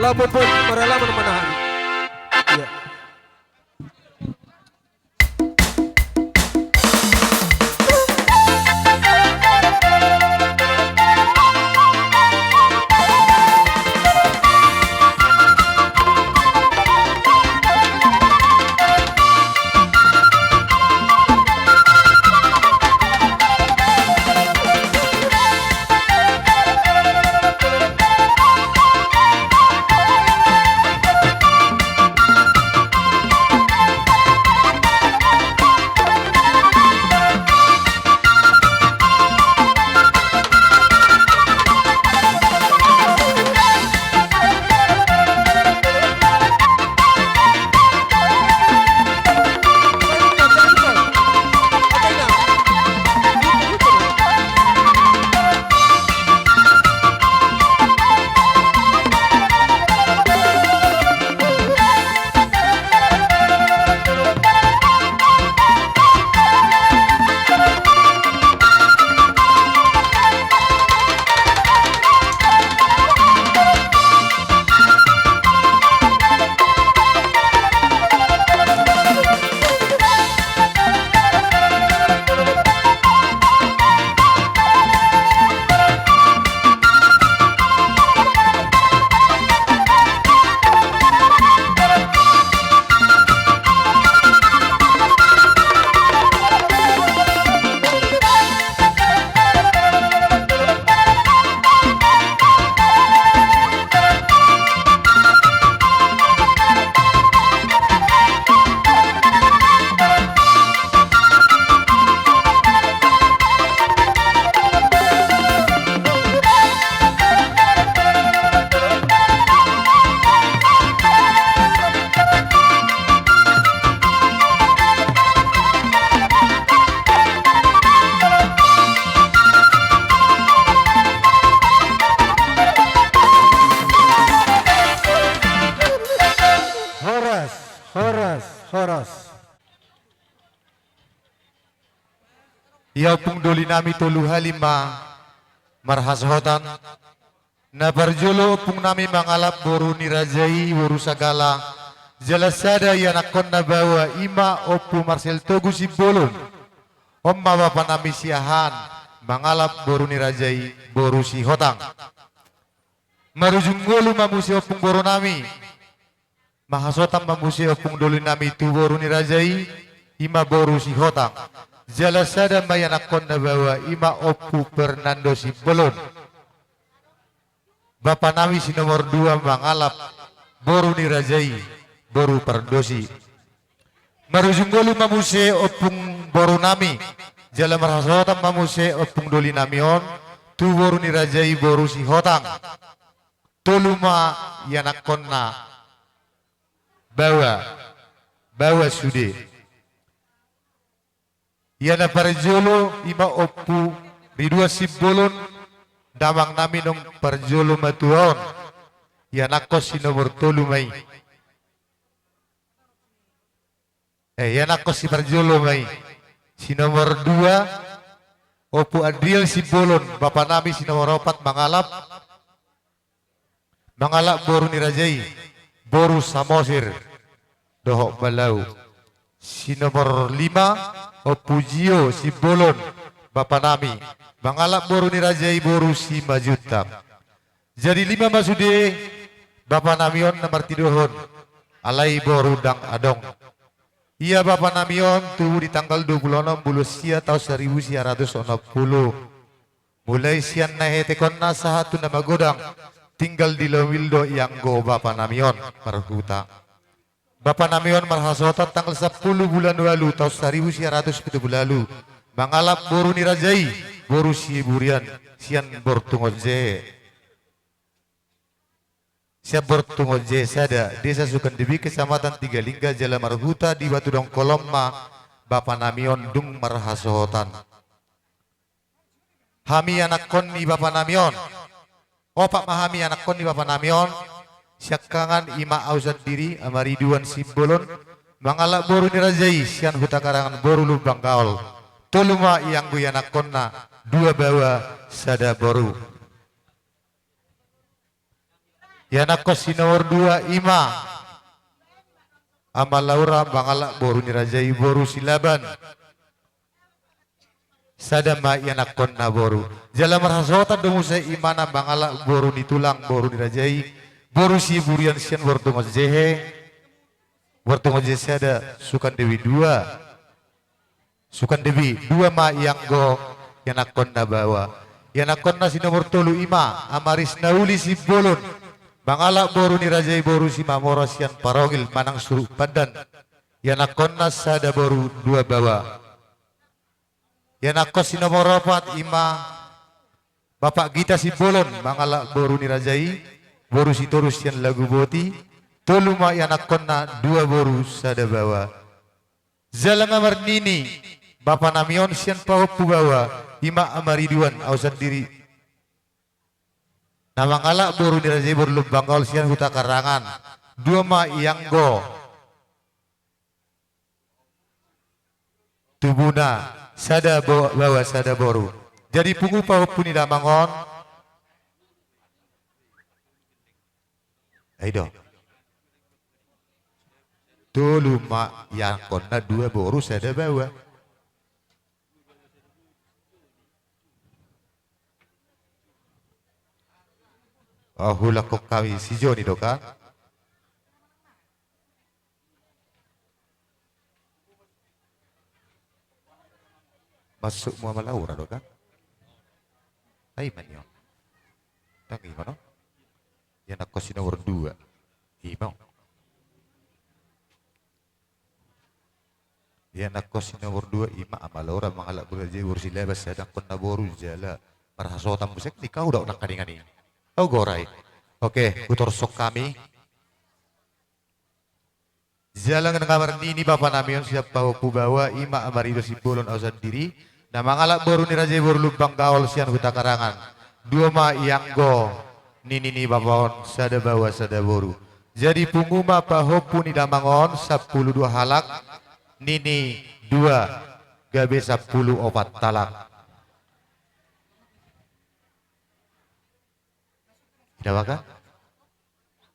Lapor pun merela menahan. Ya. Horas, horas, horas. Ya pung doli nami tolu halima marhashotan na barjolo pung nami mangalap boru nirajai boru sagala jelasada ya nakon na bawa ima opu Marcel Togu si bolon omma bapa nami siahan mangalap boru nirajai boru si hotang marujunggolu mamusi opung boru nami mahasotam mamusi opung doli nami tu boru nirajai ima boru si hotang jelasada mayanakon na bawa ima opu Fernando si bolon Bapak nami si nomor 2 mangalap boru nirajai boru perdosi marujunggolu mamuse opung boru nami jala marhasotam mamuse opung doli namion tu boru nirajai boru si hotang toluma yanakon na bawa sude yana parjolo ima oppu ridua si bolon damang nami nong parjolo matuon yana kos si nomor tolu mai yana kos si parjolo mai si nomor 2 oppu Adriel si bolon bapak nami si nomor 4 mangalap boru nirajai boru samosir dohok balau si nomor 5 oppu Jio si bolon bapak nami mangalap boru nirajai boru si majuta jadi 5 masude bapak namion nomor tidohon alai boru dang adong iya bapak namion tuh di tanggal 26 bulan sia tahun 1960 mulai sian nahete konna sahatu nama godang tinggal di Lewildo yang go bapak namion perhuta bapak namion marhasotan tanggal 10 bulan lalu tahun 1970 lalu mangalap boru nirajai boru si burian sian bortungoje siap bortungoje sada desa Sukandewi kecamatan Tigalingga Jala Marhuta di Batu Dong Kolomma bapak namion dung marhasotan hami anak koni bapak namion opak mahami anak koni bapak namion syakangan ima ausat diri amariduan simbolon mangalak boru nirajai sian huta karangan boru lubang kaol toluma yang guyanak konna 2 bawa sada boru Yana kos si nomor 2 Ima Ama Laura bangala boru ni rajai boru silaban sadama yana konna boru jala marhasota domu sa imana bangala boru ni tulang boru ni rajai boru si burian sian wortongo jehe wortongo jehe ada sukan dewi 2 sukan dewi 2 ma yang go yana konna bawa yana konna si nomor 3 Ima amaris nauli si bolon bangala boru ni rajai boru si mamora sian parogil manang suruh padan yana konna sada boru 2 bawa yana kos si nomor 4 Ima Bapak Gita si bolon bangala boru ni rajai boru si torus sian lagu boti tolu ma yana konna 2 boru sada bawa zalanga marnini Bapak namion sian pahopu bawa Ima amariduan ausan diri nama ngala boru ni rajai boru lubang kaul sian huta karangan 2 ma yang go tubuna sada bawa sada boru jadi pungu pahopu ni damangon aido tolu ma yang konna 2 boru sada bawa hula kok kami si Joni doka masuk Muhammad Laura doka ay manyo tangi mano yan ako si nomor 2 imaw yan ako si nomor 2 Ima Ama Laura mangalak bulaje ursi lebas sadang kon naboru jala marhasotan musik di kau daw nakaringan ini. Oh goray. Oke, utorsok kami. Jalan ng kamar nini Bapak namin siap bawa bawa Ima amarido si bolon ausan diri. Na mangalak boru ni Raja boru lubang gaol sian huta karangan. 2 ma ianggo nini ni Bapak sada bawa sada boru. Jadi punguma pahopu ni damangon 12 halak nini 2 gabe 10 opat talak. Dawakan?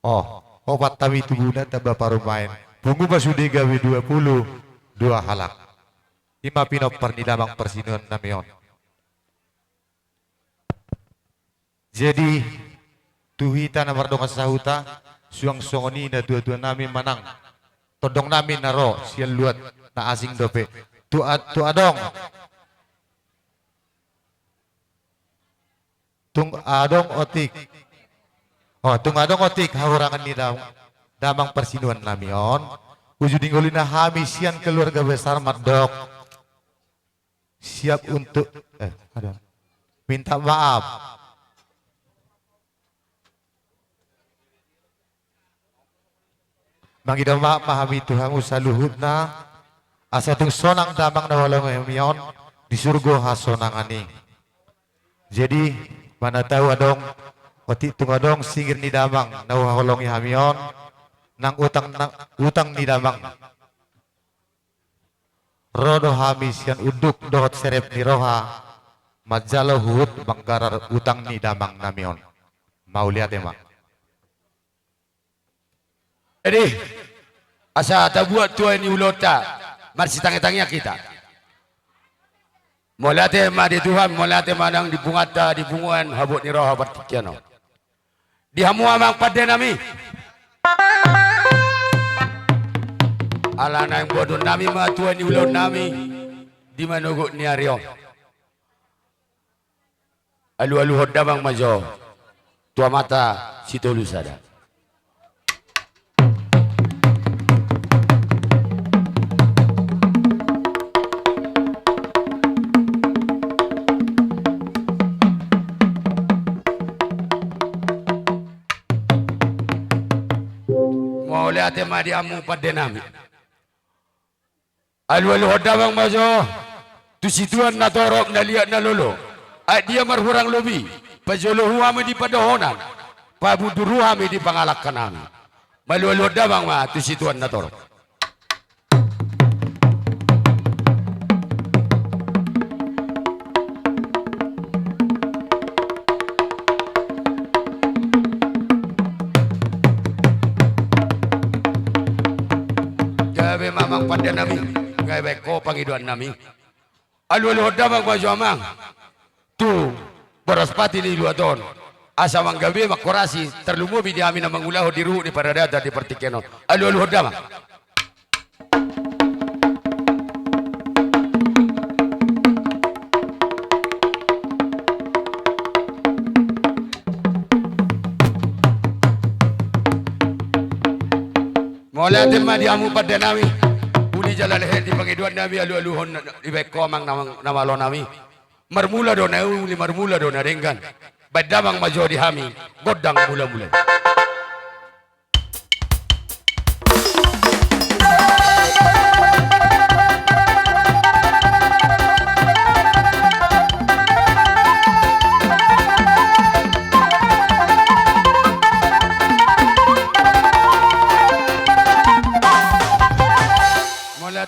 Oh, opat tawi tubuna taba parumain. Pungu basude gawe 20 2 halak. 5 pinop pernilamang persinuan namion. Jadi tuhita namar donga sahuta suang songoni na 2 nami manang. Todong nami naro sial luat na asing dope. Tu adong. Tung adong otik. Oh, tungadong otik hahurangan ni damang persinuan namion. Ujudinggoli na hamisian keluarga besar Mardok. Siap untuk minta maaf. Mangida maaf mahami Tuhan usaluhut na asatung sonang damang na walang namion di surga hasonangani. Jadi mana tahu adong Oti tungadong singir ni damang nawaholongi hamion nang utang ni damang rodo hamis yan uduk dohot serep ni roha majalo hut banggarar utang ni damang namion mau lihat ya mak jadi asa tabuat tua ini ulota marsi tangi-tanginya kita molate ma di Tuhan molate manang di bungata di bunguan habut ni roha bertikiano di hamu amang pada nami ala na yang bodoh nami ma tuan ni ulon nami di manuguk ni aryo alu-alu hodamang majo tua mata sitolu sada ate madi amu pada nami alu-alu hodamang majo tu situan na torok na liat na lolo dia marhurang lobi pajolo huame di padahonan pabuduru hame di pangalakkan nami malu-alu hodamang ma tu situan na torok pada nami ngai beko pangiduan nami alu damang maju amang tu beraspati ni luaton asa manggabe makorasi terlumubi di amin amang ulahu di ruh di paradada di pertikenon alu damang Mola tema diamu pada nami uli jalan leher di pangiduan nami alu-aluhon di beko amang nama lo nami marmula dona uli marmula dona renggan badamang majo di hami godang mula-mula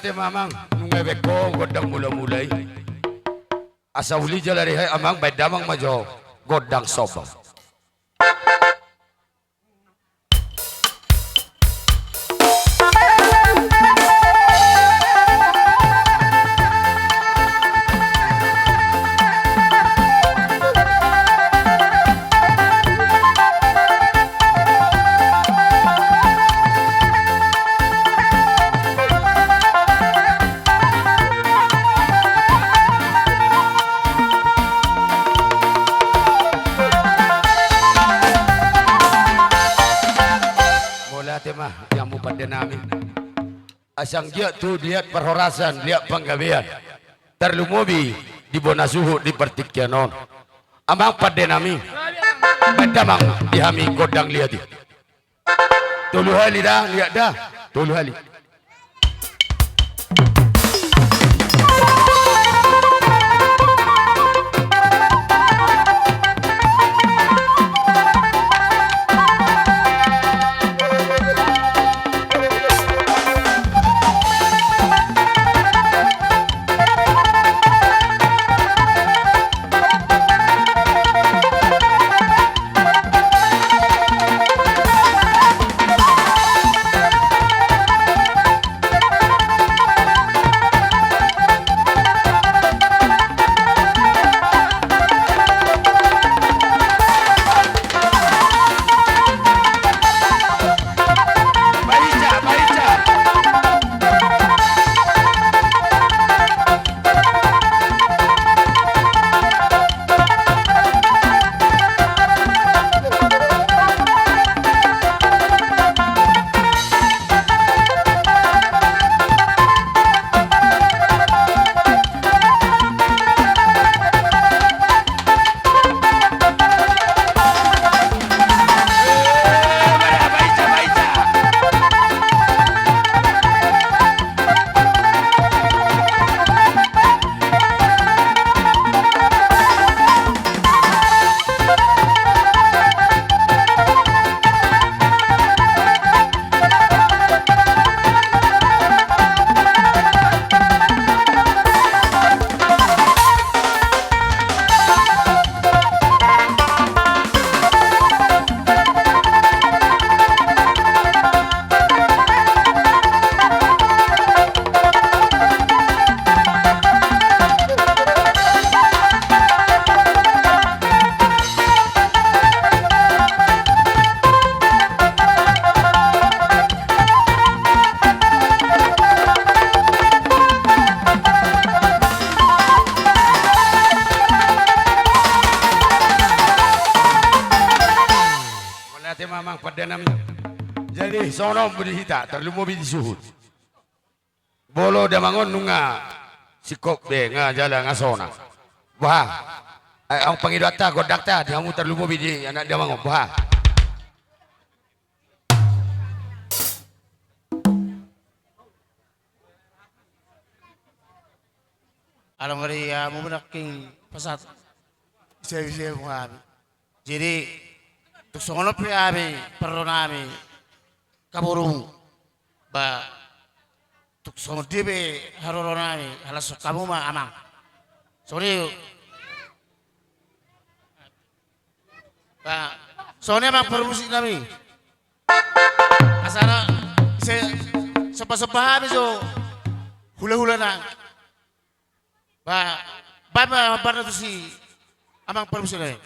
Ate mamang nungay beko godang mula-mulay asa uli jalari hay amang badamang majo godang soba yang pada nami asang dia tu lihat perhorasan lihat penggawean terlumubi di bonasuhu di pertikyanon amang pada nami badamang dihami godang lihat tulu hali dah lihat dah tulu hali mamang pada nami jadi sono berhita terlumubi di suhut bolo damangon nunga sikop be nga jala nga sona bah ang pangidata godakta diamu terlumubi di anak damangon bah alam ngari mo king pasat saya mo jadi tuksono pe ami perlu nami kaburung ba tuksono dibe haroro nami halas kamu mah amang sorry ba soalnya amang permusik nami asana se sepa-sepa ami so hula-hula na. Ba na to si amang permusi na yun.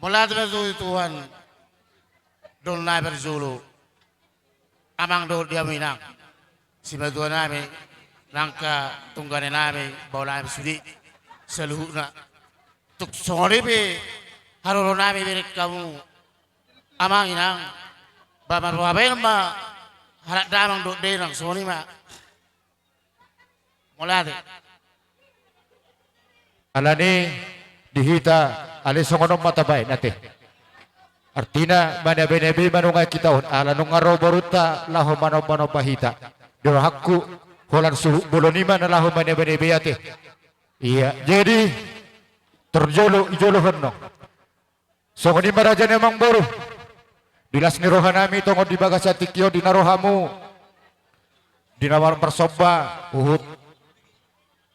Mula dari Tuhan, don naik berzulu, amang do dia minang, si berdua naik, langka tunggane naik, bawa naik sudi, seluruhnya, tuk sore be, haru naik berik kamu, amang inang, bapak bapak lama, harat damang do derang sore ma, mula deh. Alani dihita alis songonom matabay nate. Artina mana benebi manungay kita ala nung araw baruta laho mano pahita. Do hakku holan suhu bolonima na laho mana benebi ate. Iya, jadi ijolo honno. Songoni maraja nemang baru. Dilas ni rohanami tongod di bagasati kyo dinarohamu. Dinawar persoba uhut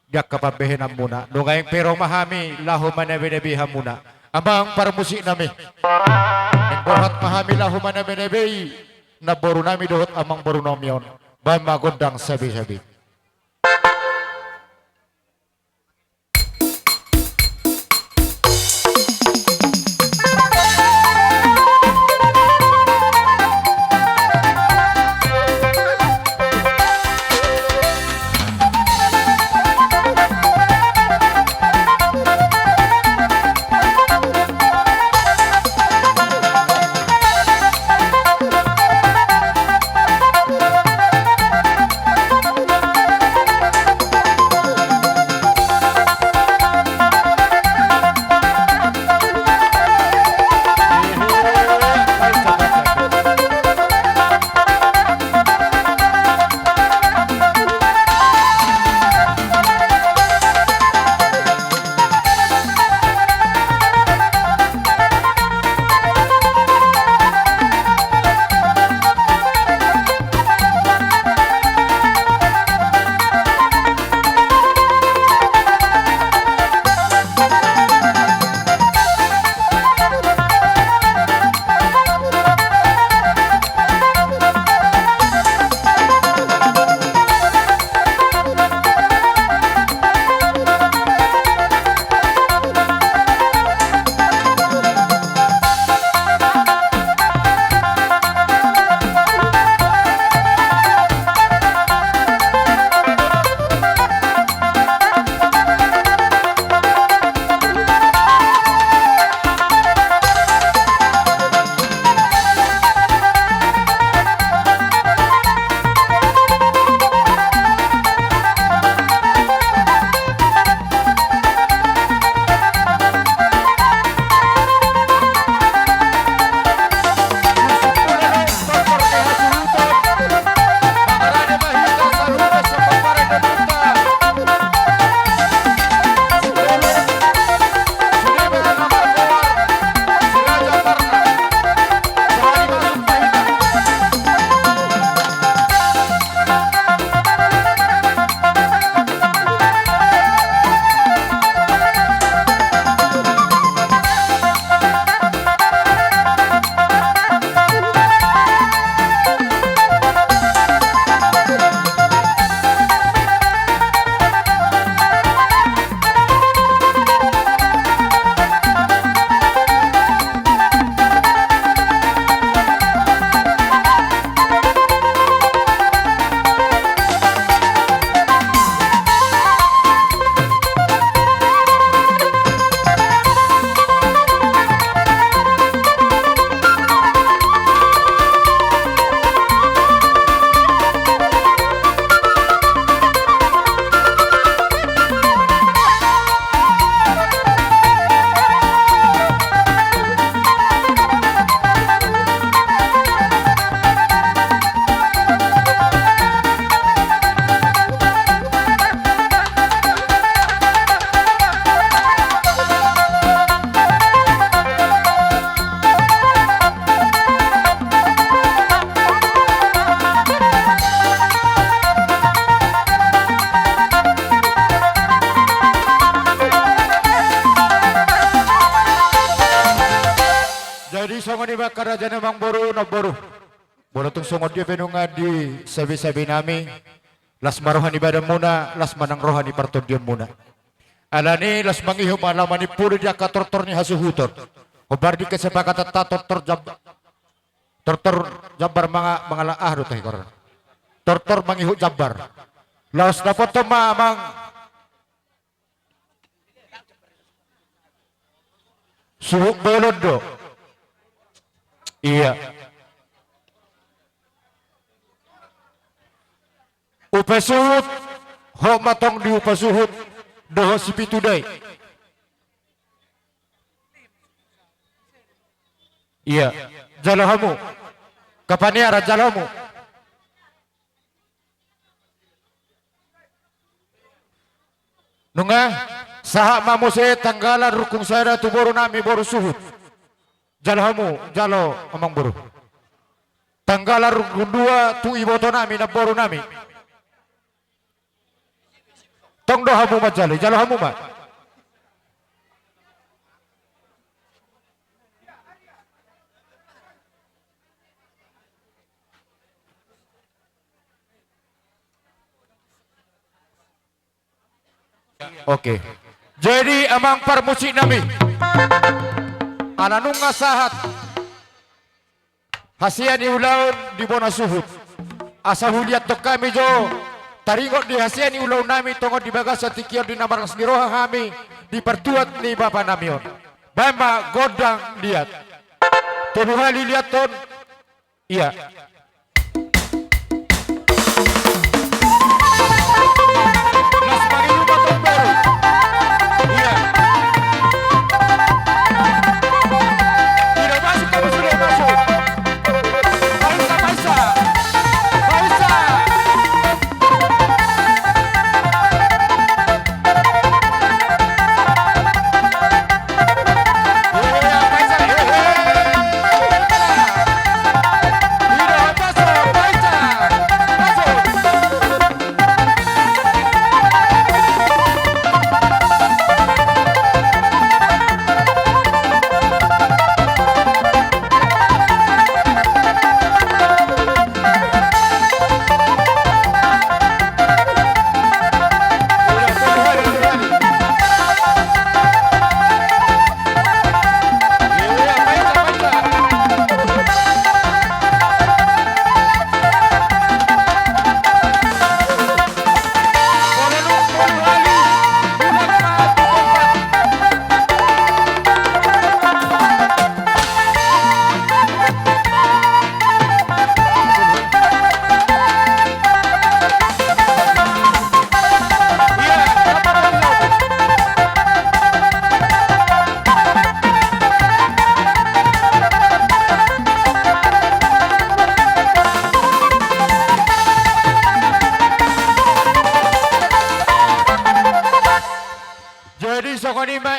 yak kapabehenam muna nungayang pero mahami laho manabenebi hamuna amang para musik nami yang borhat mahami laho manabenebi na boru nami dohot amang boru nomyon ba magundang sabi-sabi. kerajaan Mang Boru na Boru. Bola tung sungod dia penungan di sabi-sabi nami. Las marohan ibadah muna, las manang rohani partodion muna. Alani las mangiho malaman ni puri dia katortor ni hasuhutor. Obar di kesepakatan tortor jabar mga laah do tayo karon. Tortor mangiho jabar. Laos dapat to mamang suhuk belon do. Iya. Upasuhut ho matong di upasuhut doho si pituday. Iya, jalahamu. Kapaniara jalahamu. Nunga saha mamose tanggalan rukung sada tu boru nami boru suhut. Jalahamu jalo amang boru. Tanggalan rukung dua tu iboto nami na boru nami. Tong dohamu ma jalahamu ma. Oke. Jadi amang parmusik nami. Ananung ngasahat. Hasian iulaun di bona suhut. Asa huliat to kami jo. Taringot di hasian iulaun nami tongot di bagas tikion di namar sniroha kami di pertuat ni bapa namion. Bamba godang liat. Tuduhali liat ton. Iya.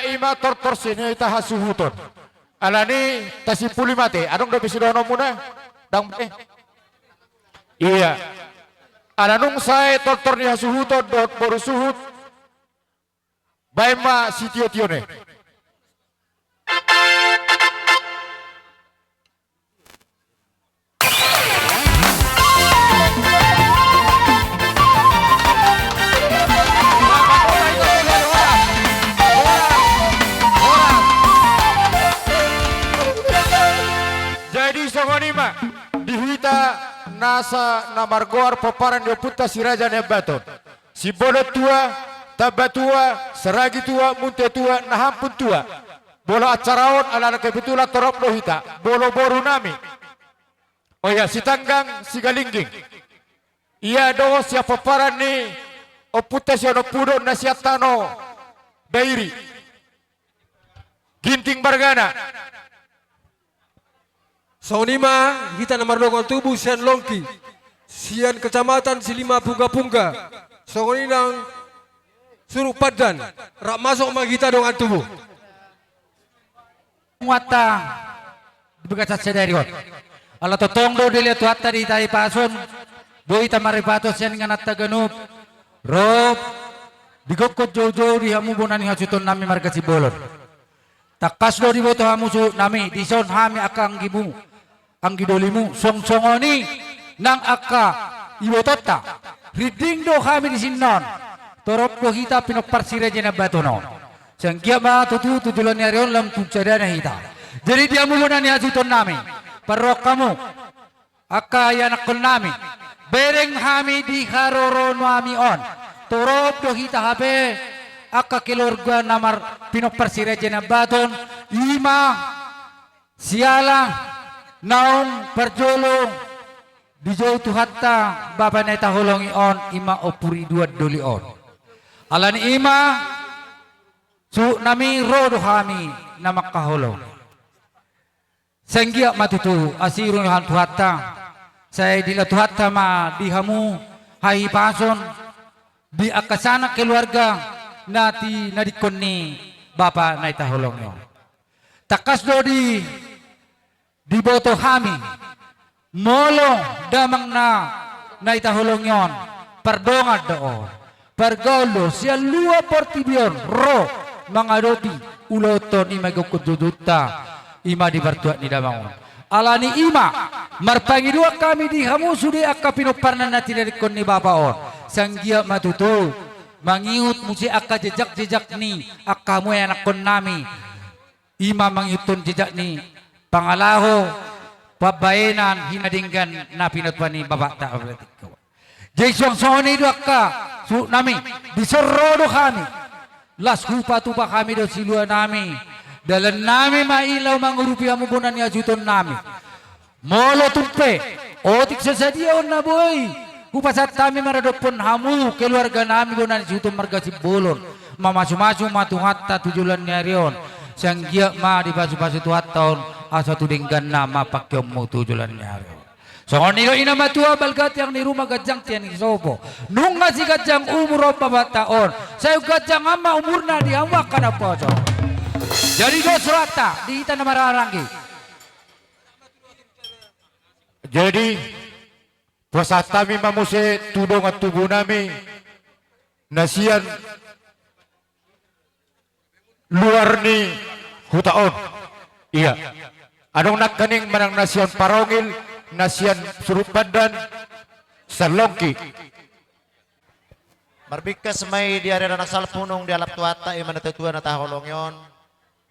Ima tortor sini tahasuhuton. Alani tasipuli mate. Anong dapat sidono muna? Dang Iya. Alanung saya tortor ni hasuhuton dot boru suhut. Baima sitio tione. Nasa namargoar paparan dia puta si raja nebaton. Si bola tua, tabatua, seragi tua, munte tua, nahampun tua. Bola acaraon ala kebetulan torop lohita. Bolo boru nami. Oh ya, si tanggang, si galingging. Iya doh siapa paparan ni. O puta si ono pudo nasiatano. Dairi. Ginting Bargana. Saunima kita nomor lokal tubuh Sian Longki, Sian Kecamatan Silima Pungga-Pungga, Sauninang Suruk Padan, rak masuk sama kita dengan tubuh. Muatang dibegat sadari kot. Ala totong do dilihat tuata di tari pasun, doi tamari patos yang nganat taganup, rob digokot jauh-jauh di hamu bonani hasuton nami marga si bolon. Takas do di boto hamu su nami dison hami akang gibu. ang gidolimu songsongoni nang aka iwotota riding do kami di sinon torop do hita pinoparsira jena batono sangkia ma tutu tutulan yarion lam tucada na hita jadi dia mulunan ni ajuton nami parok kamu aka yanakon nami bereng kami di haroro nami on torop do hita hape aka keluarga namar pinoparsira jena baton ima sialang naong perjolong di jauh tu hatta bapa neta holongi on ima opuri dua doli on alani ima su nami rodo kami nama kaholong senggia matutu asirun han tu hatta saya dila tu hatta ma dihamu hai pason di akasana keluarga nati nadikonni bapa neta holongi on takas dodi di boto kami molo damang na itahulong yon pardongad doon pargolo siya luwa portibion ro mga dobi uloton ima gukududuta ima di bartuat ni damang alani ima marpangidua kami di hamu sudi akka pinoparnan na tinarikon ni bapa on sanggia matuto mangiut musi akka jejak ni akka mo anak kon nami ima mangiuton jejak ni pangalaho pabayanan hinadinggan na pinatwa ni baba ta ablatik ko. Jason soni do ka su nami bisorodo kami. Las hupa tu pa kami do silua nami. Dalan nami mailaw mangurupiya mo bunan ni ajuton nami. Molo tumpe otik sasadia on na boy. Hupasat kami maradopon hamu keluarga nami bunan ajuton marga sibolon. Mamasu-masu matuhatta tujulan ni arion. Sanggia ma di basu-basu tuhat tahun asa tudinggan nama pakyom mo tujulan niya. So nilo ina matua balgat yang ni rumah gajang tiyan isopo. Nung nga si gajang umur pa bataon. Sayo gajang ama umur na di hawak ka na po. Jadi do surata di ita na mararangi. Jadi puasa kami mamuse tudong at tubo nami nasiyan luar ni hutaon. Iya. Anong nagkaning manang nasiyan parongil, nasiyan surupadan, salongki. Marbigkas may di area anak salpunong di alap tuwata iman natutuan na taholong yon.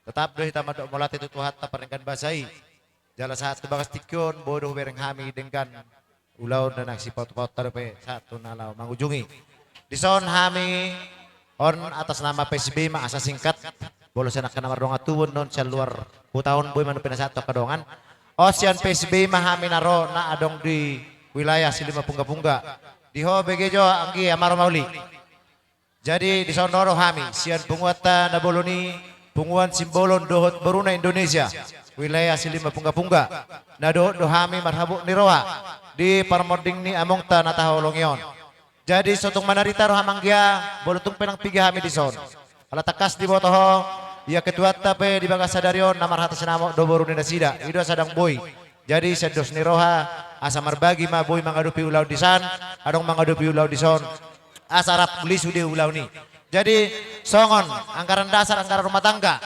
Tetap dohi tamad mulat itu tuwata paringkan basay. Jala saat kebagas tikyon bodoh bereng hami dengan ulaw na nagsipot-pot tarupe satu nalaw mangujungi. Dison hami on atas nama PSB asa singkat bolos anak kana mardonga tuwon non sa luar hutaon boy manu pinasato kadongan. Ocean PSB mahami naro na adong di wilayah Silima Pungga-Pungga. Diho begejo anggi amaro mauli. Jadi di sonoro hami sian punguatan na boloni punguan simbolon dohot Baruna Indonesia wilayah Silima Pungga-Pungga. Na dohot dohami marhabuk ni roha di parmording ni among ta na taholong yon. Jadi sotong manarita rohamanggia bolutung penang piga hami di son. Ala takas di botoho ia ketua tape di bagas sadarion namar hata senamo do Baruna Indonesia ido sadang boy. Jadi sedos ni roha asa marbagi ma boy mangadupi ulau di san adong mangadupi ulau di son asarap beli sude ulau ni. Jadi songon anggaran dasar anggaran rumah tangga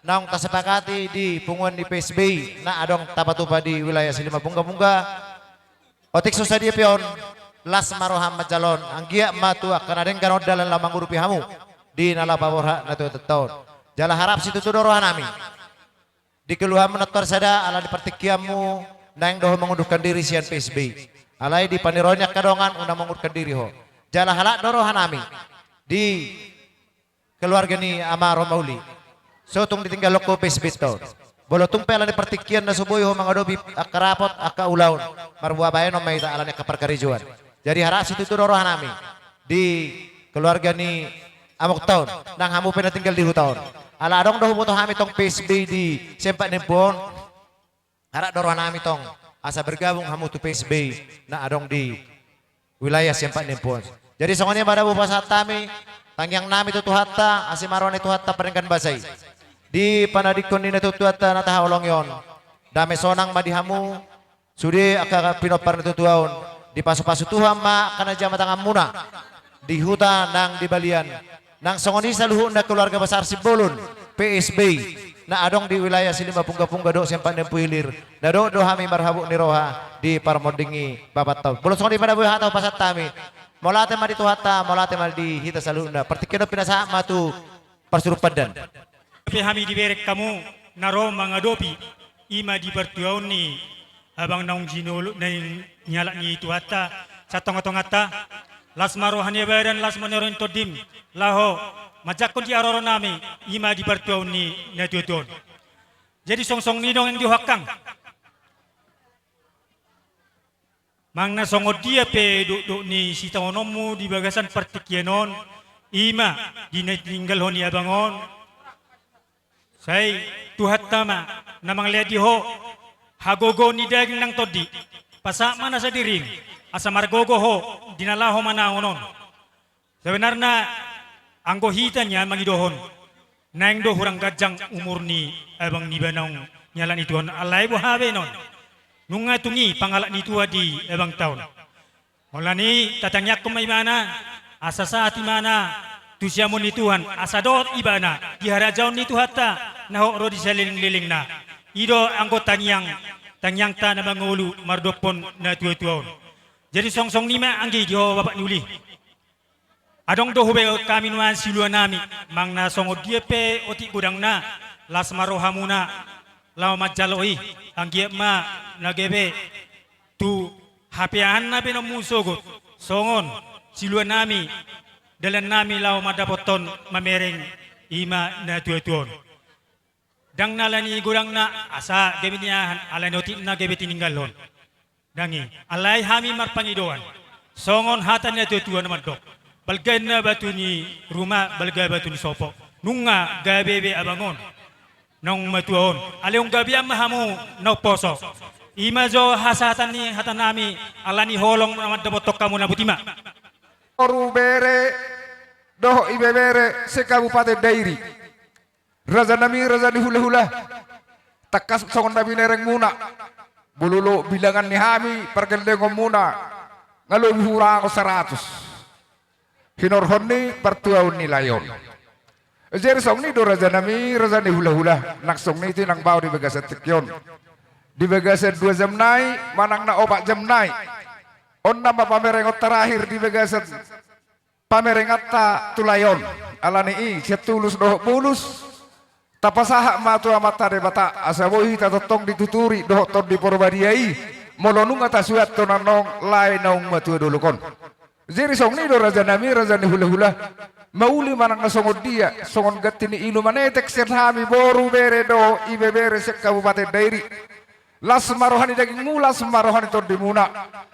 naung tasepakati di punguan di PSB na adong tapatupa di wilayah Silima Pungga-Pungga otik susah dia pion las maroham majalon anggia matu akan ada yang ganod dalam lamang urupi hamu di nalapaborha na tahun jala harap situ tudorohan nami di keluhan menetor sada ala di partikiamu na yang doho mengundurkan diri sian PSB alai di panironya kadongan undang mengundurkan diri ho jala halak dorohan nami di keluarga ni ama Romauli so tung ditinggal loko PSB tahun bolo tumpe ala di partikian na subuhi ho mangadobi akarapot aka ulaun marbuah bayan o may ala ni kaparkarijuan jadi harap situ tudorohan nami di keluarga ni amok tahun nang hamu pinatinggal di hutaon ala adong doh butuh kami tong PSB di sempat nempon harap dorohan kami tong asa bergabung hamu tu PSB na adong di wilayah sempat nempon jadi songonnya pada bupasa kami tangyang nami tu tuhata asimaron itu hatta peringkan basay di panadikon ni tu tuhata na taholong yon dame sonang madihamu sudi aka pinopar na tutuaon di pasu-pasu Tuhan ma kana jamatangan muna di hutan nang di balian nang songoni saluhun na keluarga besar Sibolon PSB na adong di wilayah silima pungga-pungga do sempan dan puhilir. Na do hami marhabuk ni roha di parmodingi babat tau. Belum di mana buah atau pasat tami. Molate ma di tuhata, molate ma di hita salunda. Pertikeno pinasama tu parsurupadan. Tapi kami diberek kamu naro mangadopi ima di bertuaun ni abang naung jinulu na nyala ni itu hatta satong hatta las marohani badan las manorin todim laho majakon di aroro nami ima di bertuaun ni na tuton. Jadi song ni dong yang dihakang. Mangna songod dia pe duk ni sita onomu di bagasan partikienon ima di tinggal honi abangon. Say tuhat tama namang lihat ho hagogo ni daging nang todi pasa mana sa diring asa margogo ho dinalaho mana onon. Sebenarnya anggo hitanya mangidohon nang do hurang gajang umur ni abang ni banong nyalan ituon alay bo habe non. Nunga tungi pangalak ni tua di abang tahun. Mula ni tatangyak kumay mana asa sa ati mana tusiamon ni Tuhan asadot ibana di harajaon ni Tuhata naho ro di saliling-liling na. Ido anggota tanyang ta na mangulu mardopon na tuwa-tuwaon. Jadi song nima anggi di ho bapak nuli. Adong do hube kami nuan siluan nami mang na songod dia pe oti gudang na las marohamuna law majaloi anggi ma nagebe tu hapian na pinamusogot songon siluan nami dalan nami law madapoton mamereng ima na tuwa-tuwaon. Dang nalani gurang na asa gebe niya alay noti na gebe tininggalon. Dangi alay hami marpangidoan songon hatan na tuwa-tuwaon naman dok. Balgay na batu ni rumah, balgay batu ni sopo. Nunga gabebe abangon. Nung matuon. Alayong gabi ang mahamu na poso. Ima jo hasatan ni hatan nami alani holong naman dapotok kamu na butima. Oru bere doh ibebere se Kabupaten Dairi. Raza nami raza ni hula-hula. Takas songon nabi nereng muna. Bululo bilangan ni hami pergendengom muna. Ngalun hurang 100. Hinorhon ni pertuaun ni layon. Jadi song ni do raja nami raja ni hula-hula. Nak song ni itu nang bau di bagasan tikyon. Di bagasan 2 jam nai manang na opak jam nai. On nama pamerengot terakhir di bagasan pamerengat ta tulayon. Alani i setulus doh bulus. Tapasahak matu amat tare bata asabohi tatotong dituturi doh ton di porbadiai. Molonung atas suat tonanong lai naung matu dulu kon. Jadi song ni do raja nami raja ni hula-hula mauli manang nasongod dia songon gatti ni ilu manetek sen hami boru bere do ibe bere se Kabupaten Dairi las marohani daging mulas marohani ton di muna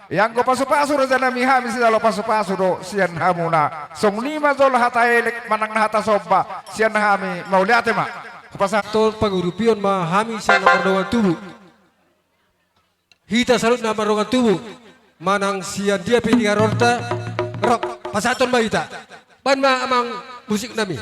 yang go pasu-pasu raja nami hami sidalo pasu-pasu do sian hamuna song lima zol hata elek manang na hata sobba sian hami mauli atema Pasak tol pangurupion ma hami siya na marungan tubuh. Hita salut na marungan tubuh. Manang sian dia piningarorta rok pasaton ba ita. Ban ma amang musik nami.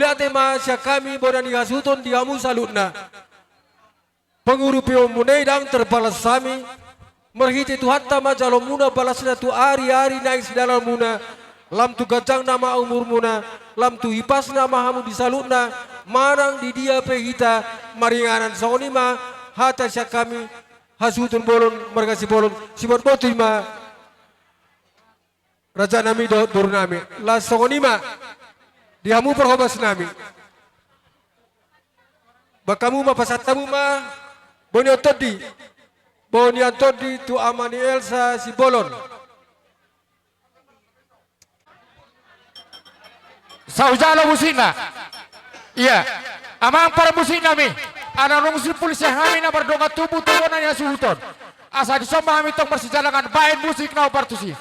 ulat tema sya kami bodani hasuton diamu salutna. Pengurupi munai dang terbalas sami. Merhiti tu hatta majalo muna balasna tu ari-ari naik dalam muna. Lam tu gajang nama umur muna. Lam tu hipas nama hamu disalutna. Marang di dia pehita maringanan sonima hata sya kami hasutun bolon merga si bolon sibot botima raja nami dur nami la sonima dihamu perhobas nami bakamu ma pasatamu ma bonio todi tu amani Elsa si bolon Saujalo musina. Iya, amang para musina mi. Ana nung si pulis hami na berdonga tubuh na ya suhuton. Asa di somba kami tong bersejalangan bain musik na partusi.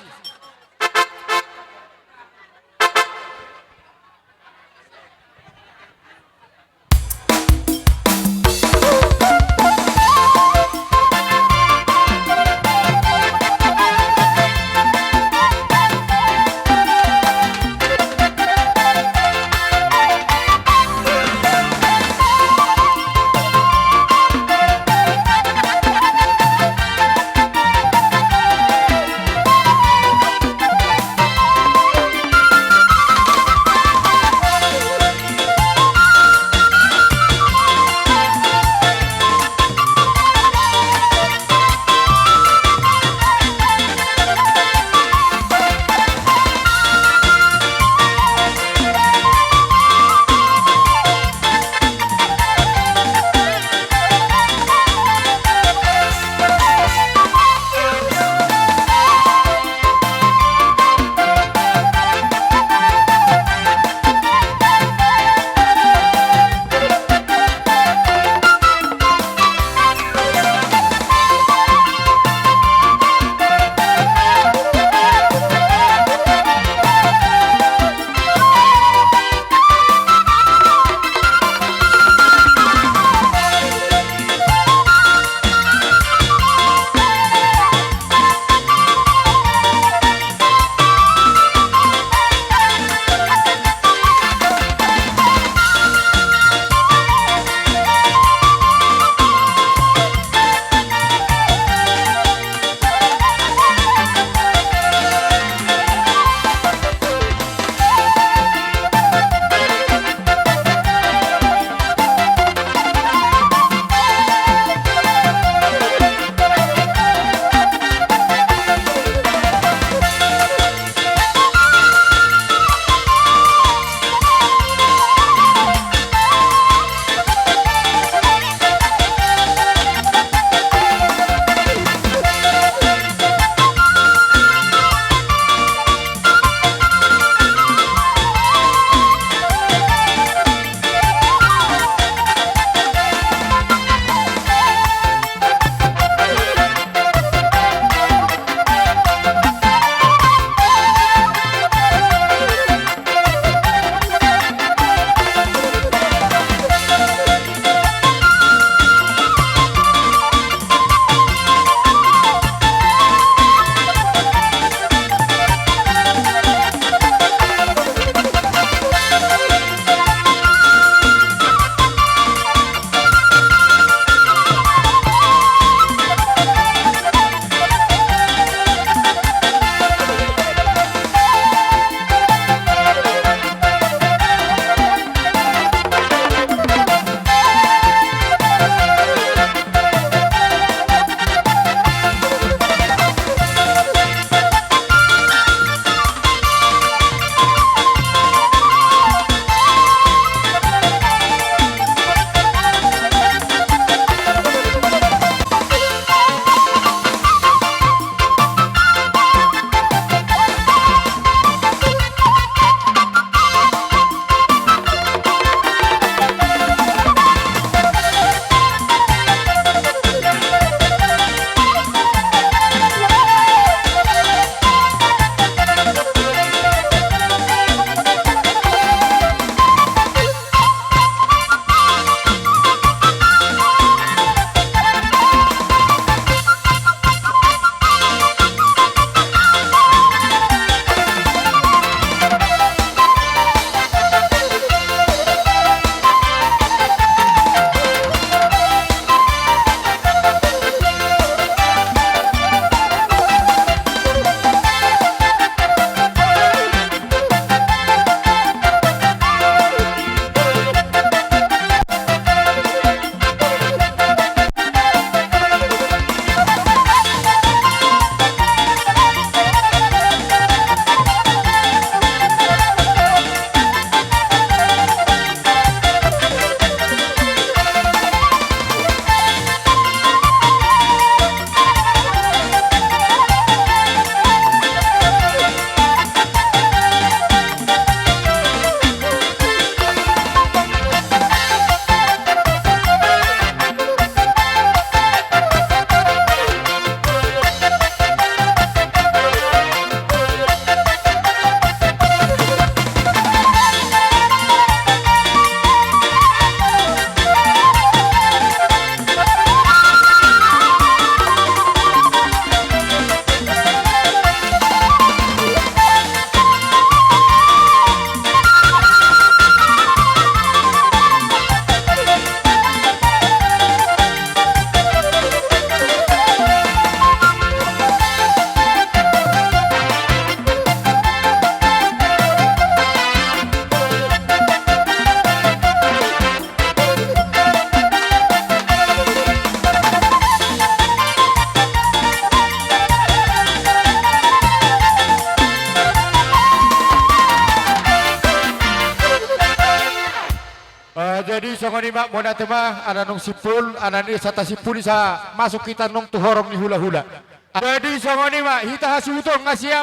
songonima mona tema ana nung sipul ana ni sata sipul sa masuk kita nung tuhorong ni hula-hula. Jadi songonima hita hasuto ngasiap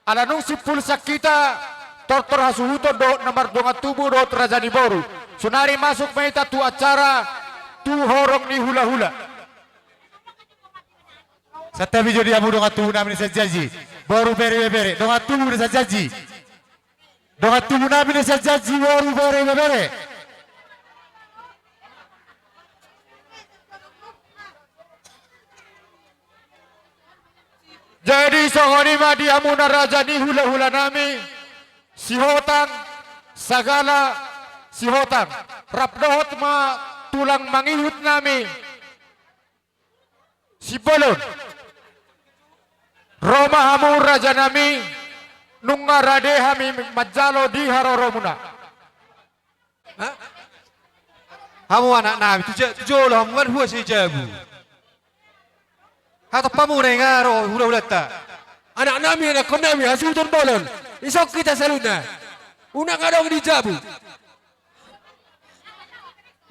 ana nung sipul sakita tortor hasuto do nomor donga tubuh do Rajani Boru. Sunari masuk meita tu acara tuhorong ni hula-hula. Satabi jodi amu donga tubuh namin sa jaji. Boru bere donga tubuh sa jaji. Donga tubuh namin sa jaji boru bere. Jadi songonima di amuna Rajani hula-hula nami si hotang sagala si hotang rapdohot ma tulang mangihut nami si bolon Roma hamu raja nami nunga rade hami majalo di haroromuna. Hamu anak nami tujuh lah hamu kan huwa si jabu. Kata pamu ngaro hula-hula ta. Anak nami anak konami hasuton bolon. Isok kita saluna. Unang adong di jabu.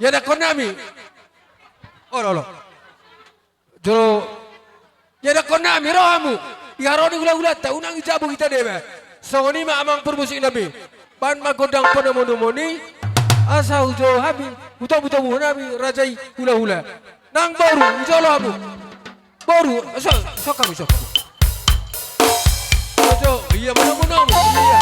Ya anak konami. Oh lolo. Jolo. Ya anak konami rohamu. Iharoni hula-hula ta unang jabu kita debe. Songoni ma amang permusik nabi. Ban magodang penemoni asa ujo habi. Buta-buta nabi rajai hula-hula. Nang baru ujolo hamu. Baru, sok kami. Ojo, iya mana iya.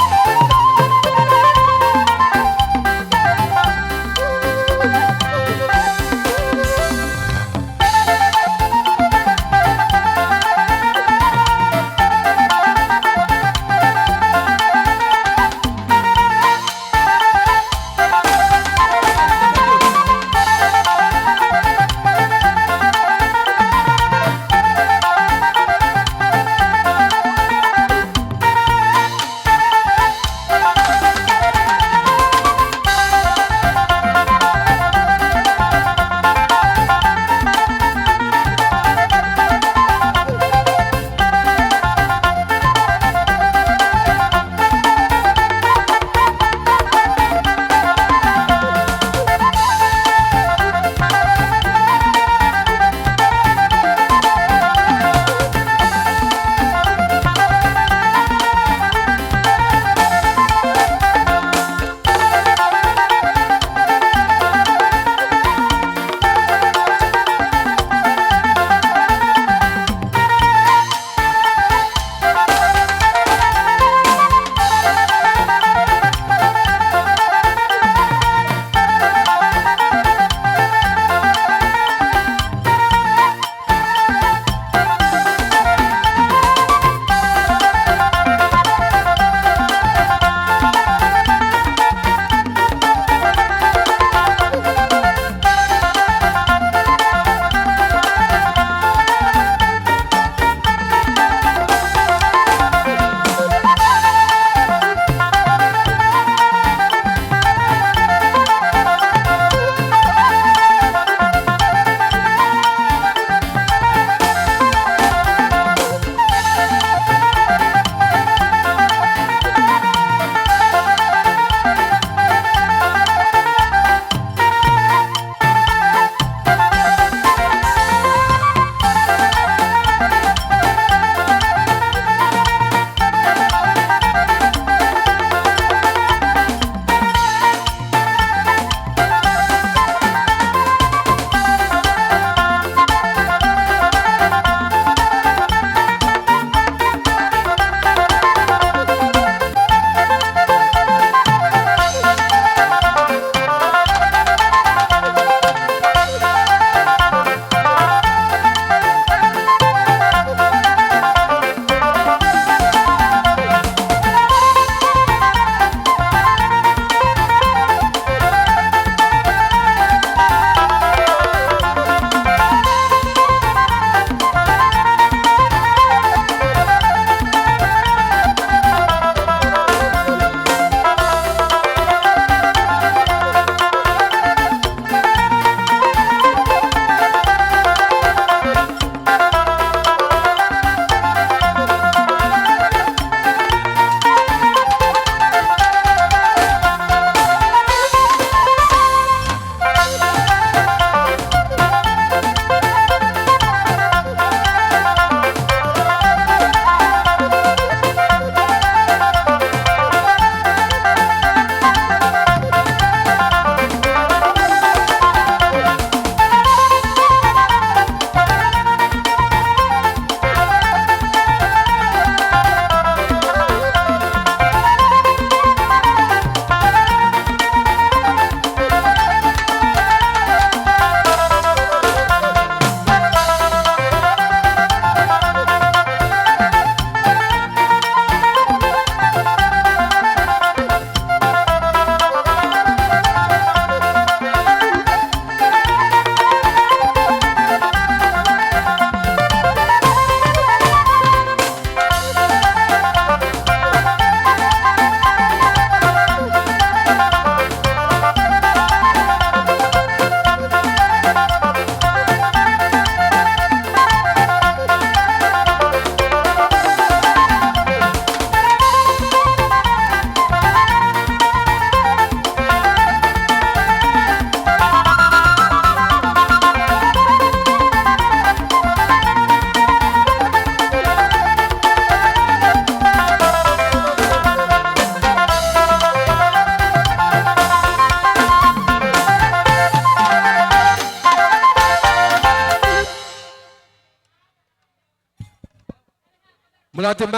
Melati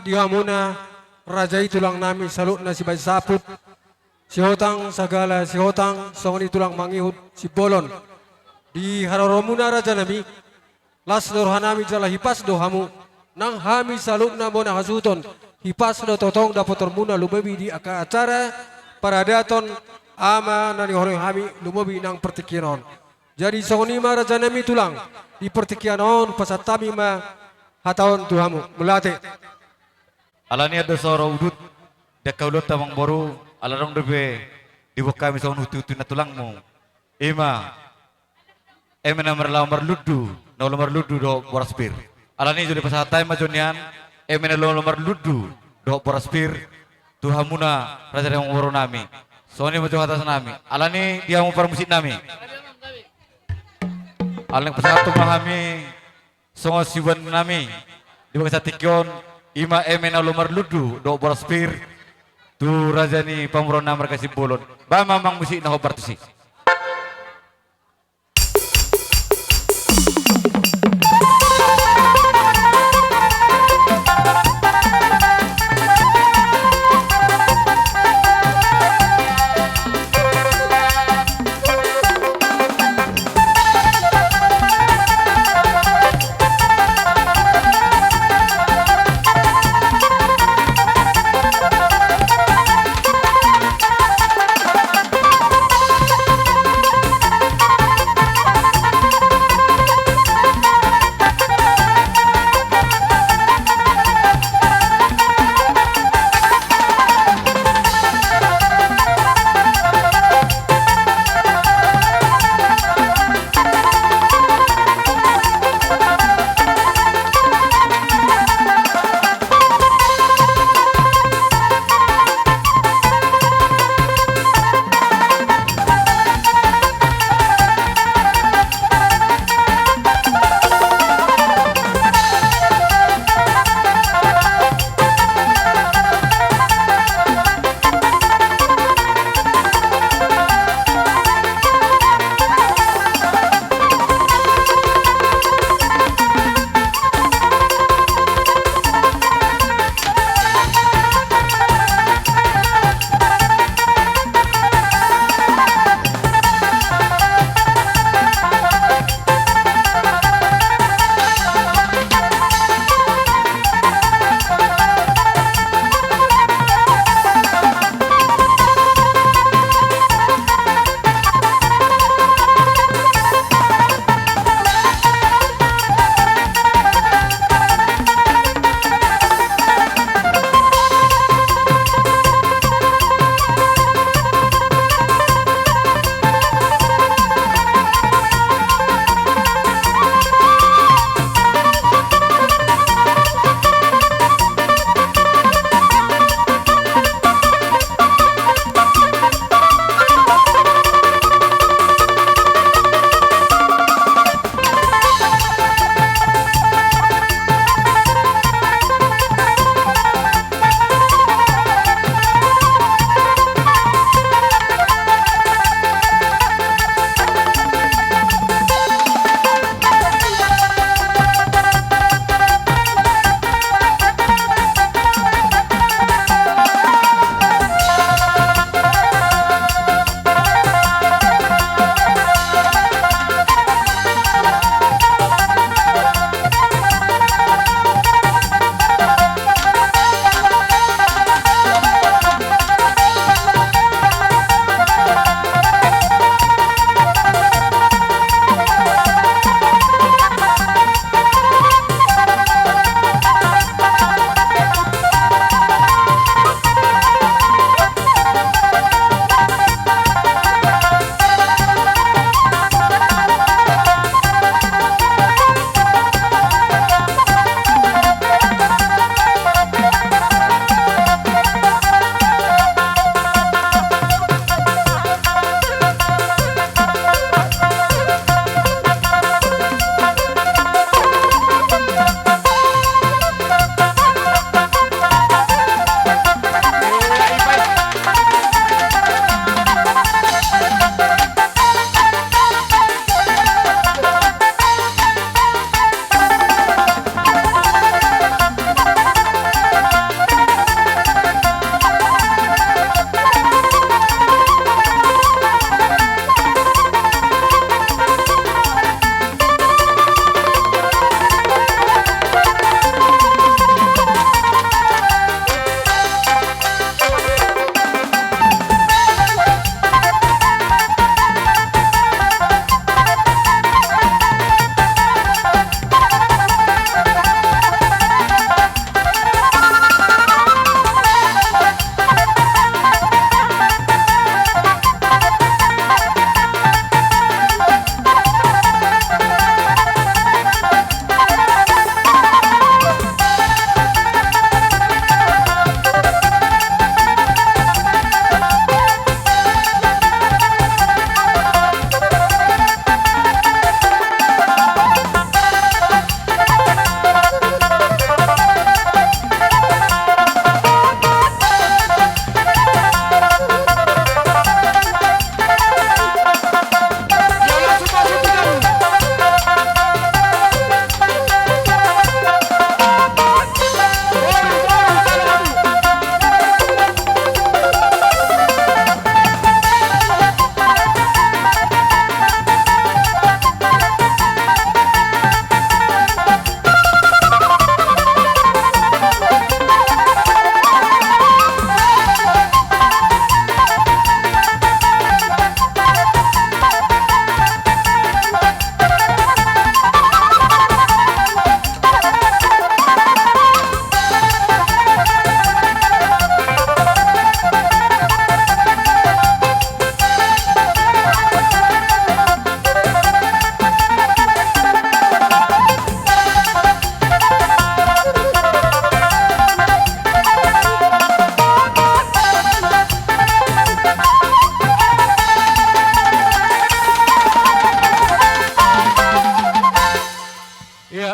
di hamuna raja itulang nami salut na si Baysaput, si Hotang sagala, si Hotang songoni tulang mangihut, si Bolon. Di haroromuna raja nami, las hanami jala hipas do hamu, nang hami salut na mona hasuton, hipas do totong dapat termuna lumebi di acara paradaton ama nani hore hami lumebi nang pertikianon. Jadi songoni ma raja nami tulang di pertikianon pasatami ma hataon tuhamu melati. Alani ada soro udut dekau lot tamang boru alarong debe di boka mi song utu na tulangmu. Ima namar lamar ludu na lamar ludu do boraspir. Alani juli pasatai majonian lamar ludu do boraspir tuhamuna raja yang boru nami. Soni majo atas nami. Alani dia mau permusit nami. Alani pasatu mahami songo siwan nami di boka satikyon ima lamar ludu do boraspir tu raja ni pamuron namar kasih bolon. Ba mamang musik na ho partisi.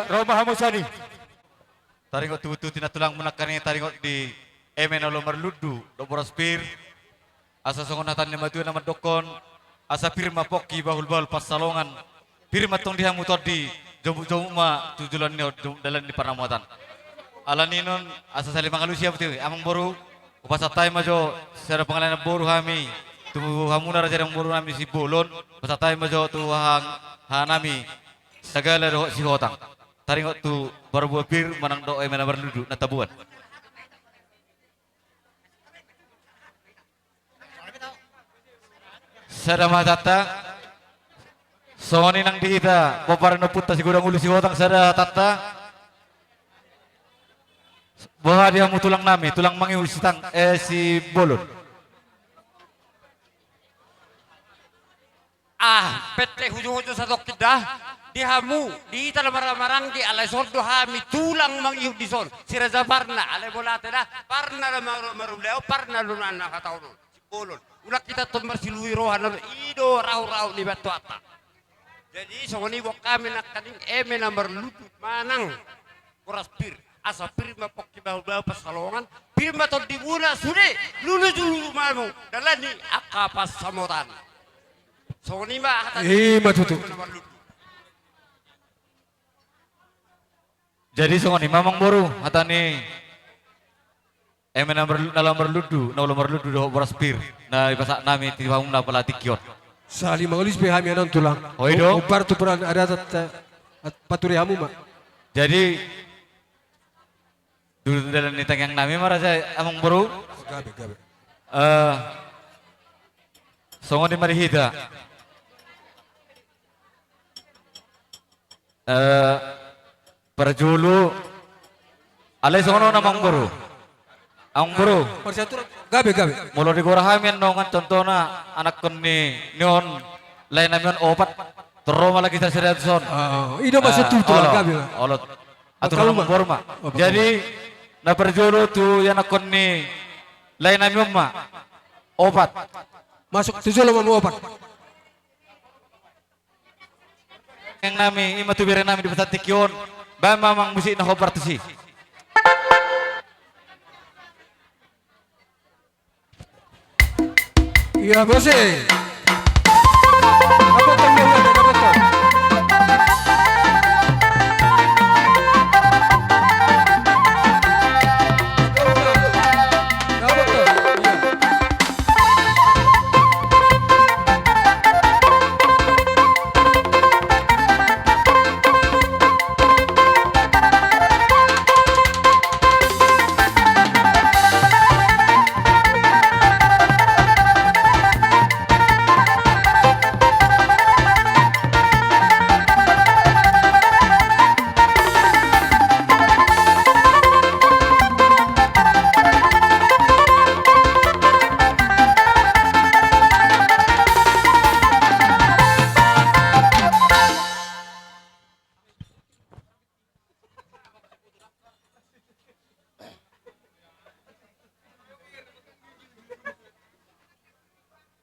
Iya, Roma Hamusani. Taringot tu tinatulang munakani taringot di emen nomor ludu do boraspir. Asa songon hatan lima tu nama dokon. Asa firma poki bahul pasalongan. Firma tong dihamu todi jomu ma tujulan ni dalan di paramuatan. Alaninon asa sali mangalusia betul amang boru upasatai majo secara pengalaman boru kami tu hamuna raja yang boru kami si bolon upasatai majo tu hanami segala roh si hotang taringot tu baru buat pir manang doa mana berludu natabuan. Sada matata soni nang diita poparan puta si gudang ulu si hotang sada tata bahwa dia mau tulang nami, tulang mangiul si bolon. Pete hujung-hujung satu kidah dihamu di dalam marang di alai sordo hami tulang mangiul di son. Si Raja Parna alai bola teda Parna maruleo Parna lunana kata ulun si bolon. Ulah kita tumbar si lui rohan ido rau di batu ata. Jadi songoni wak kami nak kading nomor lutut manang kuras pir. Asa firma pokki bahul pasalongan firma to dibuna sude lulu dulu mamu dalani akapas samotan so ni ma hata matutu. Jadi songon mamang boru hatani nomor ludu do boraspir na ipasak nami tibang na palatikion. Sali mangalis pe hami anan tulang. Oido. Upar tu peran ada paturi hamu ma. Jadi dulu dalam nitang yang nami merasa amang boru. Gabe. Songon di marihita. Perjulu alai songon namang boru. Ang boru. Percaturan gabe. Mulu di gorahamin nongan contohna anak koni nion lain namion opat teroma lagi tersedia son. Ida masih tulang gabe. Olot aturan namang boru ma. Jadi na perjulu tu yang nakon ni lain namion ma opat. Masuk 7 mau opat. Yang nami ima tu biren nami di pasar tikion. Ba mamang musik na hobar tu si. Iya bose. Apa tanggung jawab apa tu?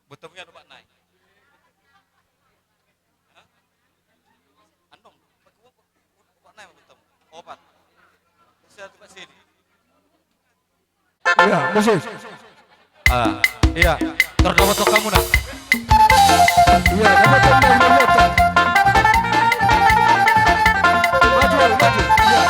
Betumnya lupa naik. Andong, lupa naik betum. Opat. Saya tuh sini. Iya, musuh. Iya. Terdapat kamu nak. Iya, dapat tembak. Maju. Iya.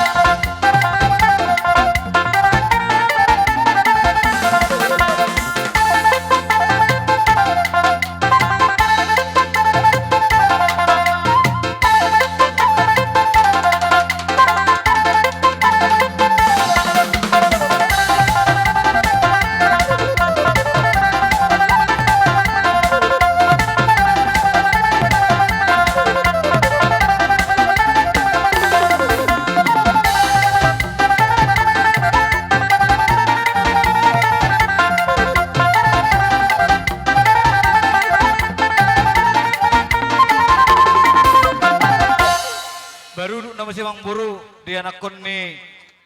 Si Mang Buru dia nakon ni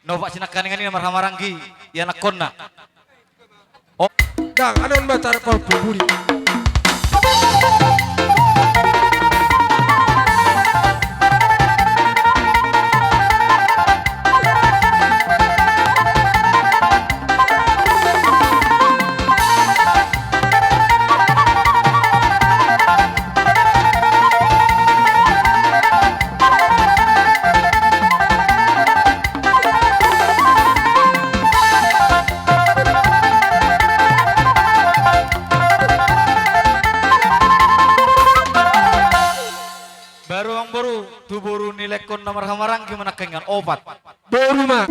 Novak sinakaningan ni marhamaranggi ya nakon na. Oh, Dang, anon batar kau buri. boru tu boru nilekon namar hamarang gimana kengan obat. Boru ma.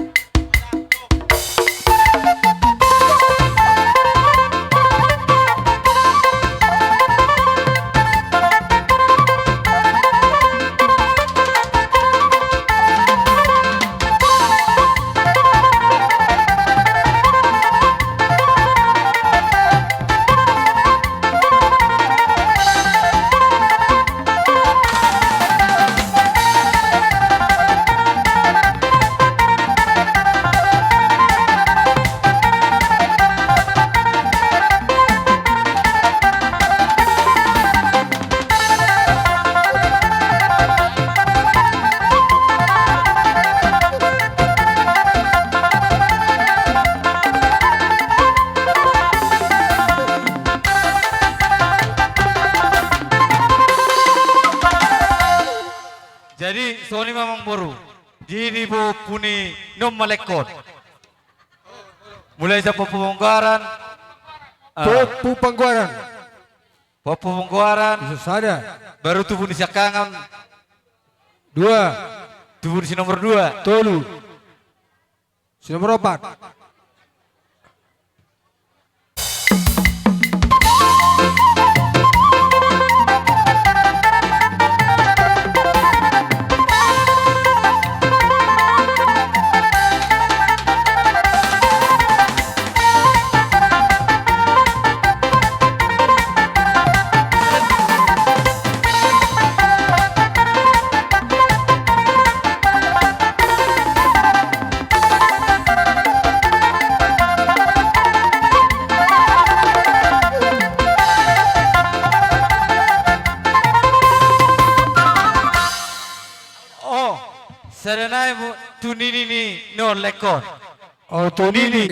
Jadi Sony memang boru. Gini bu puni nom malekot. Mulai sa pembongkaran, Pupangguaran. pembongkaran, Bisa sada. baru tubuh di sakangan, 2, tubuh di nomor 2. tolu. Si nomor 4. Oh, serenai bu tu ni no lekot. Oh, Tonini.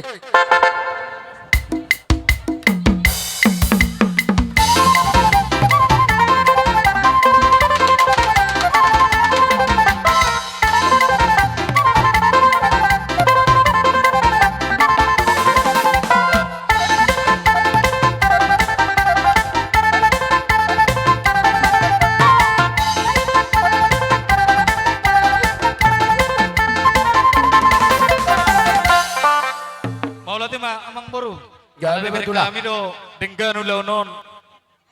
Mau latih mah amang boru. Gabi Dari betul lah. kami do dengan ulaunon.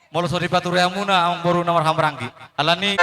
Mau sori patu reamuna amang boru namar hamranggi. Alani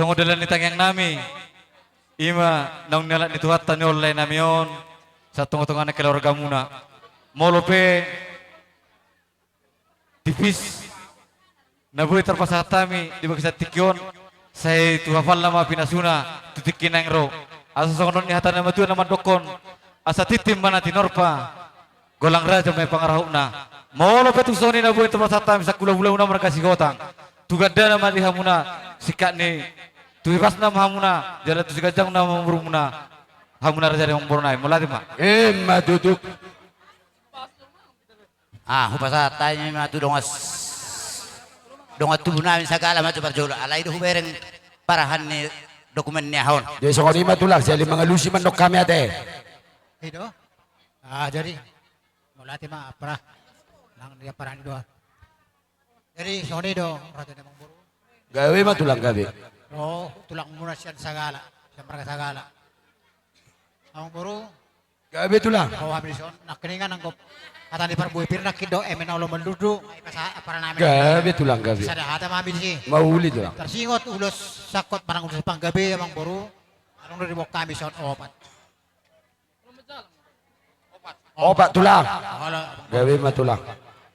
songo dalan nitang yang nami. Ima naung nalat nituhatan oleh namion. Sa tungo-tungan keluarga muna. Molope tipis. Nabuhi terpasatami di bagi tikyon. Saya tuhafal nama pinasuna tutikin ang ro. Asa songonon ni hatan nama tuan nama dokon. Asa titim mana tinorpa. Golang raja may pangarahuna. Molope tu soni nabuhi terpasatami sa kula-kula una mereka sigotang. Tugada nama dihamuna sikat ni tuhibas nama hamuna jalan tu sigajang nama murumuna hamuna raja yang bornai mulai mah Maduduk. Hupasa tayo mga dongas. Dongat tubuh namin sa kala matu parjolo. Alay do hubereng parahan ni dokumen niya hon. Jadi so ni matulang sa mga lusi manok kami ate. Ito? Jadi mula ti ma para nang dia parang doa. Jadi soni do rato namang buru. Gawi matulang gabi. Oh, tulang muna siya sa gala. Siya para sa gala. Ang buru, Gabi tulang. oh hamilson, nakiningan ang kop. At ani par buhay pir nakido, na ulo mandudu. Ipasa para namin. Gabi tulang gabi. Sa dahata mabil si. Mahuli tulang. Tersingot ulos sakot parang ulos panggabi amang buru. Anong ribok kami son opat. Opat tulang. Wala. Gabi matulang.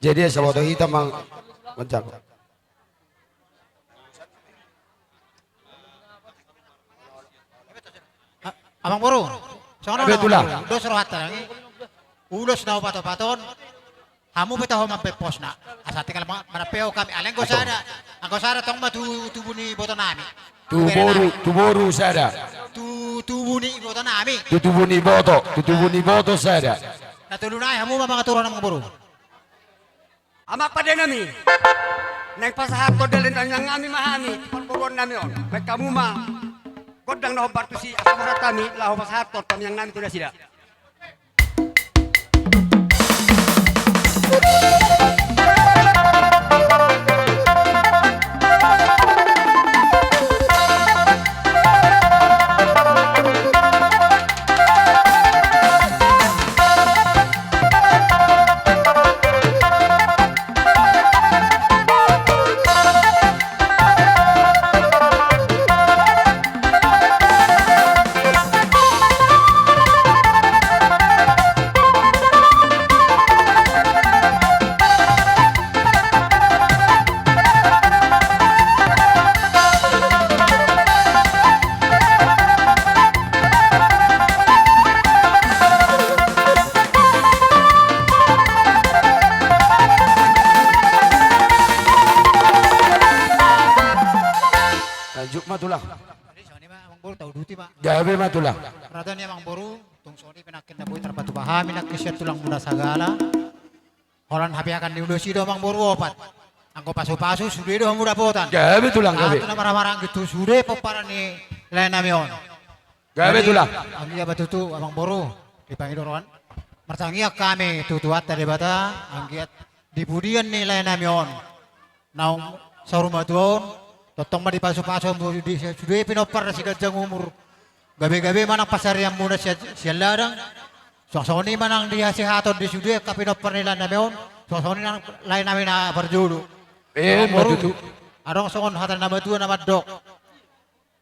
Jadi sa wato hitam ang mancang. Amang buru. So ano Gabi tulang. Dos rohat lang. Ulos na pato-paton. Hamu bitaw mampepos na. Asati ka lang manapeo kami. Alang ko sana. Ang ko sana tong matutubo ni boto namin. Tuboru sada. Tu tutubuni ibu nami. tutubuni boto sada. Natulunay hamu mga turuan ng buru. Amak pa din nami. Nagpasahap ko dalhin ang ngami mahami. Pagburon nami on. May kamuma. Kodang nahobar to si asamarat kami. Laho pasahap ko. Kami ang nami to na sila. Matulah. Soni ma amang buru tahu duti ma. Gabe matulah. Rada ni amang buru tung soni penakin na boy terpatu pahami nak kesyat tulang muda sagala. Holan habi akan diulusi do amang buru opat. Angko pasu-pasu sudah do muda potan. Gabe tulang gabe. Itu na marah-marah gitu sudah peparan ni lain namion. Gabe tulang. Anggi apa tutu amang buru dipanggil doron. Martangia kami tutuat tadi bata anggiat dipudian ni lain namion. Naung saruma tuon. Totong mah di pasu-pasu sudah pinopar si gajang umur. Gabi-gabi manang pasar yang muna siya ladang. Sosoni manang dia sihaton di sudah kapinopar nila namin. Sosoni nang lain namin na berjulu. Matutu. Adong songon hatan nama tua nama dok.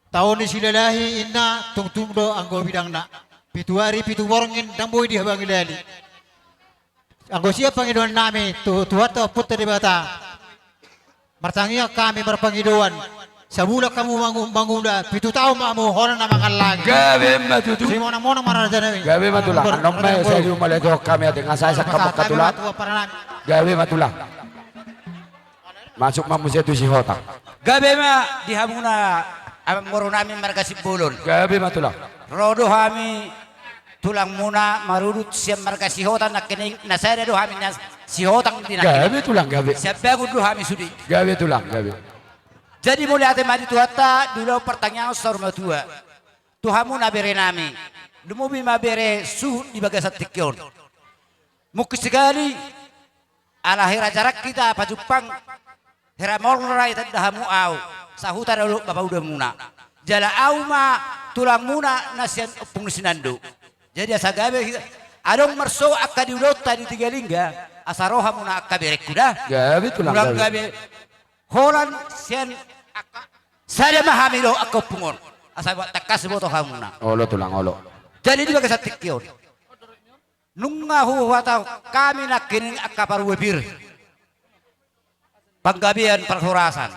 Tahun ni silalahi inna tungtung do anggo bidang na. Pitu hari pitu borongin damboy di habang ilali. Anggo siap pangiduan nami tuhat to putra di bata. Martangia kami berpangiduan. Sabula kamu mangunda. Pitu tahun mamu horan na makan lagi. Gabe matutu. Si mona marada nami. Gabe matulah. Anong may sa iyo maledok kami at ngasay sa kamok katulat. Gabe matulah. Masuk mamusia tu si hotak. Gabi ma dihamuna amang moro namin markasip bulon. Gabe matulah. Rodo kami tulang muna marurut siya markasihotan na kinig nasada do kami na sihotang dinakin. Gabe tulang gabe. Siya bago do kami sudi. Gabe tulang gabe. Jadi mulai ate mati tuhata dulu pertanyaan sorma tua. Tuhamu na bere nami. Lumubi mabere suh di bagasat tikyon. Mukis sekali ala hera jarak kita pajupang hera morrai tadahamu au. Sahuta dulu bapak udah muna. Jala au ma tulang muna nasian opung sinando. Jadi asa gabe adong marso akka diulot tadi tiga lingga asaroha muna akka berek kuda. Gabe tulang gabe. Holan sian akka sada mahamilo akka pungon. Asa buat takas boto hamuna. Olo tulang olo. Jadi di bagasat tikyon. Nunga huwata kami nakin akka parwebir. Panggabian perhurasan.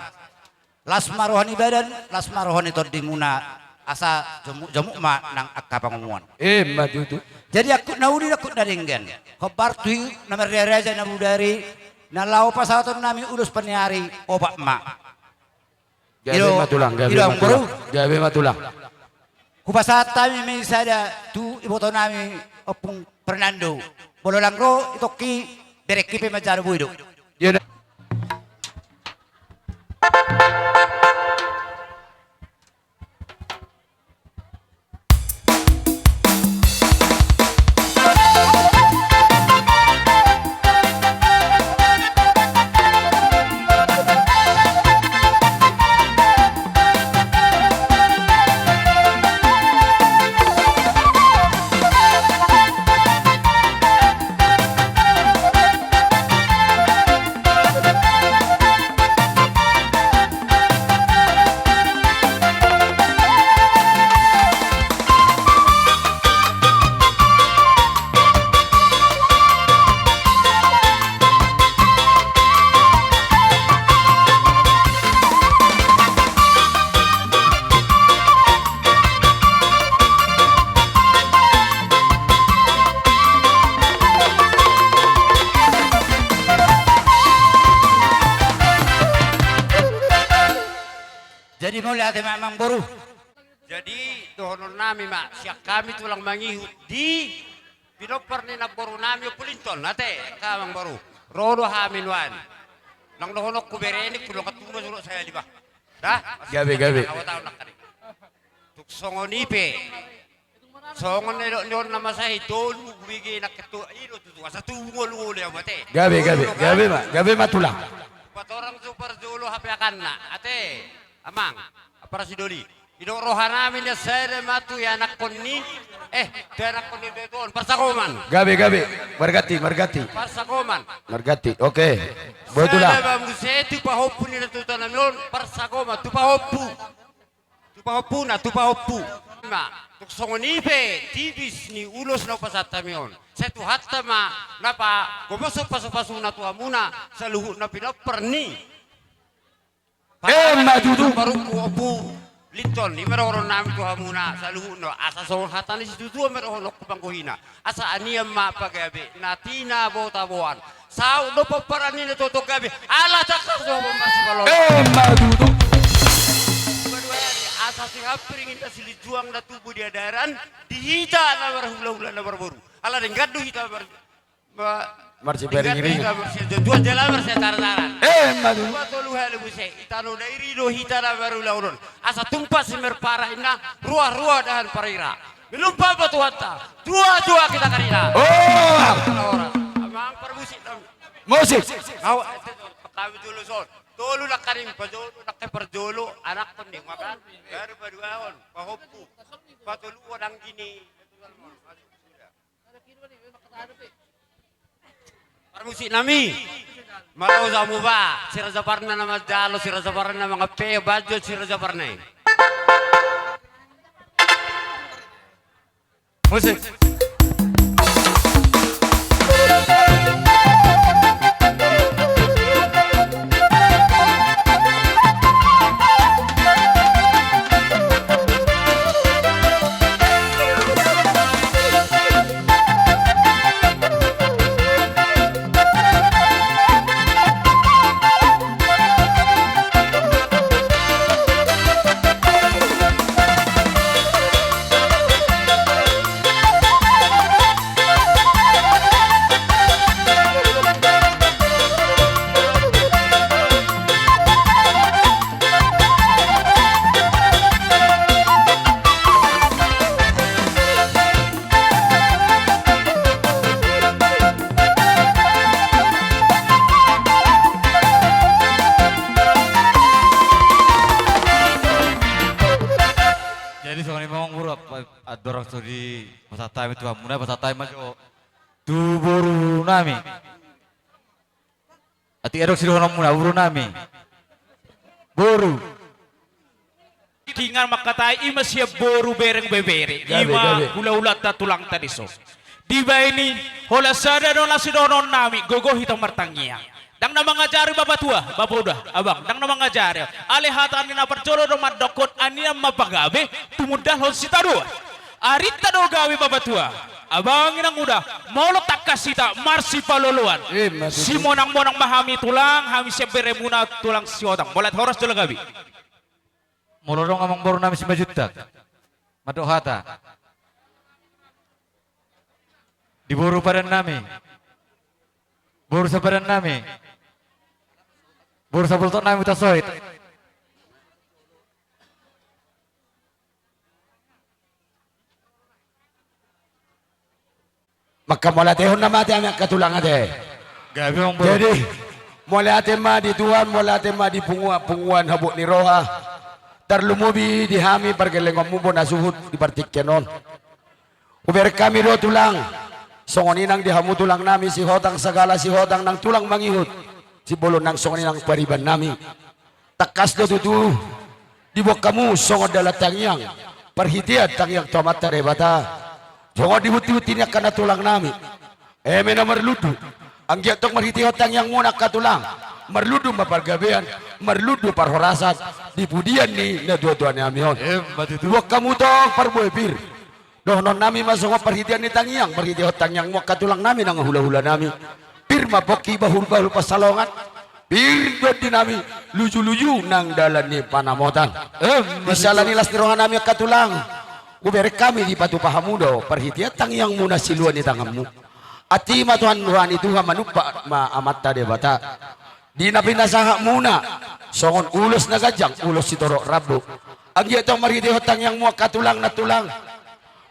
Las marohani badan, las marohani todi muna asa jemuk ma nang akka pangumuan. Matutu. Jadi aku naudi aku daringgan. Kabar tui nama reja na budari na lau pasaton nami urus peniari opak ma. Gabe matulang gabe matulang. Gabe matulang. Kupasat kami may sada tu iboto nami opung Fernando. Bolo langro itoki berekipe majaro buido. Yan. Jadi mulai ate mamang boru. Jadi dohonon nami mak siak kami tulang mangihut di pinopar ni nagboru nami pulinton nate kamang baru rodo hamin wan nang dohonok ku bereni kulong katuma suruh saya di bah dah Gabe. tuk songon ipe songon nelo nama saya tolu bigi nak ketu ino tu asa tungol ule mate Gabe ma tulang. Pat orang super dulu HP akanna ate amang apa si doli idong rohana namin ya saya matu ya anak konni dia anak konni beton persakoman Gabe, margati. persakoman Margati, oke. Boy tulang. saya bang setu pahopu ni natutan namin persakoman tu pahopu ma tuk songonipe tibis ni ulos na pasatamion setu hatta ma napa gomasok pasok na tuamuna sa luhut na pinaperni Madudu. baru ku opu linton ni meron namin tuamuna sa luhut no asa song hatta ni situ meron nok pangkuhina asa aniam ma pagabe natina botabuan sao do paparani na to gabi ala takar do masih balon Madudu. asa singapiringin na silijuang na tubo di adaran dihita na marhula-hula na barbaru ala rin gado hita Marsi bering-ring. dua jalan marsi tara-tara Madudu. tolu hale buse itano na irido hita na barula-ulon asa tumpas si merpara ina ruah-ruah dahan parira minumpa batu hatta dua-dua kita karina amang perbusik Musik. kau kami dulu son tolu nak karim pajolo nak perjolo anak pening makan baru baduaon pahopu patulu orang gini permusik nami malau zamu ba si Raja Parna nama jalo si Raja Parna mga peo baju si Raja Parna musik dorong di pasatay itu muna pasatay majo tu buru nami ati erok sidohon muna buru nami buru tingan makatai ima siya boru bereng bebere ima hula-hula ta tulang tadiso di ba ini hola sada no la sidohon nami gogo hitang martangiang dang na mga jari babatua baboda abang dang na mga jari alihatan na percolo do madokot ania mapagabe tumudal hon sitadua arita do gawi babatua abang inang udah mau letak kasita marsi paloluan si monang-monang mahami tulang hami siya beremuna tulang siotang bolat horas tulang gabi molorong amang baru nami 5 juta madok hata diburu padan nami buru sa padan nami buru sa bultok nami utasoit maka mulai tahun nama ate anak katulang ate. Jadi mulai ate ma di Tuhan, mulai ate ma di punguan habuk ni roha. Terlumubi di hami pergelengom mumbo nasuhut di partikenon. Uber kami do tulang. Songoninang di hamu tulang nami si hotang segala si hotang nang tulang mangihut. Si bolon nang songoninang pariban nami. Takas do tutu. Di bok kamu songon dalat tangyang. Perhitian tangyang tomat tarebata. Jangan dihuti-huti niya kana tulang nami. Mena merludu. Ang giatok marhiti hotang yang muna katulang. Merludu mapargabean. Merludu parhorasat. Dipudian ni na dua-dua ni amihon. Huwag kamu tong parbuebir. Dohnon nami masuk perhitian ni tangyang. Perhiti hotang yang muna katulang nami nang hula-hula nami. Pir maboki bahul-bahul pasalongan. Pir di nami luju-luju nang dalan ni panamotan. Misalnya nilas nirongan nami katulang. Ubere kami di patu pahamudo perhitian tang yang muna siluan di tanganmu. Ati ma Tuhan Tuhan itu manupa ma amata de bata. Di napinasaha muna songon ulos na gajang ulos si torok rabu. Ang iya tong marhiti hotang yang mua katulang na tulang.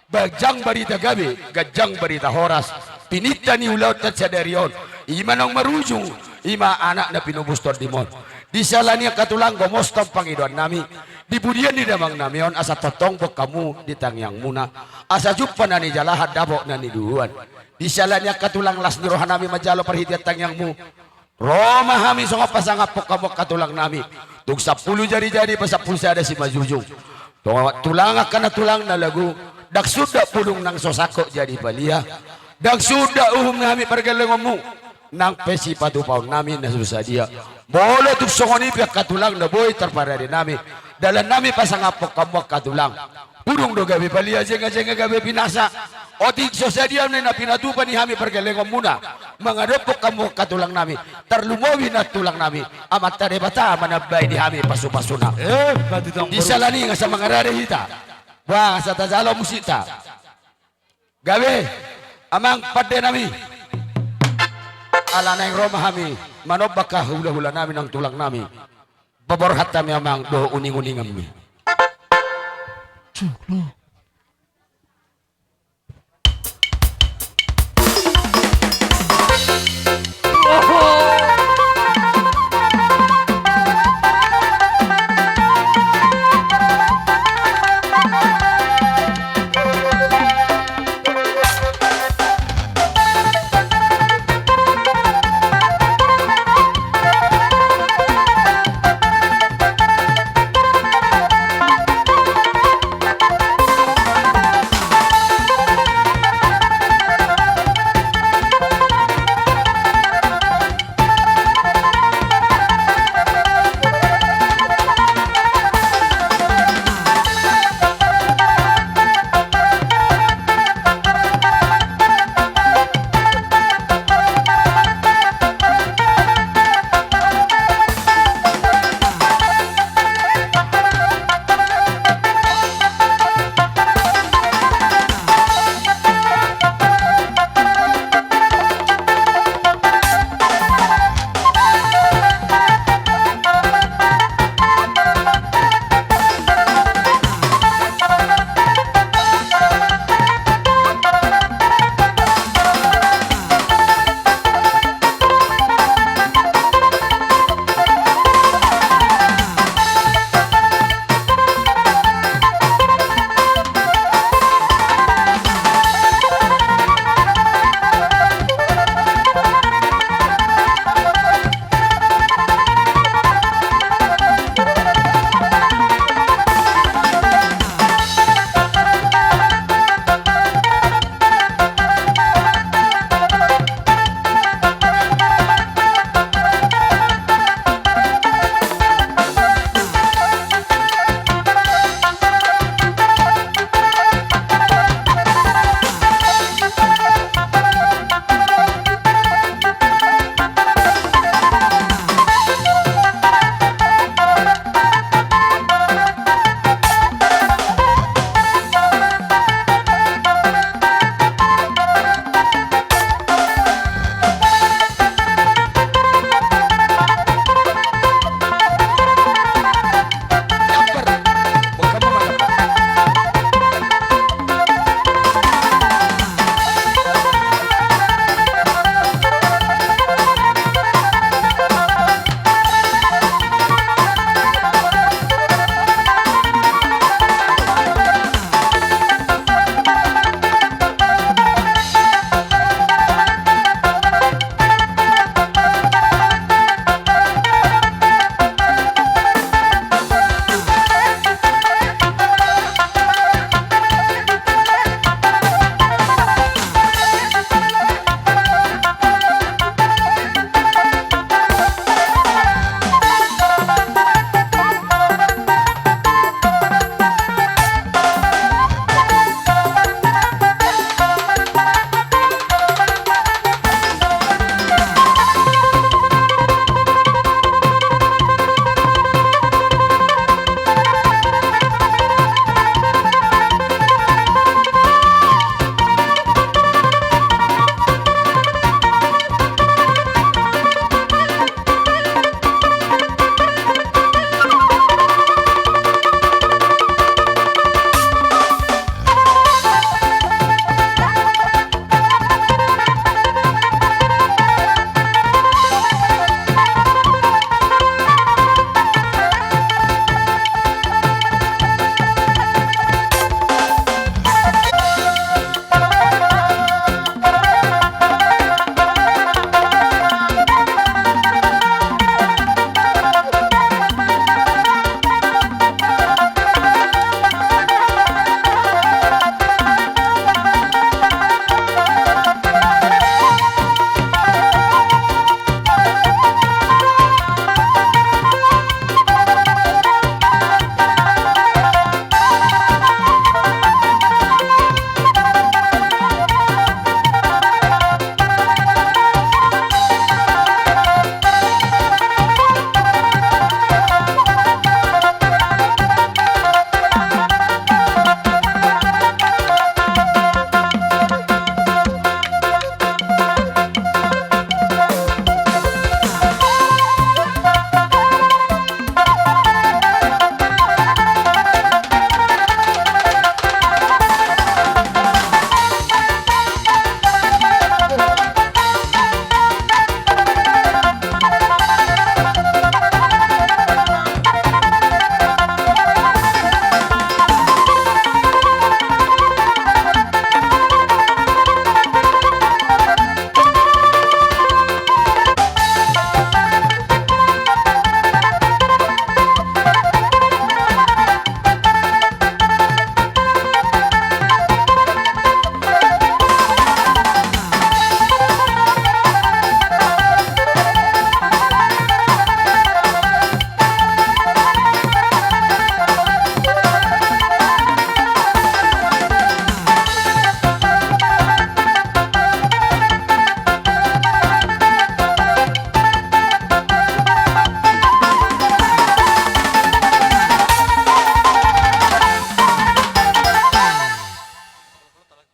Bajang barita gabi, gajang barita horas. Pinita ni ulaut at sadarion. Ima nang marujung, ima anak na pinubuston di mon. Di salania katulang gomostong pangiduan nami. Di budian di damang namion asa totong bok kamu di tangyang muna. Asa jupan na ni jalahat dabok na ni duhuan. Di salania katulang las nirohan nami majalo perhitian tangyangmu. Roma hami songa pasangap pok kamu katulang nami. Tung 10 jari-jari pa 10 sada si majujung. Tulang akan na tulang na lagu. Dak sudah pulung nang sosako jadi balia. Dak sudah nami pergelengmu. Nang pesi patupaw nami na susah dia. Bolo tuk songoni pihak katulang na boy terparade nami. Dalam nami pasangapok kamu katulang. Purung do gabi balia jenga-jenga gabi pinasa. Otik sosadia na pinatupan ni hami pergelengom muna. Mengadopok kamu katulang nami. Terlumowi na tulang nami. Amat tade bata manabay di hami pasu-pasuna. Di salani nga sa mga rare hita. Wah sa tazalo musita. Gabi amang pade nami. Ala na yung Roma hami. Manobak ka hula-hula namin ang tulang nami. Baborhat kami amang do uning-uningan mi.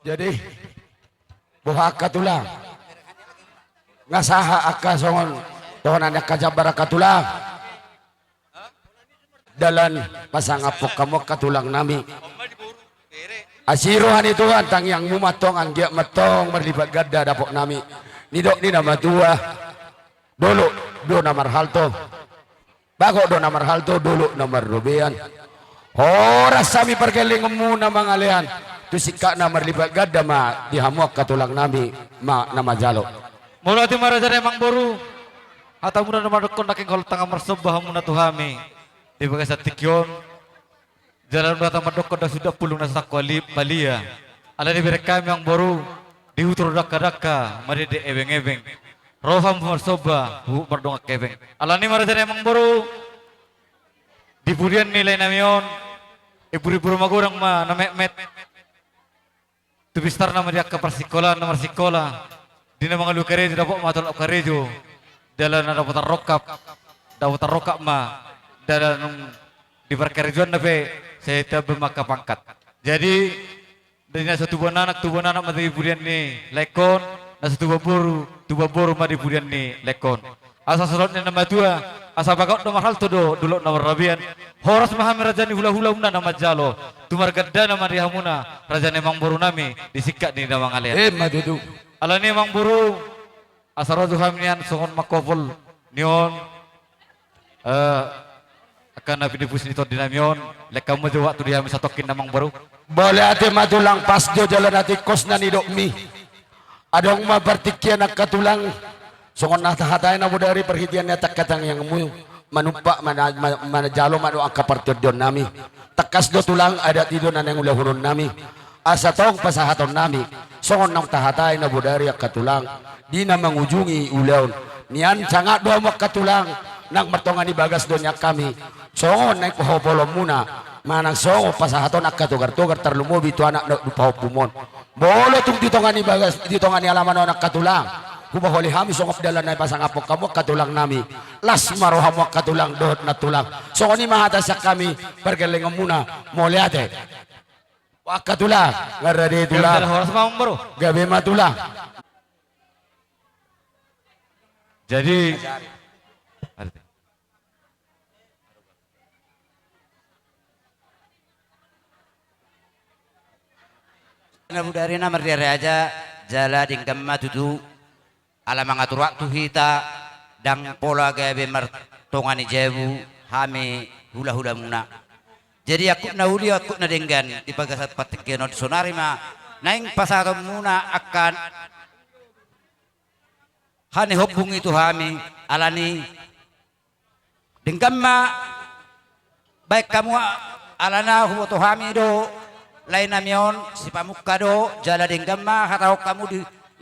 Jadi buha katulang ngasaha aka songon tohanan aka jabar katulang dalan pasangapok kamu katulang nami asirohan itu kan tang yang mumatong anggia matong merlibat gada dapok nami nidok ni nama tua dulu do namar halto bago do namar halto dulu namar rubian horas sami perkeling muna mangalian tu sikak namar libat gada ma dihamuak katulang nami ma nama jalo Mula ti marajan emang boru atau muna nama dokon naking kalau tengah mersembah muna tuhami di bagai satikyon jalan muna tama dokon dah sudah pulung nasa kuali palia ala di bereka emang boru diutur daka mari di ebeng roham mersembah hu merdongak kebeng ala ni marajan emang boru di burian nilai namion ibu-ibu rumah gorang ma namek tu bistar nama dia ke persikola nomor sikola di nama ngalu karejo dapat matol karejo dalam dapat rokap ma dalam di perkarejuan nabe saya tak bermaka pangkat jadi dari satu buah anak mati burian ni lekon na satu buah boru mati burian ni lekon asa salotnya nama tua asa bagot nomor hal todo dulu nomor rabian horas mahami rajani hula una nama jalo tumar gadda nama dihamuna rajani emang boru nami disikat di nama ngalian madudu ala ni emang buru asaro duhamian songon makofol nion akan nabi dipus ni dinamion leka mo jo waktu dia misatokin namang baru boleh ate matulang pas do jalan ate kos na ni dokmi adong mabartikyan nak katulang songon natahatay na mo dari perhitian niya takatang yang mu manumpa manajalo manu ang kapartidyon nami takas do tulang ada tido na nang ulahunun nami asa tong pasahaton nami songon nang tahatay na budari ak katulang di na mangujungi ulaw niyan sangat do mo katulang nang martongan ni bagas do niya kami songon na ikuhopolo muna manang songo pasahaton ak katugar-tugar tarlumobi to anak na upahopumon bolo tung ditongan ni bagas ditongan ni alaman anak katulang kubaholi hami songop dalan na pasangapok kamu katulang nami las marohamo katulang dohot na tulang songon ni mahatasak kami pergeleng muna moliate wakatulang ngarade tulang gabe matulang jadi na budari na merdere aja jala dingkam matutu ala mangatur waktu hita dang pola gabe martongani jebu hami hula muna jadi aku na uli aku na denggan di pagasat patikeno di sonari ma naing pasaro muna akan hani hobung itu hami alani denggan ma baik kamu alana huboto hami do lain namion si pamukka do jala denggan ma hatau kamu di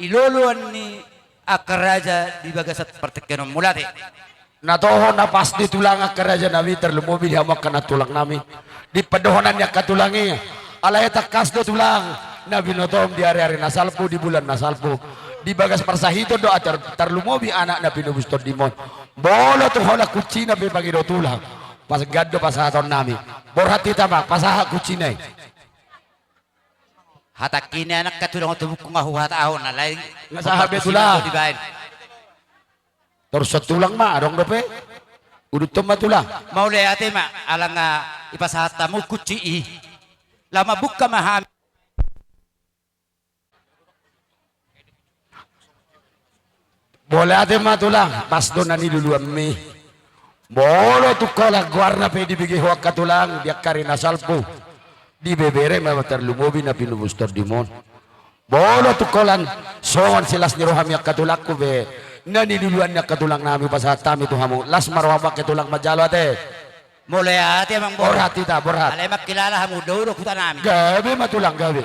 iloluan ni akaraja di bagasat patikeno mulate natoho na pas di tulang akaraja nami terlumobi dihamak na tulang nami di pedohonan yang katulangi alaya takas do tulang nabi notom di hari-hari nasalpu di bulan nasalpu di bagas persahito do terlumobi anak nabi nubuston dimon bolo tuh hola kucina be bagi do tulang pas gaddo pasahaton nami borhati tamak pasaha kucinai hatak kini anak katulang tubuk ngahu hatahon na lain ngasahabe tulang terus tulang mah adong dope udut toma tulang mau leate ma alang ipasahatamu kuci lama buka mahami boleh ate mah tulang pas do nani dulu ammi bolo tu kola guarna pe di bigi huak katulang dia karina salpu di bebere mah terlumobi na pinubustor dimon bolo tu kolan songon silas ni rohami katulang ku be nani duluan na katulang nami pasahat tami tu hamu las marwabak katulang majalo ate mulai ate emang borhat ita borhat alay makilala hamu duro kuta nami gabi matulang gabi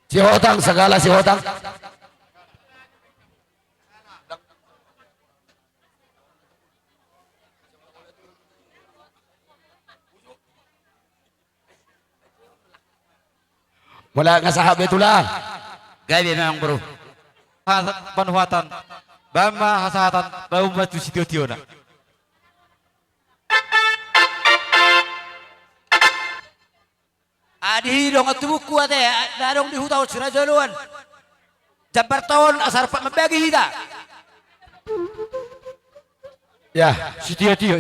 si hotang segala si hotang wala nga sahabe tulang Gabi memang bro. Panuhatan. Bama hasahatan. Bau matu si tio-tio na. Adi dong at buku ate, darong di hutaw sira jaluan. Jabar tahun asar pak membagi hita. Ya, si tio-tio.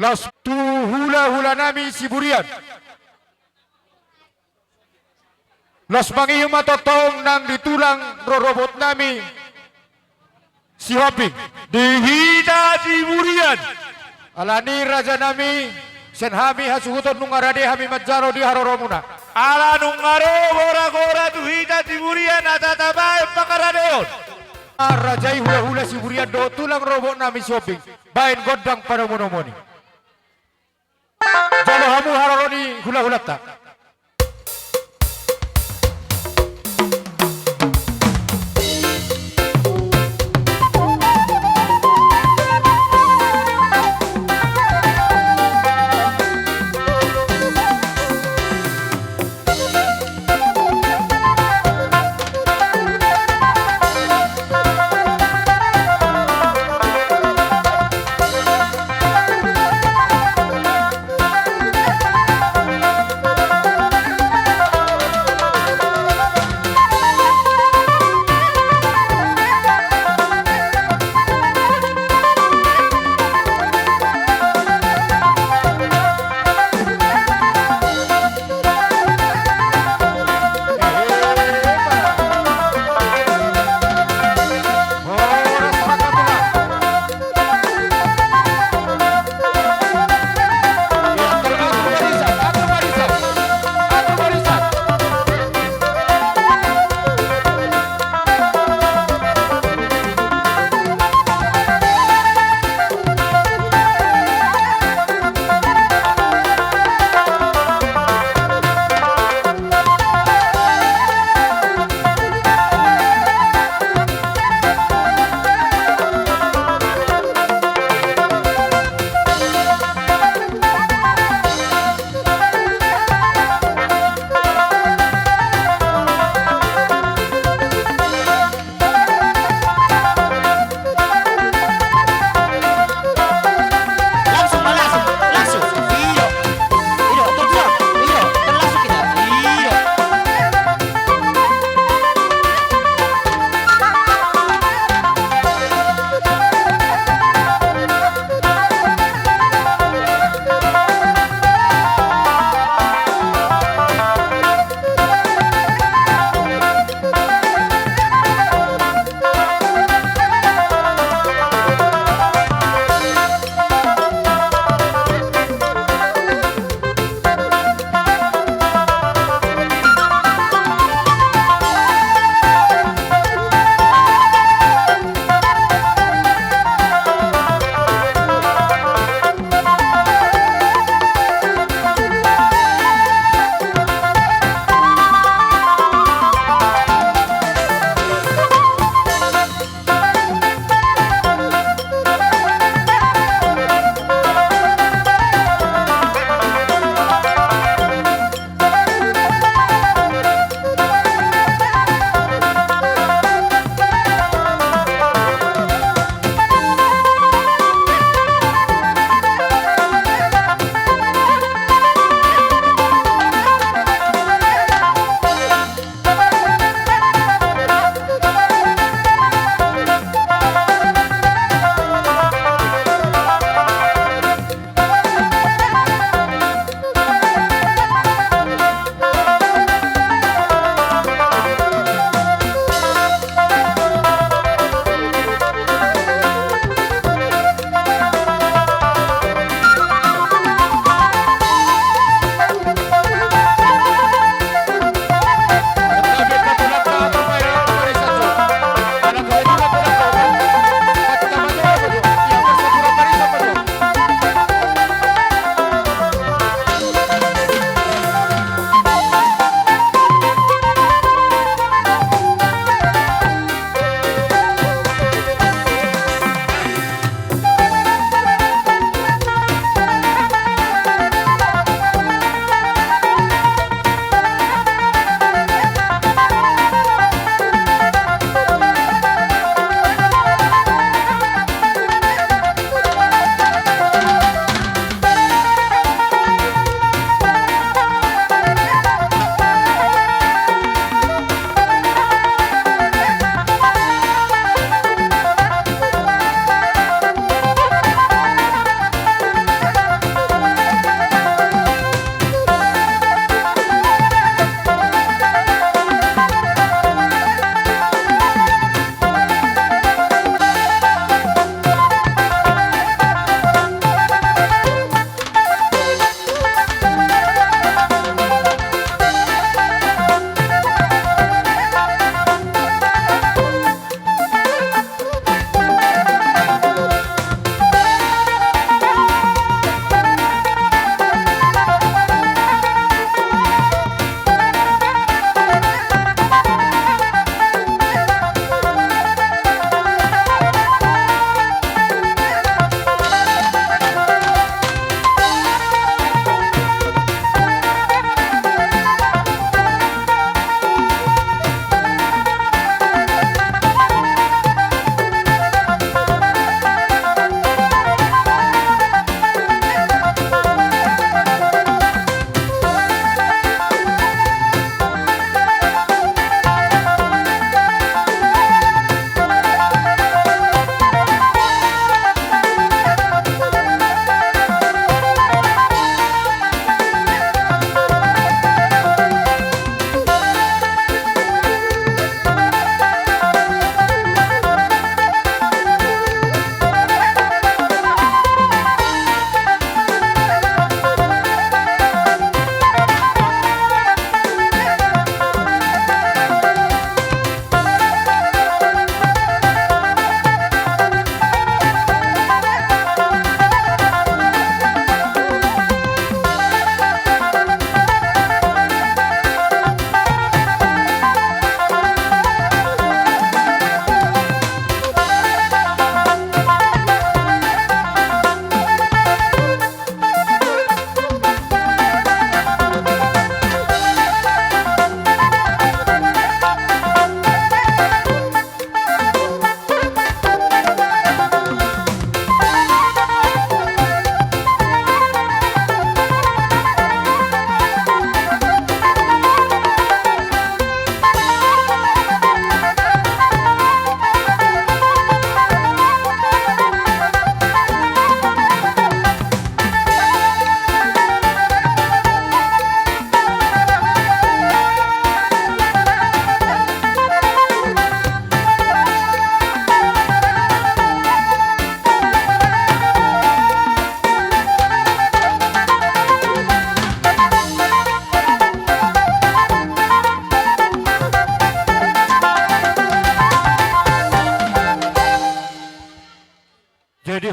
Las tu hula-hula nami si Burian. Las mangiyong matotong nang ditulang robot nami si Hoping. Dihita si Burian. Alani raja nami sen hami hasuhuton nungarade hami majaro di haroromuna. Ala nungaro gora-gora tuhita si Burian atatabay pakaradeon. Rajai hula-hula si Burian do tulang robot nami si Hoping. Bain godang pada monomoni. Jalo hamu haroroni hula-hula tak.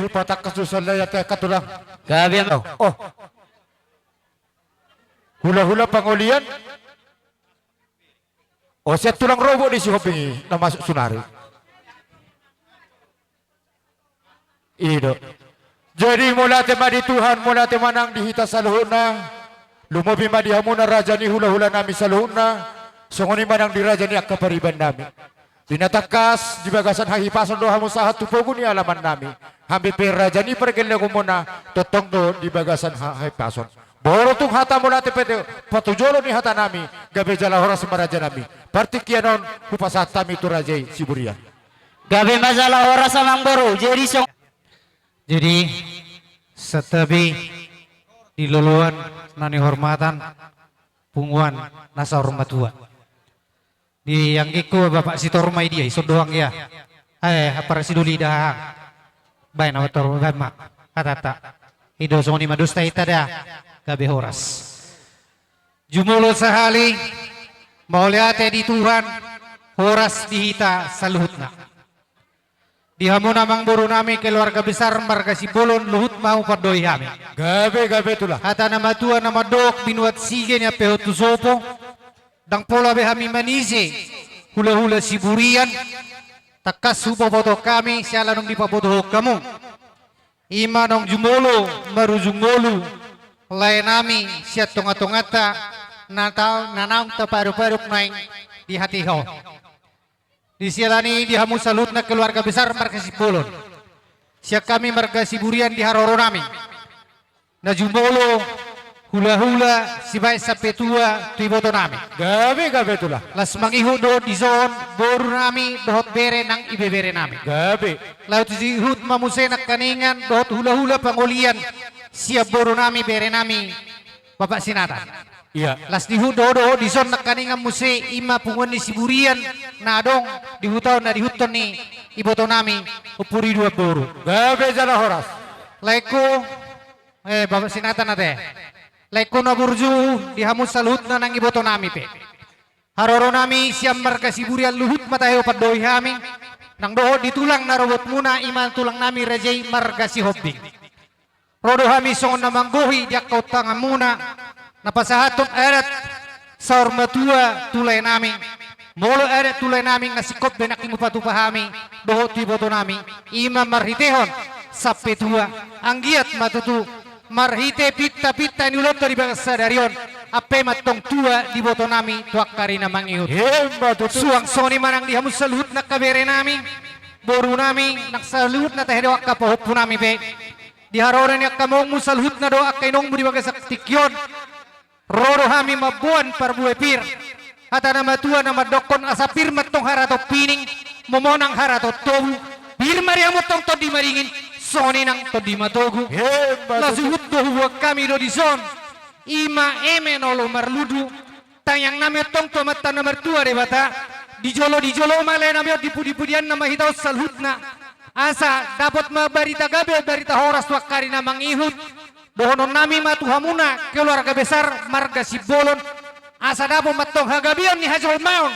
patak kasusan layat katulang. Gabi mo. Oh. Hula-hula pangulian. O siya tulang robo di si Hopingi na masuk sunari. Ido. Jadi mula tema di Tuhan, mula tema nang dihita sa luhut na. Lumobi madihamu na raja ni hula-hula nami sa luhut na. Sunguni manang di raja ni akapariban nami. Dinatakas di bagasan hahipasan doha mo sa hatupogo ni alaman nami. Hambi per raja ni pergele ko muna totong do di bagasan hahipasan. Boro tung hata mula te pete patujolo ni hata nami gabe jala horas maraja nami. Partikianon hupasat tami tu rajai Siburian. Gabi masalah oras Amang Boru. Jadi setabi diluluan nani hormatan punguan nasa hormat tua. Di yang iko bapak si tormai dia iso doang ya. Para si duli dah. Baik na tor mak katata. Ido soni madusta itada gabe horas. Jumulo sahali mauliate di Tuhan horas dihita saluhutna. Di hamun Amang Boru nami keluarga besar marga Sibolon luhut mau padoi kami. Gabe itulah. Hata nama tua nama dok binuat sige ni apeho tu sopo. Dang pola be kami manise. Hula-hula Siburian. Takas supo foto kami siala nung dipaboto kamu. Ima nong jumolo marujungolu. Lain nami siat tonga-tongata. Nanaung taparuk-paruk naing di hati kau. Di sialani di hamu salut na keluarga besar marga Sipolon. Siak kami marga Siburian di haroro nami. Na jumbolo hula-hula sibay sa petua tuiboto nami. Gabe itulah. Las mangihu do di zon boru nami dohot bere nang ibebere nami. Gabe. Laut zihut mamusenak kaningan dohot hula-hula pangulian siap boru nami bere nami Bapak Sinata. Iya. Las dihut do di zon nak kaningan muse ima punguan di Siburian na dong dihutau na dihuton ni iboto nami upuri dua boru. Gabe jala horas. Laiko Bapak Sinata nate. Laiko na burju dihamus saluhut na nang iboto nami pe. Haroro nami siam marga Siburian luhut matayo padoi kami. Nang doho ditulang na robot muna iman tulang nami rajay marga si Hobbing. Rodo kami songon na manggohi diak kau tangan muna. Napasahaton eret sa ormatua tulay namin. Molo eret tulay namin nga sikop benak imupatu pahami. Doho tiboto namin. Ima marhitehon sa petua. Ang giat matutu. Marhite pitta nulot dari bangsa darion. Ape matong tua di boto nami tuak karina mangihut. Suang soni manang dihamus saluhut na kabere nami. Boru nami naksaluhut na tahedawak kapahop po nami pe. Diharoran niya kamong musaluhut na doak kainong mo di bangsa tikyon. Roro kami mabuan parbuepir. Hata nama tua nama dokon asapir matong harato pining. Momonang harato tobu. Bir mariamot tong to di maringin. Soni nang to di matogu. Lasuhut dohuwa kami do di son. Ima emenolo marludu. Tayang nami tong to mata nomor tua de bata. Dijolo malay nami dipudi-pudian nama hitaw salhutna. Asa dapat mabarita gabe barita horas wakari na mangihut. Dohonon nami matuhamuna keluarga besar marga Sibolon. Asa dapo matong hagabion ni Hajol Maon.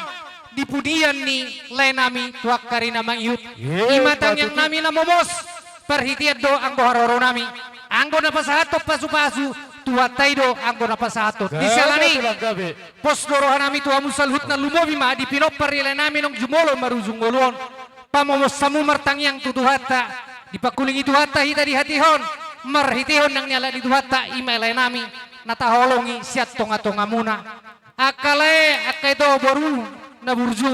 Dipudian ni lain nami tuak karina mangihut. Imatang yang nami na momos. Perhitian do anggo haroro nami. Anggo na pasahato pasu-pasu. Tuat taido anggo na pasahato. Di salani. Pos dorohan nami tuhamu salhut na lumobi ma. Di pinopar nilai nami nong jumolo marujung ngolon. Pamomos samu martang yang tutuhata. Dipakuling itu hata hita di hatihon. Marhitihon nang nyala di duhata email nami nataholongi siat tonga-tonga muna akale akaito boru na burju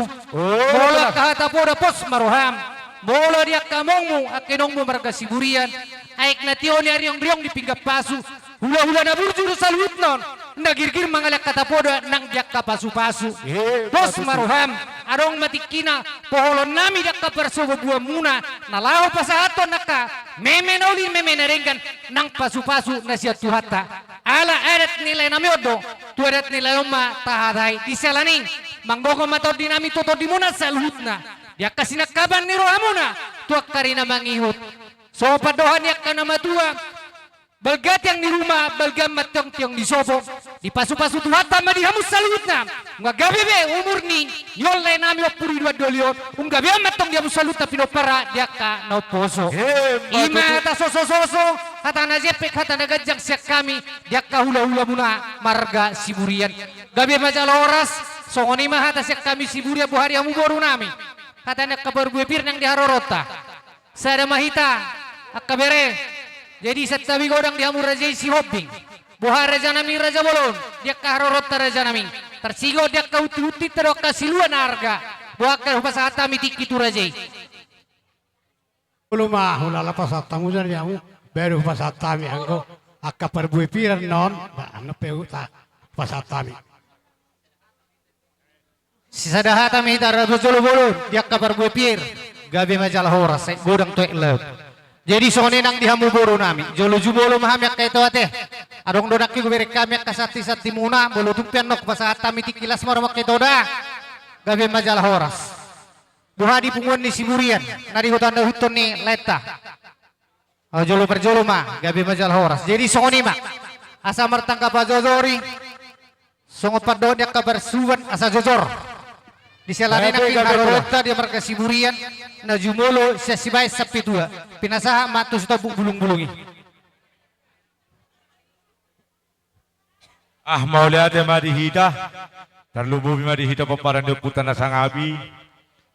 bola kahata poda pos maroham bola dia kamongmu akinongmu marga Siburian aik na tioni ariong-riong di pinggap pasu hula-hula na burju do salut non nagirgir mangalak kata poda nang diak kapasu-pasu pos maroham arong matikina poholon nami dak kaperso buah muna nalaho pasahaton naka memenoli memenarengkan nang pasu-pasu nasia tuhata ala eret nilai nami odo tu eret nilai oma tahadai di selaning manggogo matod dinami toto di muna salhutna dia kasih nakaban ni rohamuna tuak karina mangihut so padohan yak kana matua Balgat yang di rumah, balgam matang tiang di sobo, di pasu-pasu tuhan tama di hamus salutna. Nga gabi be umur ni, yol na nami wapuri dua dolion, gabi matang di hamus salut tapi no para dia ka no poso. Ima ta soso, kata na jepek, kata na gajang siak kami, dia ka hula-hula muna marga siburian. Gabi majal oras, songoni mah hata siak kami siburia buhari amu boru nami. Kata na kabar buepir nang di harorota. Sada mahita, akabere. Jadi setabi godang di hamur raja isi hobbing. Buha raja nami raja bolon. Dia kaharorota raja nami. Tersigo dia kauti-uti terok kasiluan harga. Buha kahupasa hata mitik itu raja. Uluma hula lapas hatamu jan yamu. Baru pas hatami anggo. Akka perbui piran non. Ano peuta pas hatami. Sisa dah hatami hitara bojolo bolon. Dia kabar buah pir. Gabi majalah horas. Godang tuek leuk. Jadi sone nang dihamu boro nami. Jolo jubolo mahamyak kay tawate. Adong dodak ki gubere kamyak kasati-sati muna. Bolo tumpian nok pasahata miti kilas maramak kay toda. Gabi majalah horas. Buhadi punguan ni Siburian. Nari hutan na huton ni Leta. Jolo perjolo mah. Gabi majalah horas. Jadi sone mah. Asa martang kapajojori. Songot padodyak kabarsuan asa jojor. Di selani nak harorota dia marka Siburian na jumolo sa sibay sapi dua pinasaha matus to bulung-bulungi. Mau lihat madi hita terlubu madi hita paparan do putana sangabi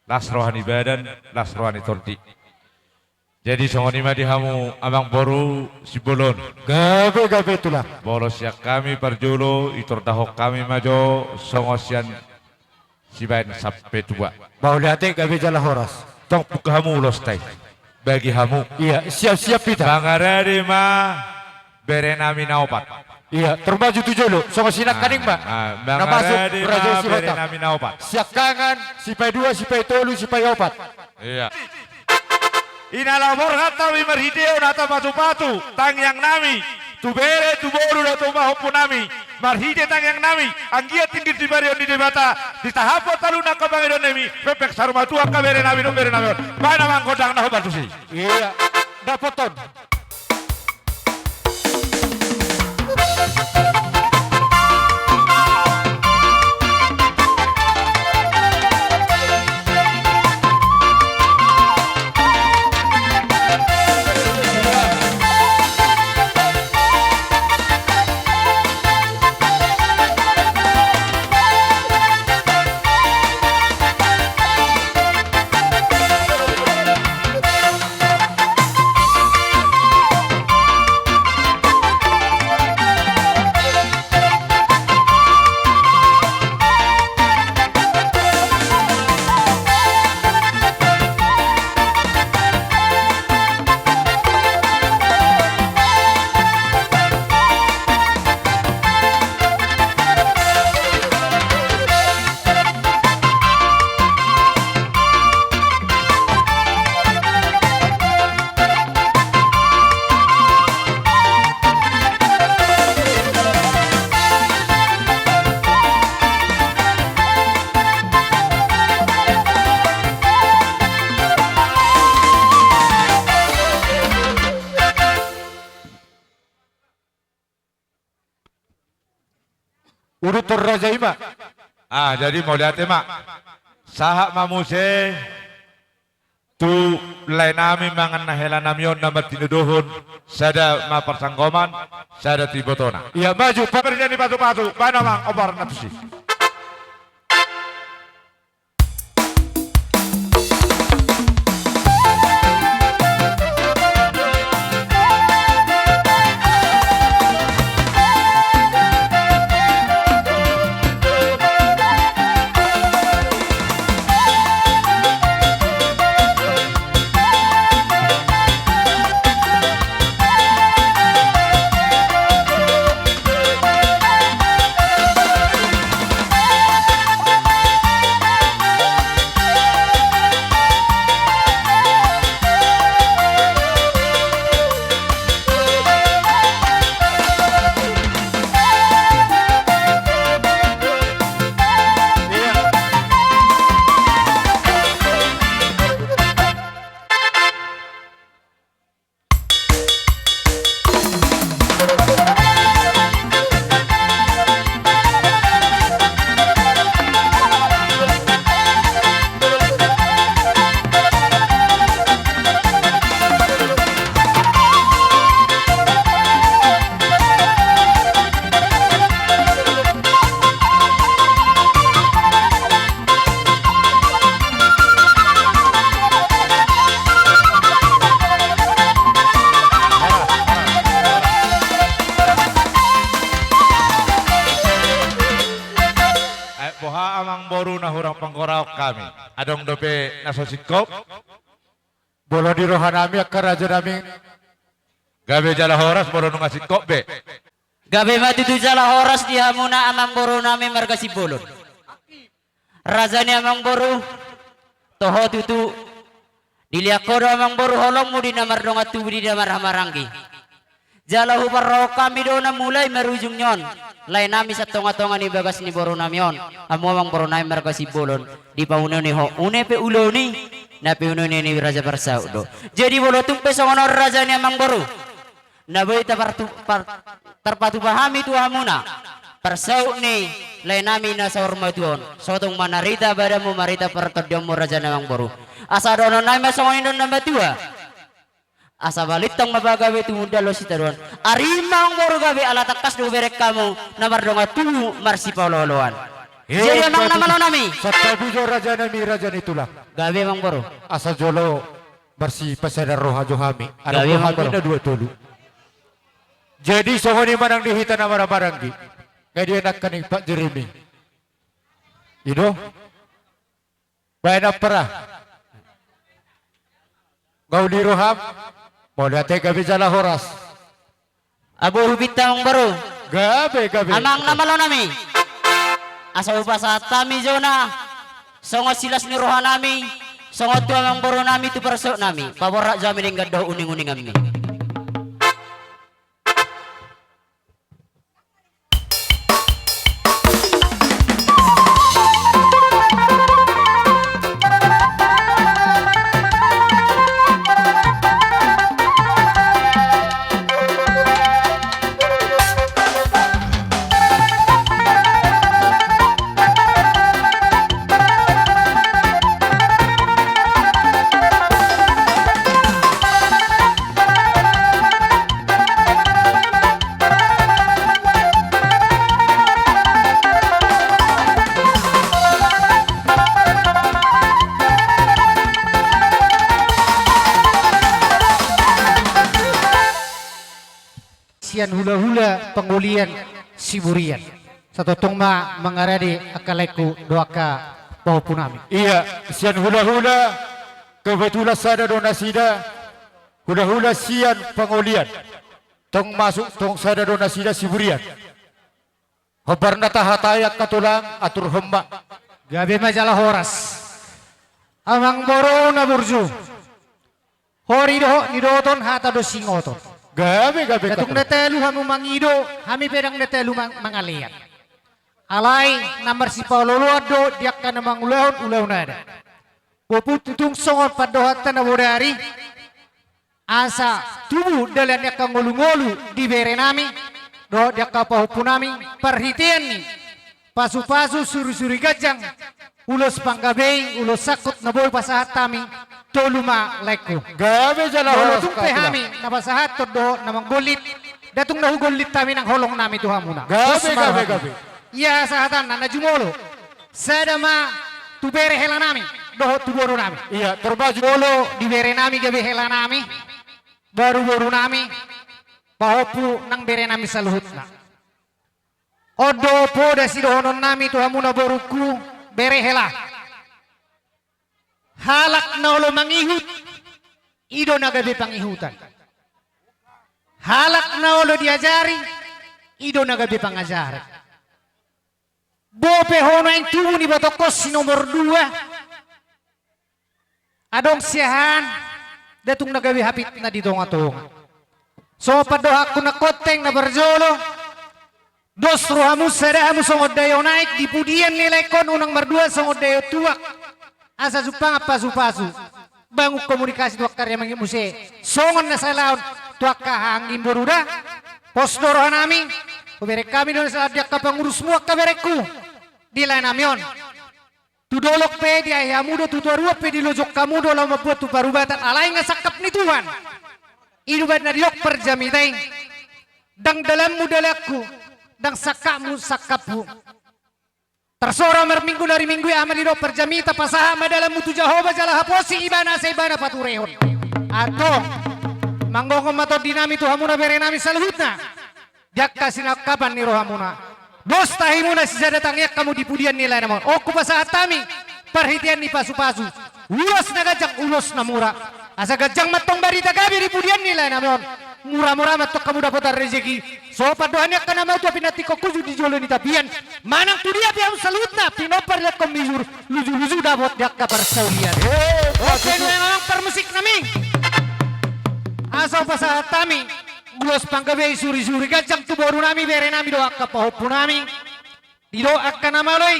las rohani badan las rohani tordi. Jadi songoni madi hamu amang boru sibolon gabe tulah bolos ya kami perjolo itor dahok kami majo songosian sibain sampai tua. Mau lihat gabe jala horas. Tong pukamu ulos tay. Bagi hamu. Iya, siap-siap kita. Bangarari mah berenami na opat. Iya, termaju tujuh lo. Songo sinak kaning mbak. Bangarari mah berenami na opat. Siap kangan, sipai dua, sipai tolu, sipai opat. Iya. Inalabor hata wimar hideo nata patu-patu. Tang yang nami. Tubere tuboru na tumahopu nami. Marhide tang yang nami. Anggia tinggir di barion di debata. Di tahapo taluna kabangidon nemi. Pepek sarma tua kabere nami no bere nami. Mana mangkodang na batu sih. Iya. Dapoton. Urutur Raja Ima. Jadi mau lihat mak. Sahak mamuse tu lainami mangan nahela namion nama tinuduhun sada ma persanggoman sada tibotona. Iya maju Pekerjaan di patu-patu. Mana mang obar natusi. poha amang boru na hurang pangkoraok kami. Adong dope nasosikop. Bolo di rohanami akka raja nami. Gabe jala horas bolo nung asikop be. Gabi matutu jala horas dia muna amang boru nami marga si bolon. Raja ni amang boru toho tutu diliakodo amang boru holong mu di namar dong atu di namar hamarangi. Jala hubaro kami do na mulai merujung nyon. Lain nami sa tonga-tonga ni bagas ni boru nami yon. Amo amang boru nami marga si bolon. Di pauno ni ho une pe ulo ni na pe uno ni raja bersau do. Jadi bolo tumpe songonor raja ni amang boru. Nabai terpatu pahami tuhamuna persau ni lain nami na sa hormatuon sotong manarita badamu marita pertodyomu raja namang boru asa dono nami masongin don namba tua asa balitang mabagawe tumunda lo sitaron arimang boru gabe ala takas do berek kamu namar donga tumu marsi pauloloan jadi emang nama lo nami Satabujo raja nami raja nitulah. gabe emang boru Asa jolo marsi pasadar roha johami. Ada Gawe roha mang boru. na dua tolu. Jadi sohoni manang dihita na marang-maranggi. Kaya dia nak kaning Pak Jeremy. Ino? Bayan para. Gau di roham. Mau lihat gabi jala horas. abu hubita emang boru Gabe. amang nama lo nami asa upasa tami zona songo silas ni roha nami songo tu amang boru nami tu persok nami paborak jamin enggak doh uning-uning kami. Sian hula-hula pengulian siburian. Satu tongma mengaradi akaleku doaka bau punami. Iya, sian hula-hula kebetulan sada donasida hula-hula sian pengulian. Tong masuk tong sada donasida siburian. Hobarna tahatayak katulang atur hemba. Gabe majalah horas. Amang boro na burju. Hori doho nidoton hata do singoton. Gabe. Datung netelu hamu mangido, hami pedang netelu mangalian. Alai namar si Paulo do diak kana mangulahon ada. Poput tutung songot padohata na bodari. Asa tubuh dalan yak ngolu-ngolu di bere nami. Do diak pahupunami perhitian ni. Pasu-pasu suri-suri gajang. Ulos panggabeng, ulos sakut na boy pasahat tami. Toluma leku. Gabe jala horas tumpe hami napasahat todo namang gulit. Datung nahugulit kami ng holong nami tuhamuna. Gabe. Iya sahatan na jumolo. Sadama tubere hela nami. Doho tuboro nami. Iya terbaju. Bolo dibere nami gabe hela nami. Baru-baru nami. Pahopu nang bere nami saluhut na. Odo po dasi dohonon nami tuhamuna boruku bere hela. Halak na ulo mangihut, ido na gabi pangihutan. Halak na ulo diajari, ido na gabi pangajari. Bope hono yang tubuh ni batokos si nomor 2. Adong siyahan, datung na gabi hapit na di tonga-tonga. So padoha ko na koteng na barjolo, dos rohamu sadahamu songod dayo naik, di pudian nilai kon unang mardua songod dayo tuak. Asa supang pasu-pasu bangun komunikasi tuak karya mangi muse songon na salaon tuak kahangin boruda posdoro nami kuberek kami don sa dia ka pangurus muak kaberekku di lain namion tudolok pe dia ya mudo tutuarua pe di lojok kamu do lau mabuat tu parubatan alai ngasakap ni Tuhan idubat na diok perjamitain dang dalam mudalakku dang sakamu sakapku. Tersora merminggu dari minggu ya amadido perjamita pasaha dalam mutu Jehovah jala haposi ibana seibana paturehon. Atau manggong mato dinami tu hamuna bere nami saluhutna. Jak kasih kapan ni rohamuna. Dos tahi muna si datangnya kamu di pudian nilai namun. Oh kupasahat kami. Perhitian ni pasu-pasu. Ulos na gajang ulos na mura. Asa gajang matong barita gabi di pudian nilai namun. Murah-murah matok kamu dapat rezeki. So padohannya kana mau tu pinati ko kuju di jolo ni tapian. Manang tu dia piam salutna pinopar lihat komizur. Luju-luju dapat dak kapar saulian. Oke nu memang permusik nami. Asa pasahat kami. Gulos panggabe suri-suri gajang tu boru nami bere nami doa kapahopu nami. Didoa kana maloy.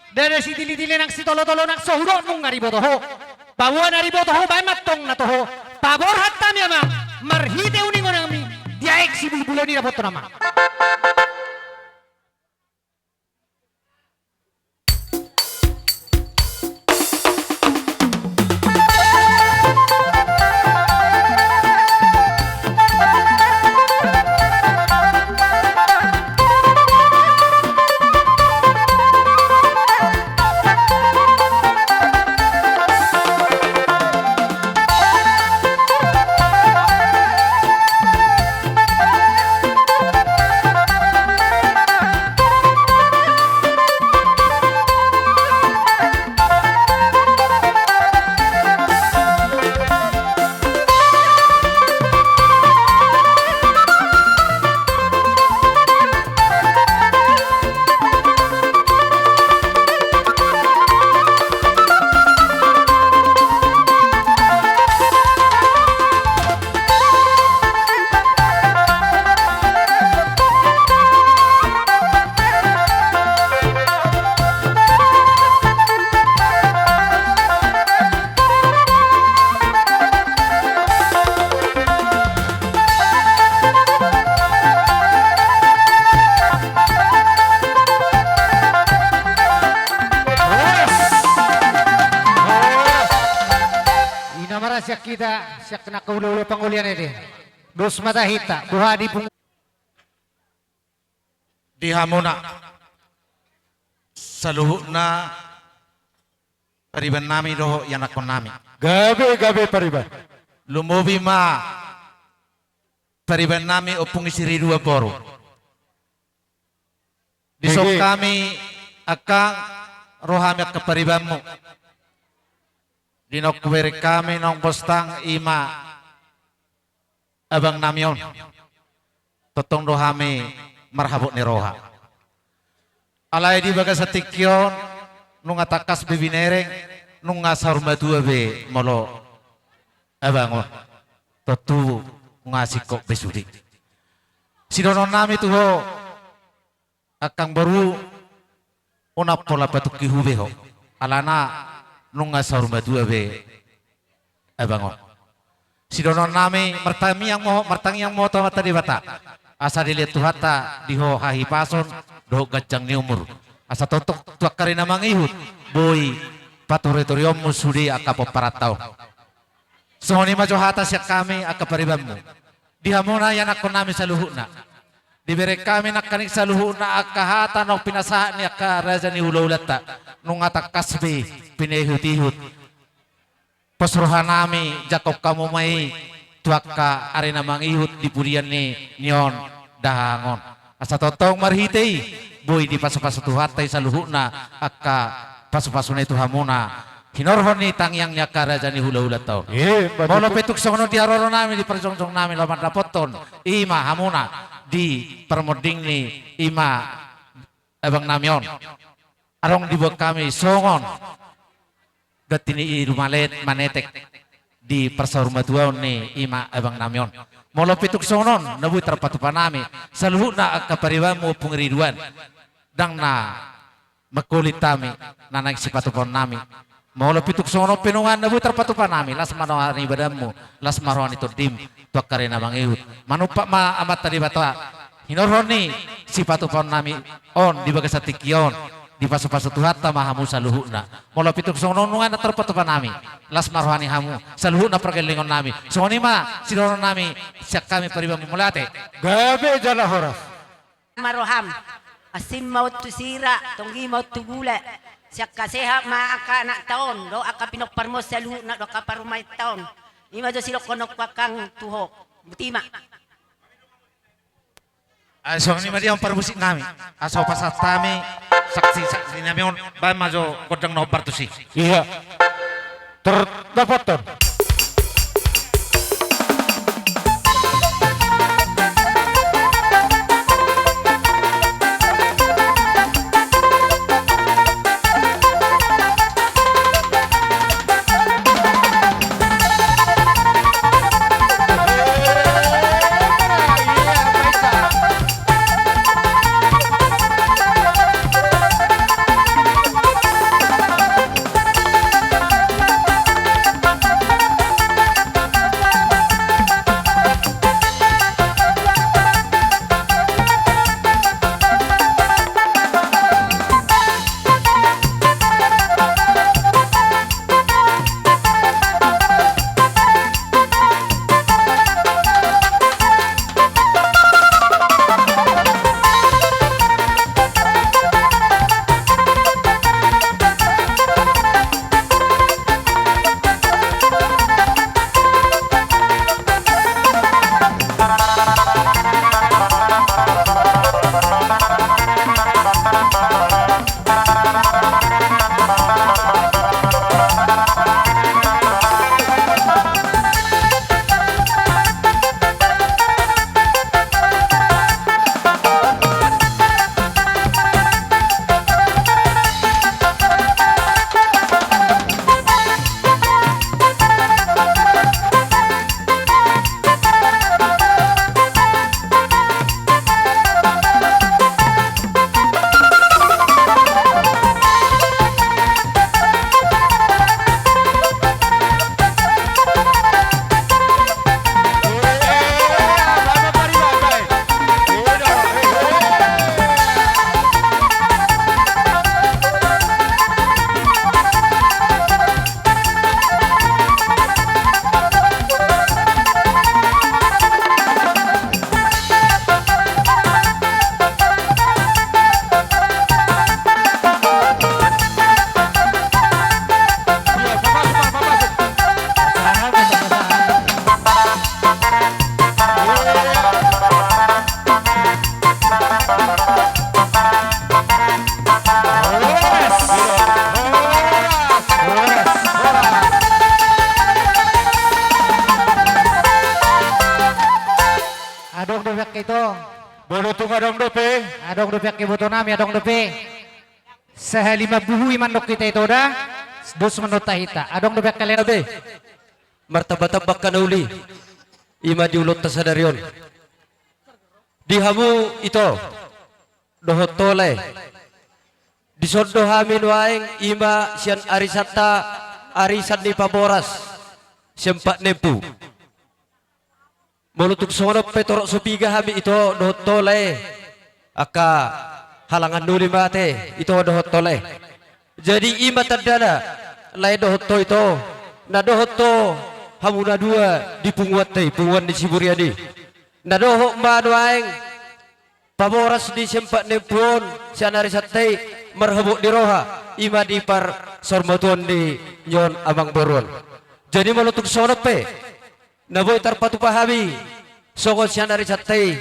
Dari si tili-tili nang si tolo-tolo nang sohuro nung ngaribotoho. Bawa naribotoho bay matong na toho. Pabor hatta mi ama. Marhite uningon nami. Diaek si bulbulo ni raboto nama. Siak kita, siak kena kaulo pangulian ini. Dos mata hita, buha di pung. Di hamuna saluhuna pariban nami doho yang akon nami. Gabe pariban. Lumubi ma pariban nami opung isiri dua boru. Disok kami akang rohami ke paribanmu. Dinokwere kami nong postang ima abang namion. Totong rohami marhabot ni roha. Alay di baga sa tikyon nung atakas bibinereng nung ngasar madua be molo abang totu ngasiko besudi. Sidonon nami tuho akang baru unap pola patuki hubeho alana nung ngasar madua be abang sidonon nami martami yang mo to mata di bata asa dilihat tuhata diho hahi pason doh gajang ni umur asa totok tuak karina mangihut boy patoritorium musudi akapo paratau sohoni majo hata siak kami akaparibammu dihamona yang akon nami saluhuna diberi kami nakanik saluhuna akahata no pinasahan ni akaraja ni hulaulata nung atak kasbi pinehut-ihut pasruhan nami Jakob kamu mai tuaka arena mangihut di pudian ni nyon dahangon asa totong marhitei boy di pasu-pasu tuhatai saluhuna akka pasu-pasuna itu hamuna hinorhon ni tangyang nyakara jani hula-hula tau molo petuk songono diaroro nami di perjongjong nami laman rapoton ima hamuna di permoding ni ima abang namion arong dibuat kami songon gatini irumalet manetek di persahurma tuaon ni ima abang namion molo pituk sonon nabu terpatupan nami saluhuna kaparibamu pengeriduan dang na makulit kami nanang sipatupon nami molo pituk sonon pinungan nabu terpatupan nami las manohan ibadamu las marohan itu dim tuak karena mangihut manupak ma amat tadi batwa hinoroni sipatupon nami on di bagas atikion di pasu-pasu tuhata mahamu saluhuna molo pituk sononungan terpatupan nami las marwani hamu saluhuna pergelingon nami soni ma sidonon nami siak kami peribami mulate gabe jala horas maroham asim maut tu sira tonggi maut tu gula siak kaseha ma aka anak taon do aka pinok parmo saluhuna do aka parumay taon ima do silok konok pakang tuho butima Asal ni mari ang parmusik nami. Asal pasat kami saksi nami on ba majo kodang no Bartusi. Iya. Terdapat. adong dope. Adong dope kibuto nami adong dope. Sehalima buhui mandok kita itu dah. Dos menurut tahita. Adong dope kalian dope. Martabat-tabak kanauli. Ima diulot tasadarion. Dihamu ito. Dohot tole. Disodo hamin waeng ima sian arisata arisan ni paboras. Sempat nempu. Mulutuk sono petorok supiga hami ito dohot tole. Aka halangan nuli mate ito dohot tole. Jadi ima terdana lai dohot to ito. Na dohot to hamuna dua di punguat teh punguan di Siburiadi. Na dohot manuaeng paboras di sempat nempuon sian arisat teh merhebuk di roha ima di par sormatuan di nyon abang boron. Jadi mulutuk sono pe naboy tarpatu pahami sokot siya narisat tay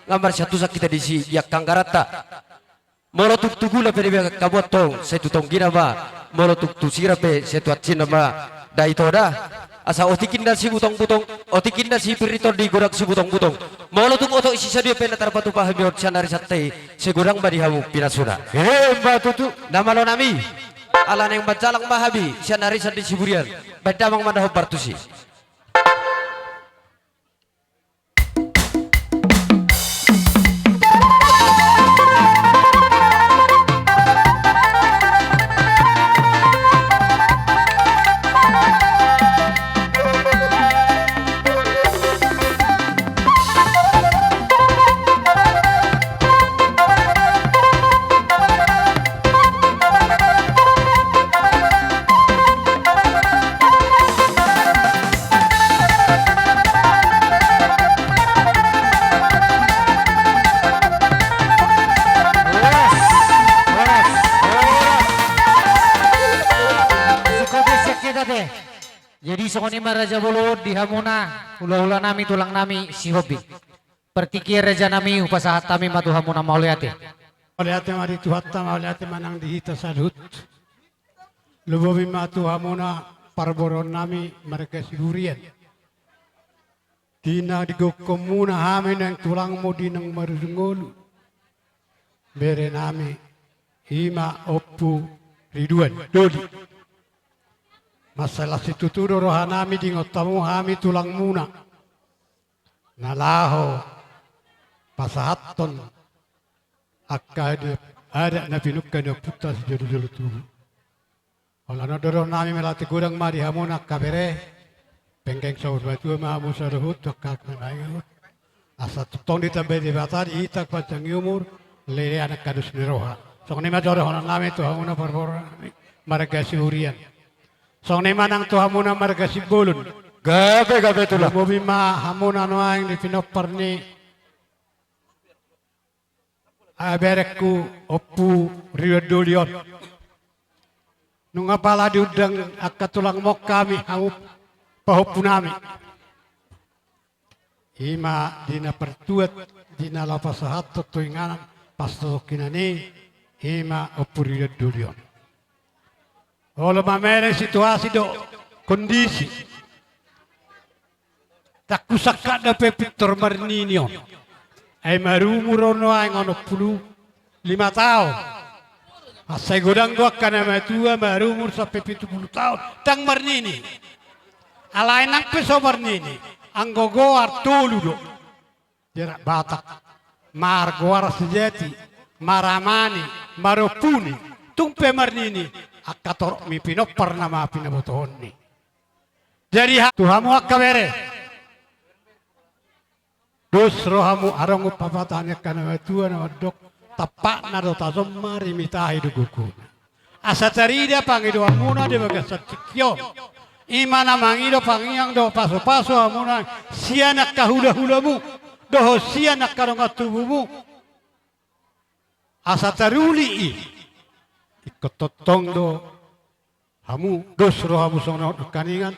ngamar siya tusak kita di si yak kanggarata molotuk tugula pe dia kabuat tong sa tutong ginama molotuk tusira pe sa tuat sinama da ito da asa otikin na si butong-butong otikin na si pirito di gorak si butong-butong molotuk oto isi sa dia pe na tarpatu pahami ot siya narisat tay sigurang badihamu pinasuna batutu namalo nami ala neng majalang mahabi siya narisat di Siburian badamang manahob Bartusi. Jadi sokoni Raja Bolo di Hamuna hula-hula nami tulang nami si hobi. perkikir Raja nami upasahat kami matuhamu na mauliati. Mauliati mari tuhatta mauliati manang dihita sadhut. Lubobi matuhamu na parboron nami mereka sigurian. Dina digokomuna hami nang tulang mo dinang marungolu. Bere nami hima oppu riduan doli. Masalah situ turo rohanami di ngotamu hami tulang muna. Nalaho pasahaton akka ada na pinukka na putas jodoh tu. Ola na doro nami melati kurang mari hamuna kabere pengkeng saur batu mahamu saruhut tokkak menayut. Asa tong ditambe di batar itak pacang umur lele anak kadus niroha. Sok ni majoro hona nami tu hamuna perbora mereka sihurian. Sok ni manang tu hamuna mereka sibulun. Gabe tulah. Bobi ma hamuna noang di pinopar ni abereku oppu riwadolion. Nunga pala diudang akatulang mok kami haup pahopu nami. Ima dina pertuat dina lapasahat tuinganan pastokinani ima oppu riwadolion. Kalau mamere situasi do kondisi tak kusaka dape Victor Marninio. Ay marumurono ay ngono 5 tahun. Asay godang gua kana matua marumur sampai 70 tahun. Tang Marnini. Alain nang peso Marnini. Anggogo artulu do. Jera Batak. Margoar sejati. Maramani. Maropuni. Tumpe Marnini. Akator mi pinopar nama pinabotohon ni. Jadi Tuhamu akabere. Dos rohamu arangu papatanya kana tua na dok tapak na do tazom mari mitahi duguku. Asa tarida pangido amuna de bagasat sikyo. Imana mangido pangiang do paso-paso amuna sianak kahula-hulamu doho sianak karonga tubumu. Asa taruli ikototong do hamu dos rohamu sono kaningan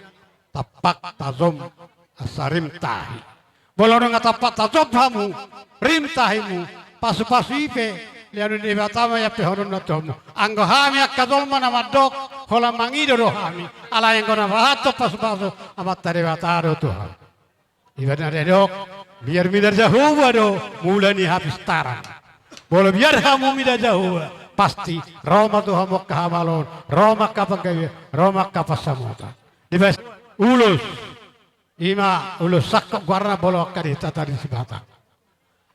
tapak tazom asarim tahi. Bolong nga tapat tatop hamu, rimtahimu, pasu-pasu ipe, lianu ni batama ya pehoron na tomu. Anggo hami akadolma na madok, hola mangido rohami, ala yang kona bahato pasu-pasu, amat tari bataro Tuhan. Ibadah redok, biar midar jauh do, mulai habis taran. Boleh biar hamu midar jauh, pasti Roma Tuhan mau kahamalon, Roma kapagawi, Roma kapasamuta. Dibas ulus. Ima ulus sakko warna bolok kadi tadi sibata.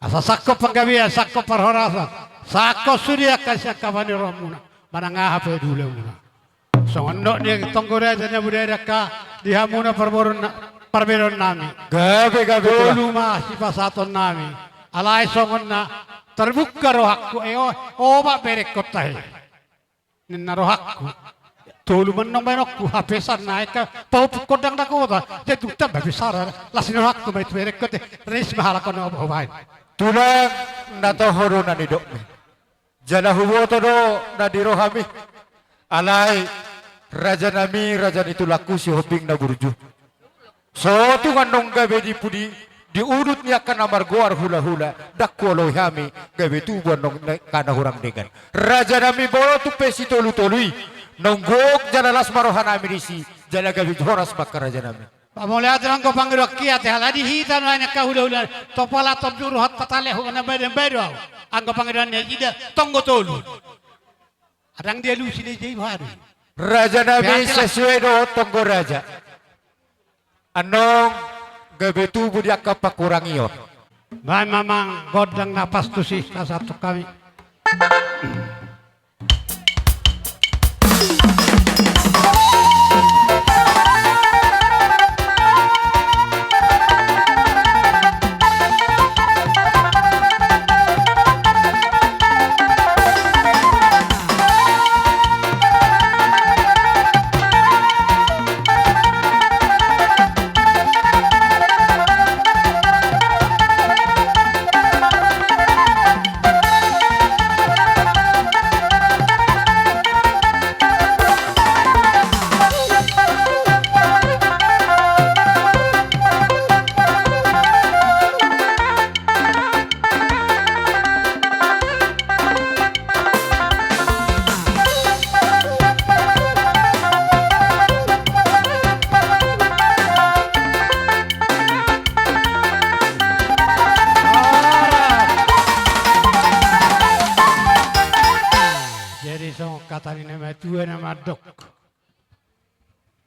Asa sakko panggawian, sakko parhorasan, sakko surya kasih kawani romuna, manangah apa dulu muna. So ondok dia tonggore janya budaya ka dihamuna perberon nami. Gabe dulu mah si pasaton nami. Alai songonna terbuka rohakku oba berek kotai. Ninna rohakku. Tolu menong menokku hapesan naik ke pau kodang dak kota jadi tuh besar lasin waktu mai berek kote res mahala kono obain Tulang nato horo na ni dok. Jana huwoto do na dirohami alai raja nami raja itu laku si hoping na burju. So tu kanong gabe di pudi diurut niya ka namar goar hula-hula dakwalo hami gabe tu bonong kana hurang dengan. Raja nami bolo tu pesi tolu-tolui. Nonggok jana las marohan amirisi jana gabi horas bakar raja nami. Pamoliat rangko panggil kiat haladi hitan hanya kahula-hula topala topjuru hat patale huna bedo angko panggilannya ida tonggo tolu. Adang dia lu sini jadi baru. Raja nami sesuai do tonggo raja. Anong gabi tubuh dia kapakurang iyo. Baik mamang godang napas tu sih satu kami. na madok.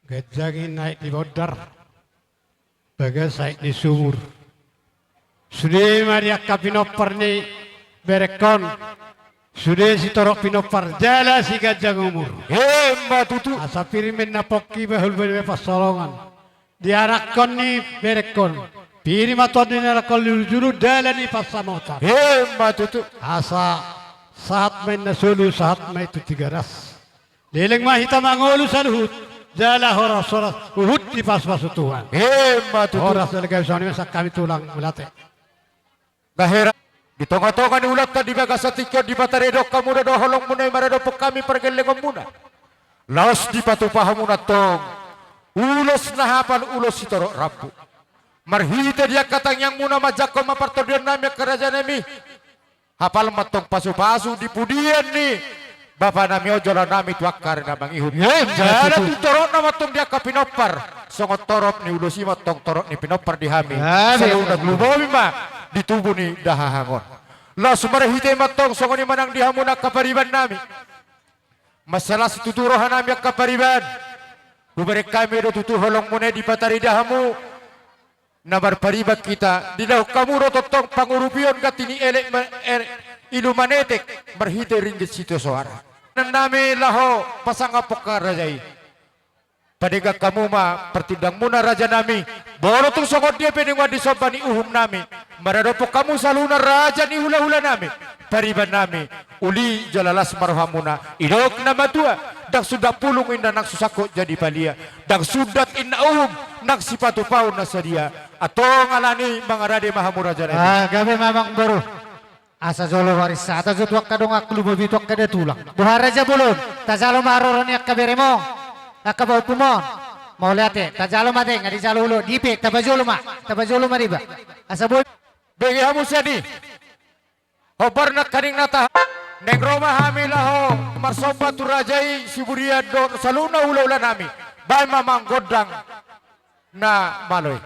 Gajangin naik di bodar. Bagas naik di sumur. Sudah Maria kapinopar ni berekon. Sudah si torok pinopar jala si gajang umur. Mbak Tutu. Asa pirimin na poki bahul beri pasolongan. Diarakon ni berekon. Piri maton ni narakon juru dalan ni pasamota. Mbak Tutu. Asa saat main na sulu saat main itu 3 ras. Leleng mah hitam angolu sa luhut. Jala horas uhut di pas-pas Tuhan. Mbak Tutu. Horas talaga sa kami kami tulang mulate. Bahera di tonga-tonga ni ulat tadi bagas satikyo di bataredok kamu dah holong munay maradopok kami pergelengom muna. Laos di patupaha muna tong. Ulos na hapal ulos si torok rabu. Marhita dia katang yang muna majak ko mapartodian nami kerajaan nami. Hapal matong pasu-pasu di pudian ni. Bapak nami ojola nami tuakar na bang ihud. Jala tu torok na matong dia ka pinopar. Songot torok ni ulosi matong torok ni pinopar di hami. Salunat lubawi ma di tubuh ni dahahangon. La sumarahite matong songot ni manang dihamuna kapariban nami. Masalah situturohan nami kapariban. Bubarek kami do tutu holong muna di patari dahamu. Nabar paribat kita di daw kamu ro totong pangurupion katini elek ilumanetek berhite ringgit situ suara. Nami laho pasang apokar rajai. Padega kamu ma pertindang muna raja nami. Boro tung songot dia peningwa di sobani uhum nami. Maradopok kamu saluna raja ni hula-hula nami. Pariban nami. Uli jalalas marhamuna. Idok nama tua. Dak sudah pulung indah nak susako jadi palia. Dak sudat inna uhum. Nak sipatu pau nasadia. Atong alani mangarade mahamura raja nami. Gabi mamang baru. Asa jolo warisa ata jotuak kadong aklu babitok kada tulang. Buhar raja bulun. Tajalo maroron yak kaberemo. Akabau pumon. Mau lihat tajalo mate ngadi jalo ulo dipek tabajolo ma riba. Asa boy begi hamu sedi. Hobar nak kaning nata. Neng Roma hamilaho marsopa tu rajai siburia do saluna ula nami. Bay mamang godang na maloy.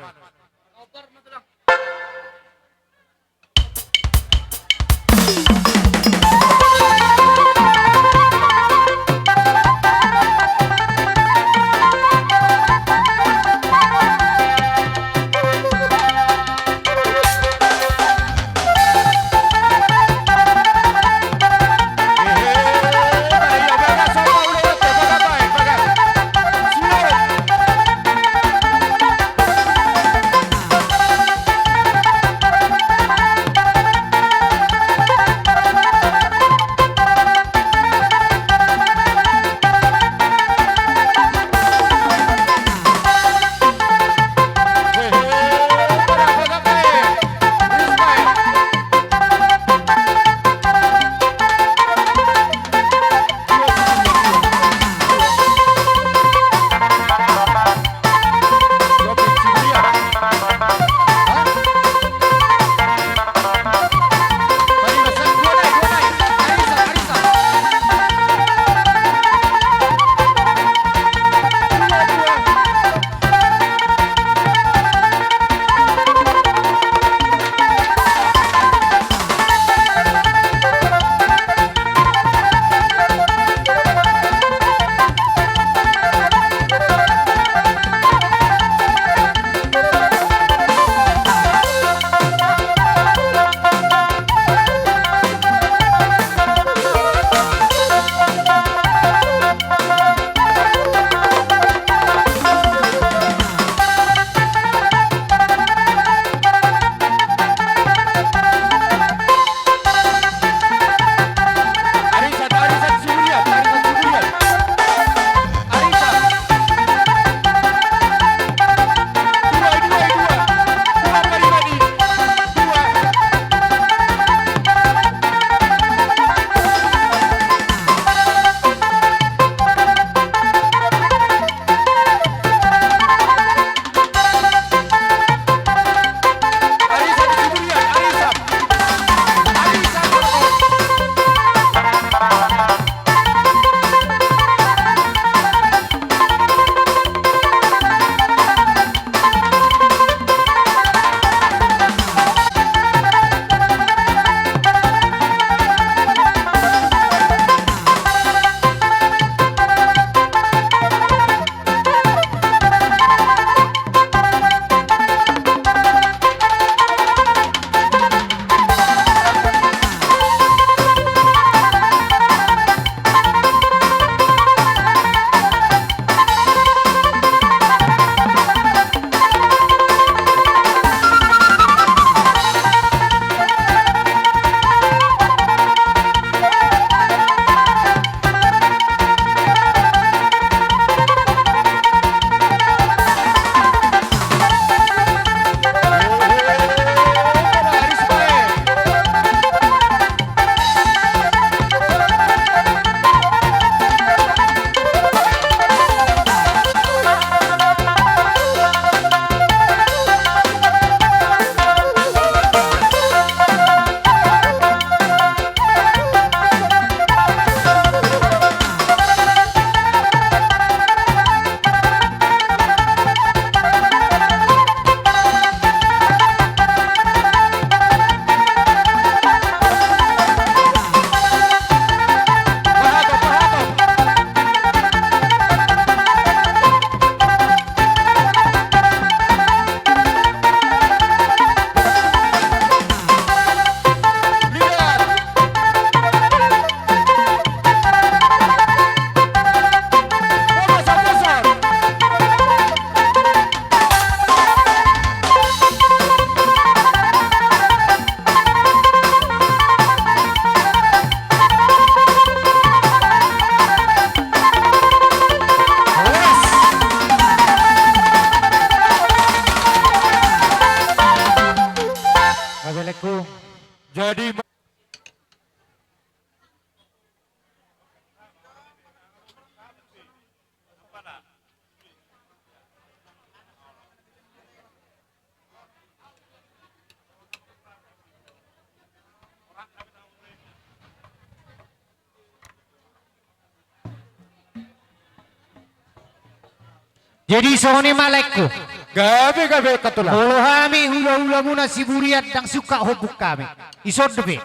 Jadi sohoni malekku. Gabe katulah. Kalau kami hula-hula muna si buriat dang suka hubuk kami. Isod debe.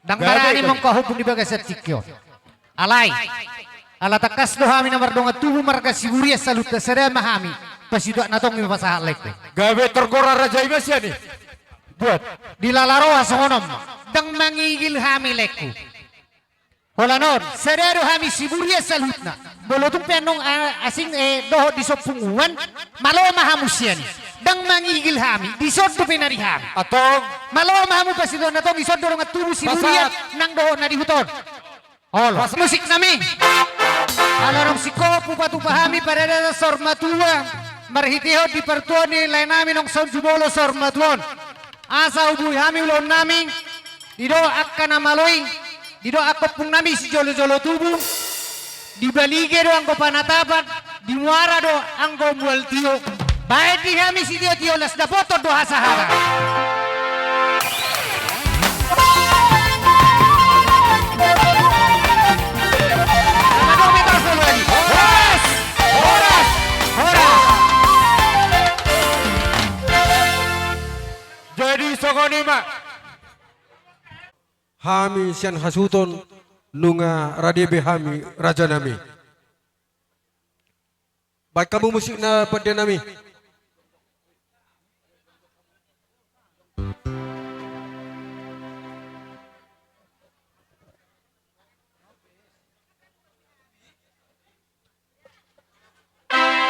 Dang marani mong kahubuk di bagas tikyo. Alay. Ala takas do kami namar donga tubuh marga si buriat salut kesada mahami. Pasidok natong mi pasahalek. Gabe tergora raja ibas ya nih. Buat. Dilalaroa sohonom. Dang mangigil kami lekku. Wala non, sadaro kami si buriat salutna. Bolotong penong asing doho di sopunguan. Malo mahamusyan. Dang mangigil kami, disodo pinari kami. Atong Malo mahamu pasidok natong disodo nga tubuh si buriat nang doho na dihuton. Olo, musik nami. Alarong si Kopu patupahami pada dada sormatua. Marhitiho di pertuan ni lain namin ng sound jubolo sormatuan. Asa ubuy kami ulon namin. Dido akka na maloy. Dido ako pung nami si jolo-jolo tubuh. Di balige do ang ko panatapat. Di muara do ang ko mualtiyo. Baik di kami si Tio las dapoto do hasahara. jadi sokoni mak. Hami sian hasuton nunga radebe hami raja nami. Baik kamu musik na pada nami.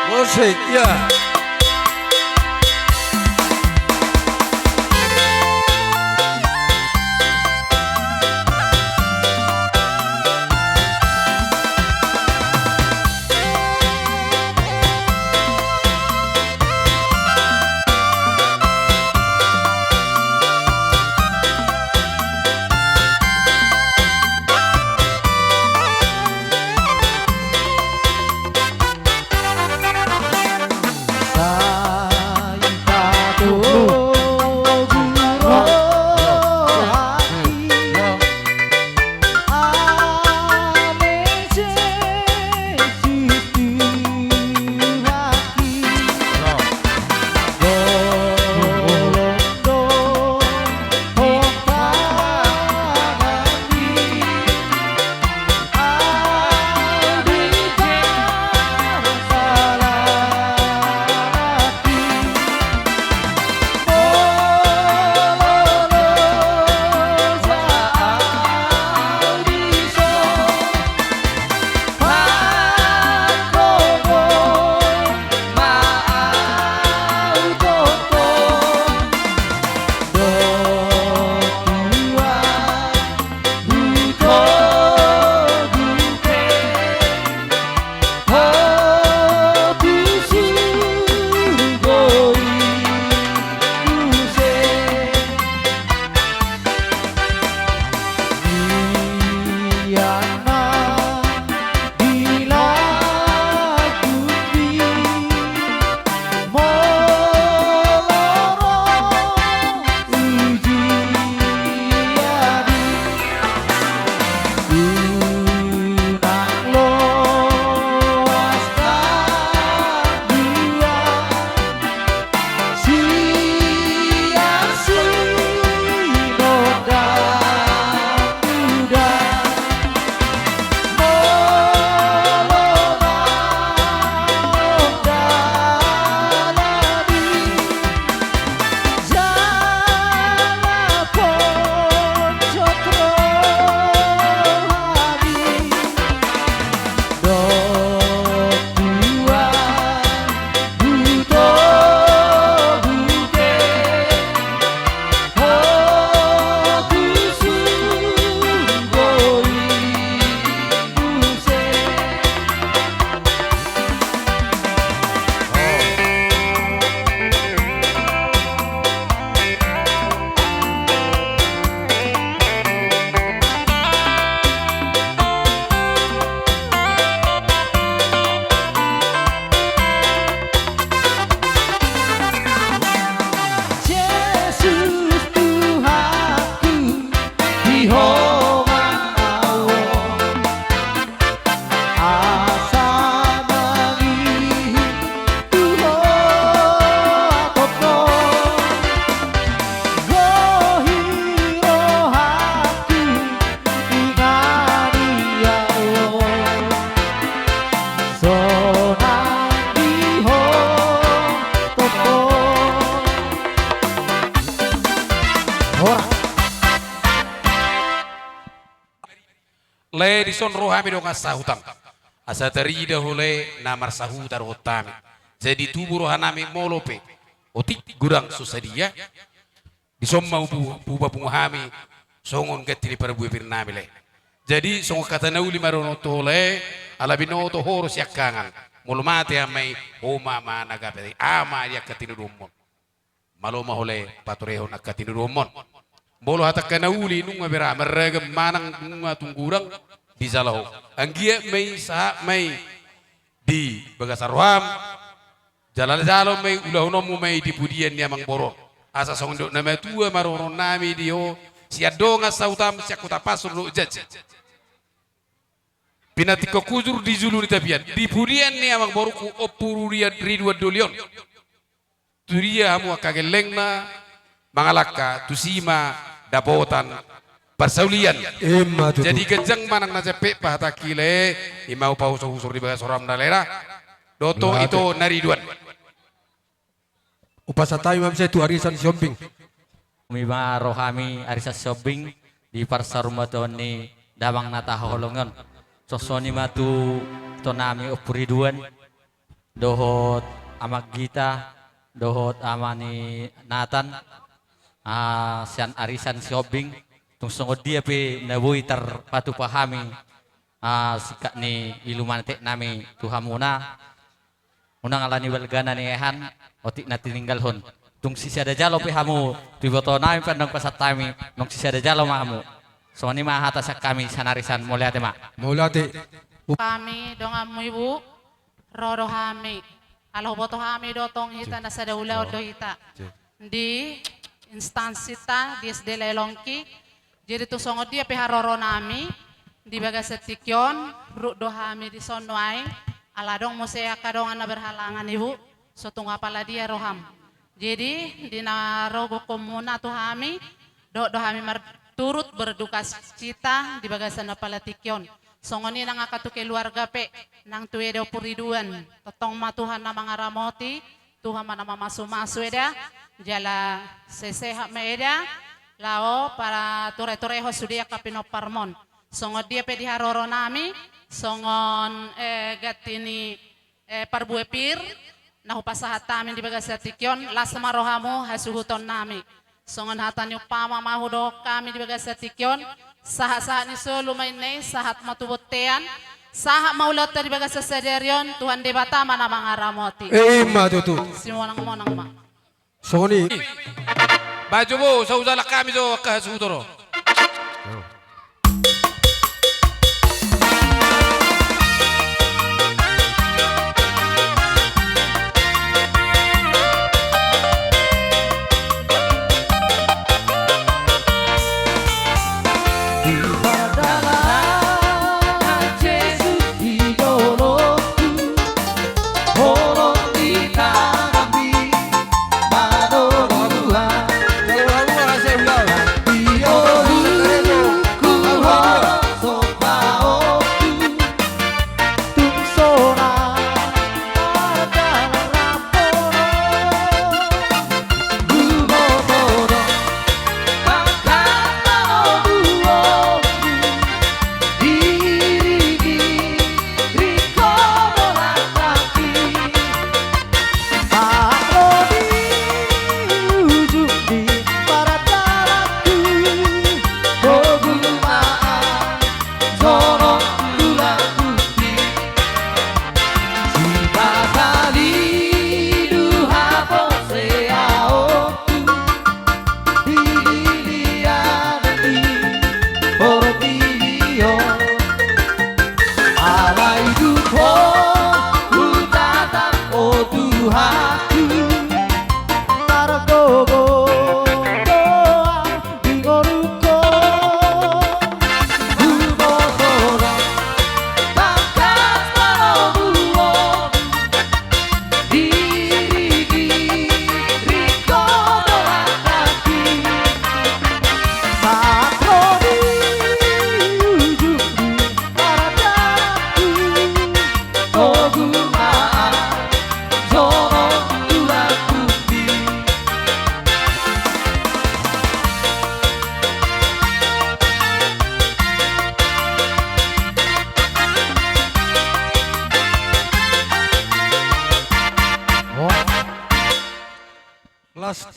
Musik ya. rison rohami dong asahutang. Asa terida hole namar sahutar hotami. Jadi tubuh rohanami molope. Otik gurang susadia. Disom mau buba bunguhami. Songon ketili para buwe pirnami le. Jadi songo kata nauli marono tole. Alabino to horos yakangan. Mulumate amay homa managapete. Ama ya katinurumon. Maloma hole patureho nakatinurumon. Bolo hatak kanauli nunga bera meragam manang nunga tunggurang di Zalaho. Anggia may sa may di Bagasarwam. Jalal-jalo may ulahunom mo may di pudian niya mang boro. Asa songdo na may tuwa maroron nami diyo. Siya do nga sa utam siya kutapasur lo judge. Pinatiko kuzur di Zulu ni tapian. Di pudian niya mang boro ku opururian ridwa dolion. Turia hamu akageleng na mangalaka tusima dapotan persaulian. Jadi gejang manang na cepek pahatakile imau pau usur di Bagasoram dalera. Doto itu nariduan. Upasatay ma'am sa itu arisan shopping. Umima rohami arisan shopping di pasar rumah ni damang nataholongan. Sosoni matu tonami opuriduan dohot amak gita dohot amani Nathan sian arisan shopping tungsungod dia pe nabuhi terpatu pahami sikat ni ilumante nami tuhamuna unang alani walgana ni ehan otik na tininggalhon tung sisi ada jalo pe hamu tiboto nami pandang pasatami nung sisi ada jalo mahamu so ni mahata sak kami sanarisan mulyate ma mulyate kami dongamu ibu roro hami alo boto hami dotong hita nasa daula do hita di instansi ta di SD Lelongki jadi tu songo dia peharoro nami di Bagasetikyon ruk do hami di sonwai aladong mo saya kadongan na berhalangan ibu sotong apala dia roham jadi di narogo komuna tu hami do hami turut berduka cita di Bagasan Palatikyon songo ni nang akatu keluarga pe nang tuwe do puriduan totong matuhan na mga ramoti Tuhan mana masu eda jala seseha meeda lao para ture-tureho sudia kapino parmon songo dia pe diharoro nami songon gatini parbuepir nahu pasahatami di Bagasetikyon lasma rohamu hasuhuton nami songon hatan yung pama mahudo kami di Bagasetikyon sahat-sahat ni solo mainay sahat matubutean sahat maulot di Bagaseseryon Tuhan debata mana mga ramoti ma tutu simonang ma songoni baju mo sa uzala kami so kahasudoro. Dio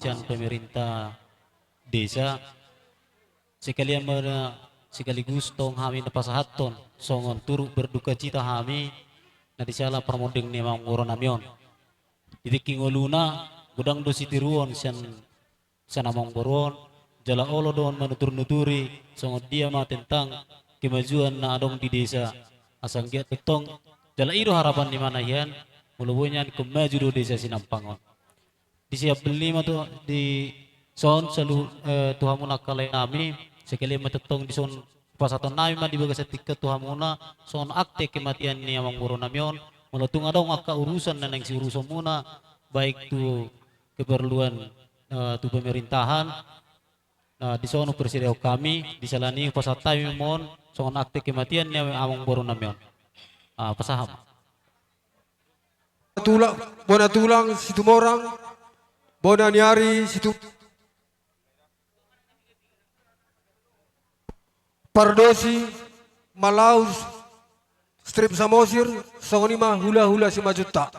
dan pemerintah desa sekalian sekaligus tong kami napasahaton songon turut berduka cita kami na disala permodeng ni mga ngoro namion. Didiking uluna gudang do sitiruon siyan sa namang boron jala olo doon manutur-nuturi songon dia tentang kemajuan na adong di desa asang giat betong jala iro harapan ni mana yan mulubunya kemaju do desa Sinampangon. Di siap beli tu di son selalu Tuhan muna kalay nami sekali matetong di son pasaton nami man di bagas tiket Tuhan muna son akte kematian ni amang boro namion mulatung adong akka urusan na nang si urusan muna baik tu keperluan tu pemerintahan di sono presiden kami di salani pasatay mon son akte kematian ni amang boro namion pasaham Bona tulang situ morang bona nyari situ Pardosi, Malaus, Strip Samosir, Songonima, hula-hula si Majuta.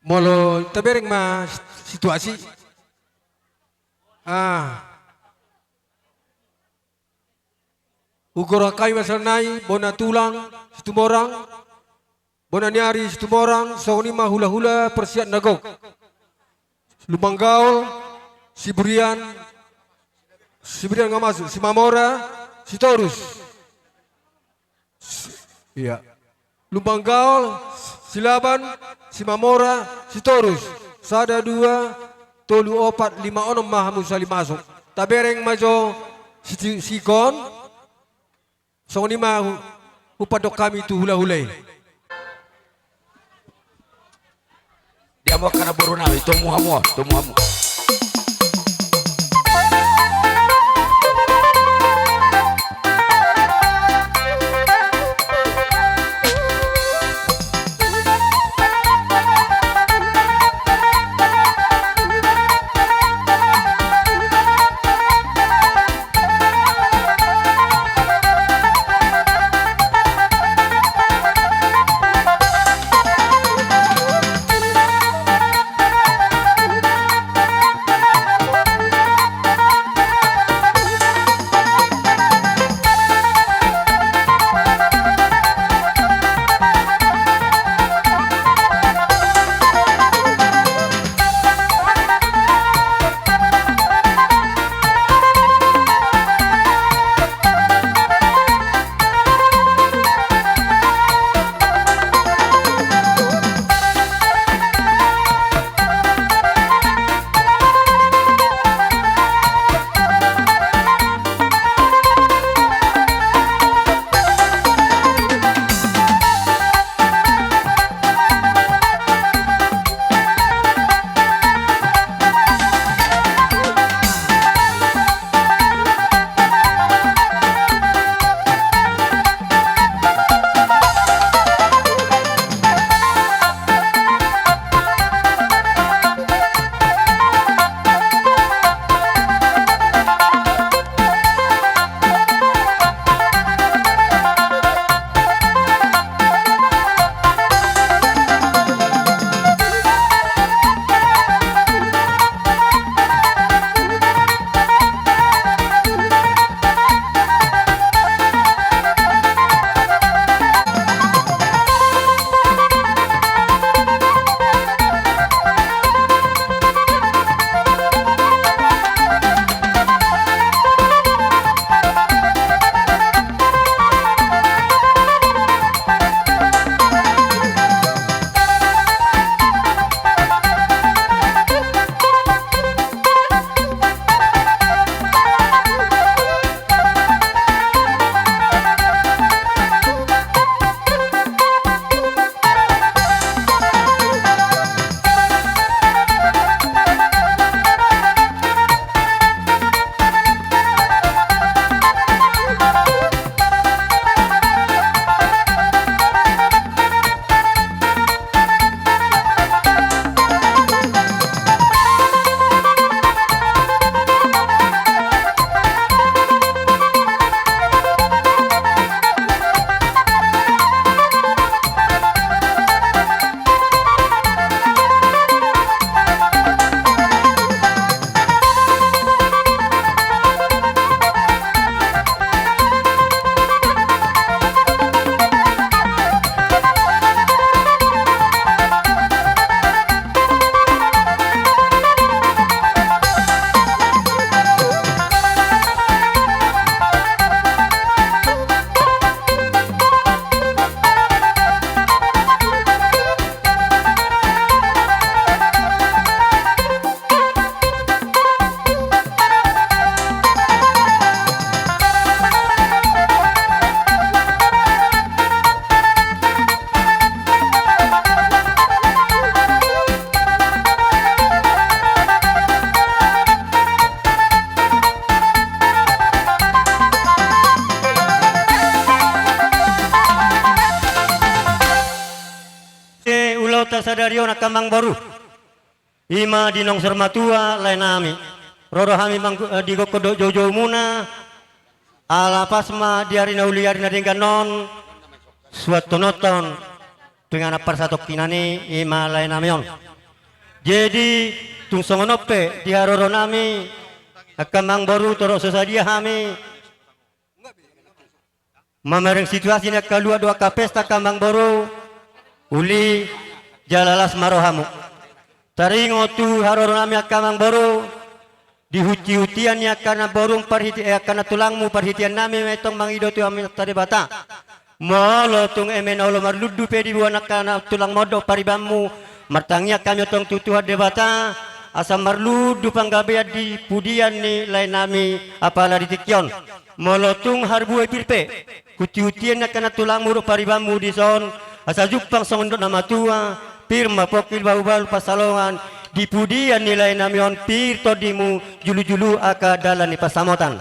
Molo tabereng ma situasi. Ugora kay masanay bona tulang situmorang bona nyari situmorang soni ma hula-hula persiat nagok. Lumanggaol Siburian nggak masuk si Mamora si Torus. Iya. Lumanggaol Silaban, si Mamora, si Torus. Sada 2, tolu 4, 5 onom mahamu sali masuk. Tabereng majo si Gon. Song lima upadok kami tu hula-hulay. Dia mau karena boro nawi tomuhamu. sadario na kamang baru. Ima dinong sermatua lain nami. Roro hami di gokodo jojo muna. Ala pasma diari na uli na dengan non. Suatu noton dengan persatok kinani ima lain namion. Jadi tung songonope di haroro nami kamang baru toro sesadia hami. Mamereng situasi nak kalua dua kapesta kamang baru. Uli jalalas marohamu. Taringo tu haroro nami kamang baru dihuti-hutian ya karena borung karena tulangmu perhitian nami metong mangido tu amin tadi bata. Molo tung emen olo marludu pedi buana kana tulang modok paribamu martangnya kami tong tutu hade bata asam marludu panggabe di pudian ni lain nami apala di tikyon. Molo tung harbu epirpe huti-hutian ya karena tulangmu paribamu di son asa jupang songondok nama tua pirma pokil bau-bau pasalongan di pudian nilai namion pir todimu julu-julu aka dalan di pasamotan.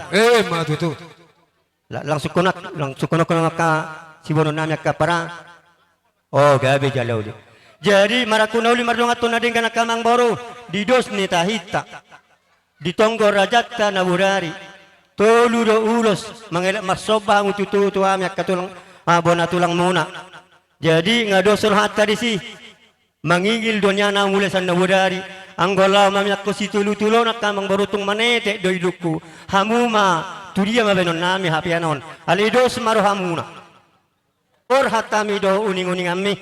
Matutu. Langsung konak ka si bono nami aka para. Oh gabe jalau di. Jadi marakuna uli mardong ato na din ka nakamang boro di dos ni tahita. Di tonggo rajat ka na burari. Tolu do ulos mangelak marsoba ngututu ami aka tulang abona tulang muna. Jadi ngadosol hatta di si mangingil donya na mula sa nawudari anggola mamyak ko si tulu-tulo na kamang barutung manete doy luku hamuma tudia mabenon nami hapianon alidos maro hamuna or hatami do uning-uning ami.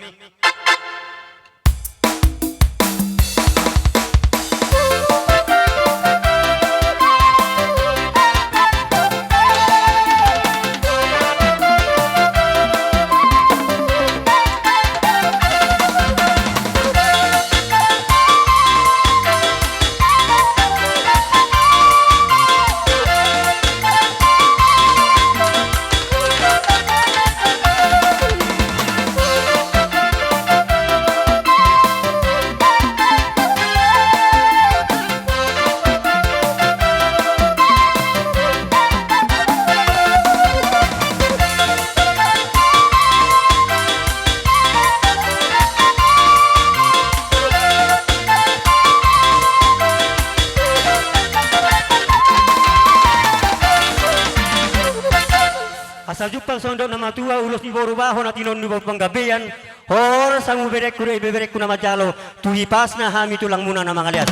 Asal jupang sondok nama tua ulos ni boru baho na tilon ni panggabean hor sangu berek kure beberek kuna majalo tuhi pasna hami tulang muna na mga lias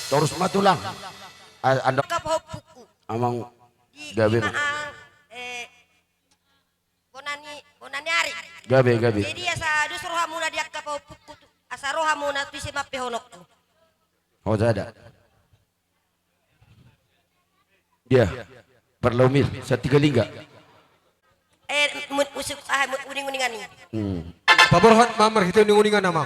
Terus matulang anda amang gabe bonani ari gabe jadi asa dus roha muna dia kapau puku asa roha muna pisi mape honokku oh ada dia Perlaumir, satiga lingga. Usuk uning-uningan ni. Paborhat mamar kita uning-uningan nama.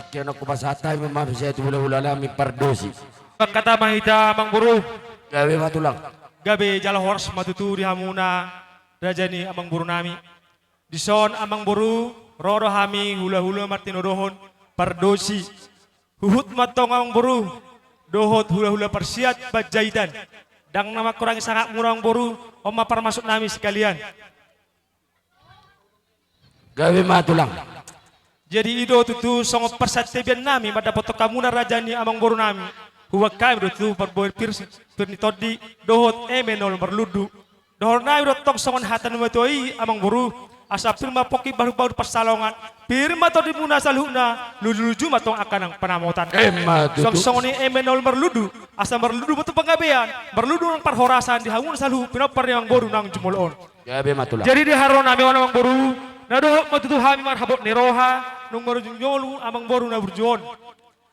Kena ko pasatay mamam saya tu hula-hula lami pardosi. Kata mahita mang buru. Gawe matulang. Gabe jala hors matutu di hamuna rajani amang buru nami. Dison amang buru roro hami hula-hula martino dohon pardosi. Huhut matong amang buru dohot hula-hula persiat bajaitan. Dang nama kurang sangat murang buru oma parmasuk nami sekalian. Gawe matulang. Jadi ido tutu songo persattebian nami pada foto kamuna rajani amang boru nami. Huwa kami do tu perboy pirsi pirni todi dohot emenol berludu. Dohor nami do tong songon hatan matoi amang boru asa firma poki baru-baru persalongan. Firma todi muna salhuna luluju matong akan ang panamotan. Songon ni emenol berludu asa berludu betul penggabean berludu nang parhorasan di hangun salhu pinopar yang boru nang jumolon. Gabe matulang. Jadi di haron nami amang boru, nadoh matutu hami marhabot ni roha, nung marujungyolu amang boru na burjon.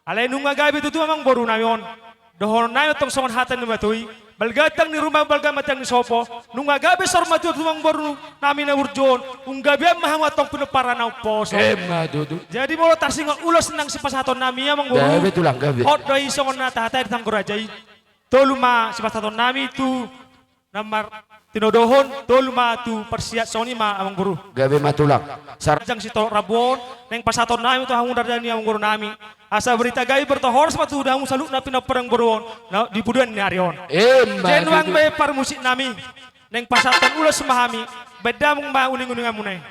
Alay nung gabe tutu amang boru nami on. Dohon nami tong songon hatan ni matui, balgatang ni rumah balga matang ni sopo, nung gabe sor matutu amang boru nami na burjon, gabe mahama tong pinapara na poso. Dudu. Jadi bolo tarsingon ulos nang si pasaton nami amang boru. Gabe tulang gabe. Hot doi songon na tahatay tang gorajay. Toluma si pasaton nami tu namar tinodohon toluma tu persiat soni ma amang guru. Gabe matulang. Sarjang si to rabon neng pasaton nami tu hangun dardani amang guru nami. Asa berita gaib bertohor sepatu udah hangun saluk na pinaperang beruon na di buduan ni arion. Jenwang be par musik nami neng pasaton ulas semahami beda mong ma uling-uling amunay.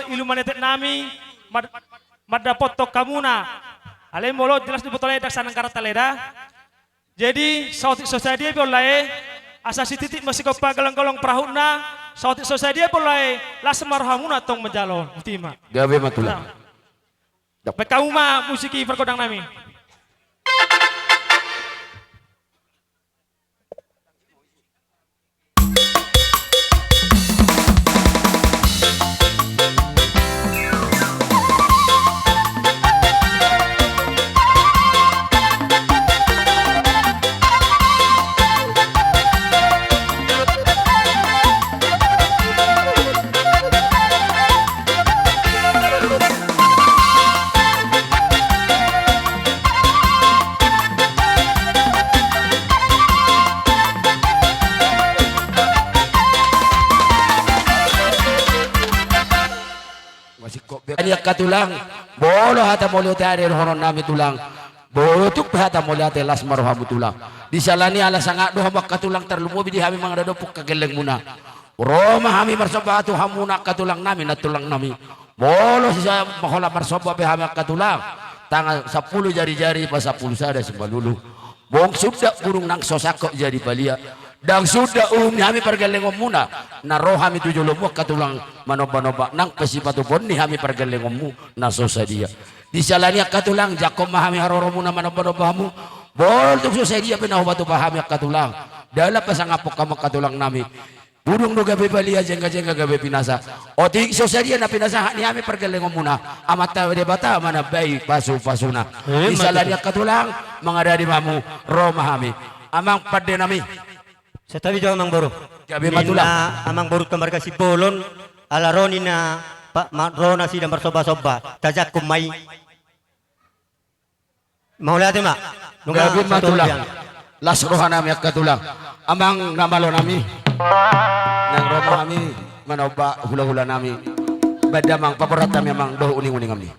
Ilumanetet nami madapot tok kamuna alay molo jelas di botolnya dak sanang karata leda jadi sautik society boleh asa si titik masih kau pagalang-galang perahuna sautik society boleh lasemar hamuna tong menjalon ultima gabe matulang kamu mah musiki perkodang nami. Katulang bolo hata molio tiare honon nami tulang botuk hata molio ate las marhamu tulang disalani ala sangat doha mak katulang terlumobi di hami mangada dopuk kageleng muna roma hami marsobatu hamuna katulang nami na tulang nami bolo sisa mahola marsoba be hami katulang tangan 10 jari-jari pas 10 sada sembalulu bong sudah burung nang sosakok jadi balia dan sudah hami pergelengom muna na roh hami tujuh lomo katulang manoba-noba nang pesipatu bonni hami pergelengom mu na sosa dia disalani katulang jakom hami haroro muna manoba-noba hamu bol tuk sosa dia penau batu pahami katulang dalam pasangapok kamu katulang nami burung do gabe balia jengga-jengga gabe pinasa oting sosa dia na pinasa ni hami pergelengom muna amata debata mana baik pasu-pasuna disalani katulang mengadari mamu roh hami amang pade nami Setabi jauh amang boru. Gabe matulang. Amang boru kamar kasih bolon ala roni na pak rona si dan bersoba-soba. Tajak kumai. Mau lihat mak? Gabe matulang. Las rohana mi katulang. Amang namalo nami. Nang romo kami manoba hula-hula nami. Badamang paparat kami amang doh uning-uning kami.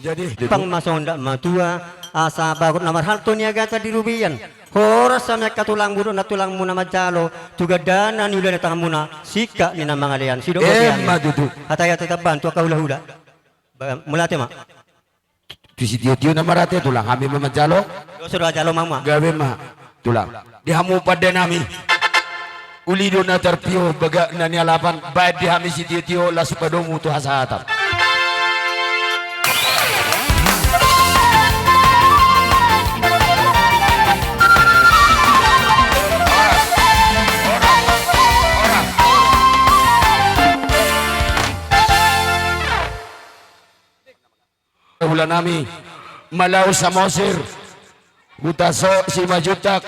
jadi pang masonda matua asa bagot namar halto niaga ta dirubian horas sa mek katulang buro na tulang muna majalo juga dana ni ulah tang muna sika ni na mangalian sido madudu hataya tetap bantu ka hula-hula mulate ma tu si tio na marate tulang kami memajalo sudah jalo mama gawe ma tulang dihamu pada nami uli do na terpio baga na ni alapan baik dihami si tio la supadomu tu hasatan bulan nami Malau Samosir Hutaso si Majutak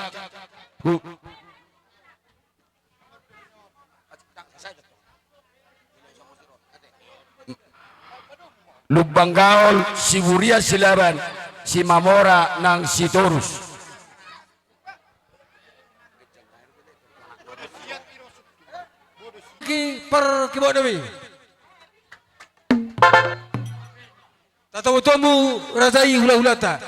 Lubang Gaol si Buria Silaban si Mamora nang si Torus per kibok nami Tatamu tuamu razai hula-hula ta.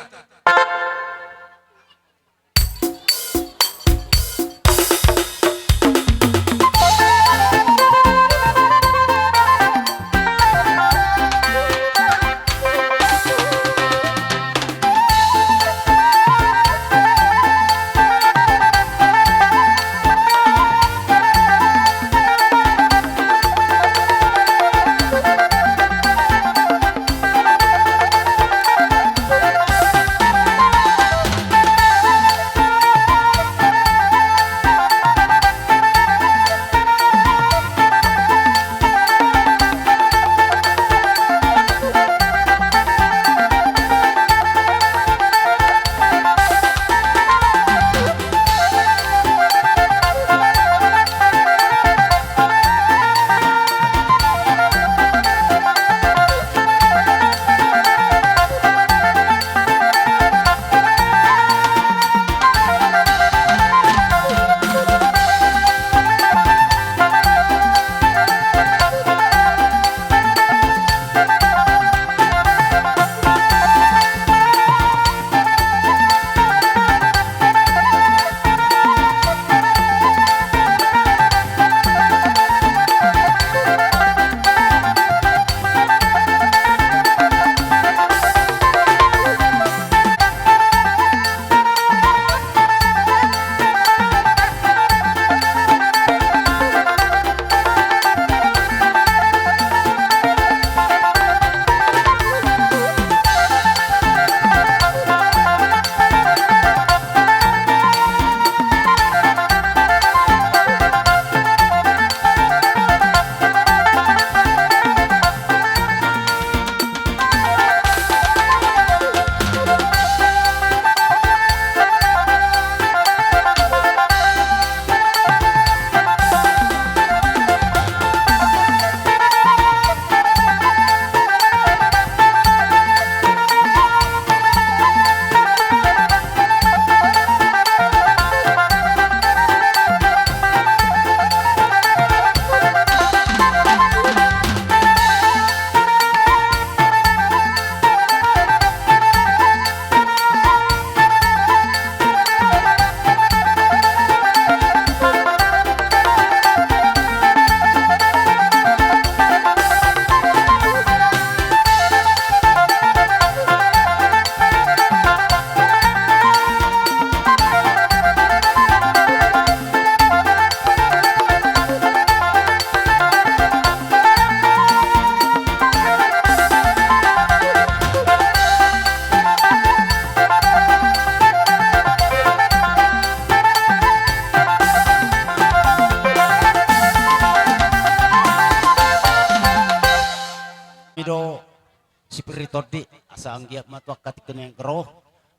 todi asa anggiat matwa katikene kero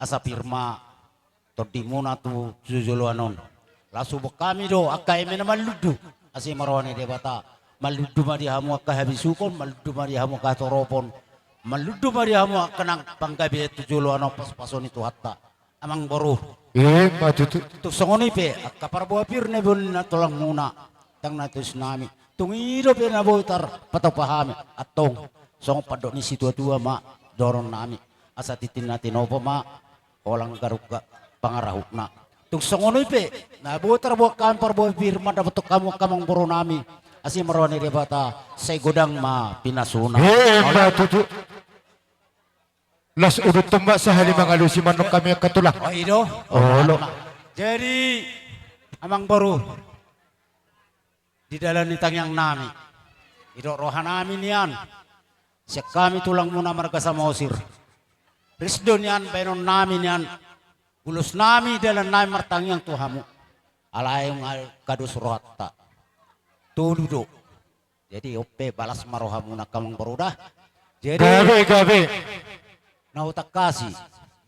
asa firma todi muna tu jujulu anon lasu kami do akai mena maludu asi marwane debata maludu mari hamu akka habisukon maludu mari hamu ka toropon maludu mari hamu kanang panggabe tujulu anon pas-pason itu hatta amang boru matutu tu songoni pe akka parbo pirne bun tulang muna tang natus nami tungiro pe na boitar patau pahami atong song padok ni situ tua ma doron nami asa titin natin opo ma olang garuga pangarahukna tung songonoy pe na butar buat kan parboy firman dapat kamu kamang boro nami asi marwani rebata say godang ma pinasuna Ma tutu. Las udut tumbak sa halimang alusi manok kami katulang. oh ido Olo. jadi amang baru di dalam nitang yang nami ido rohan nami nian siya kami tulang muna marga sa Mosir risdo niyan penon nami niyan ulus nami dalam nami martang yang tuhamu alayong kadus rohatta tuludo jadi ope balas marohamu na kamang barudah jadi Gabe. nautak kasi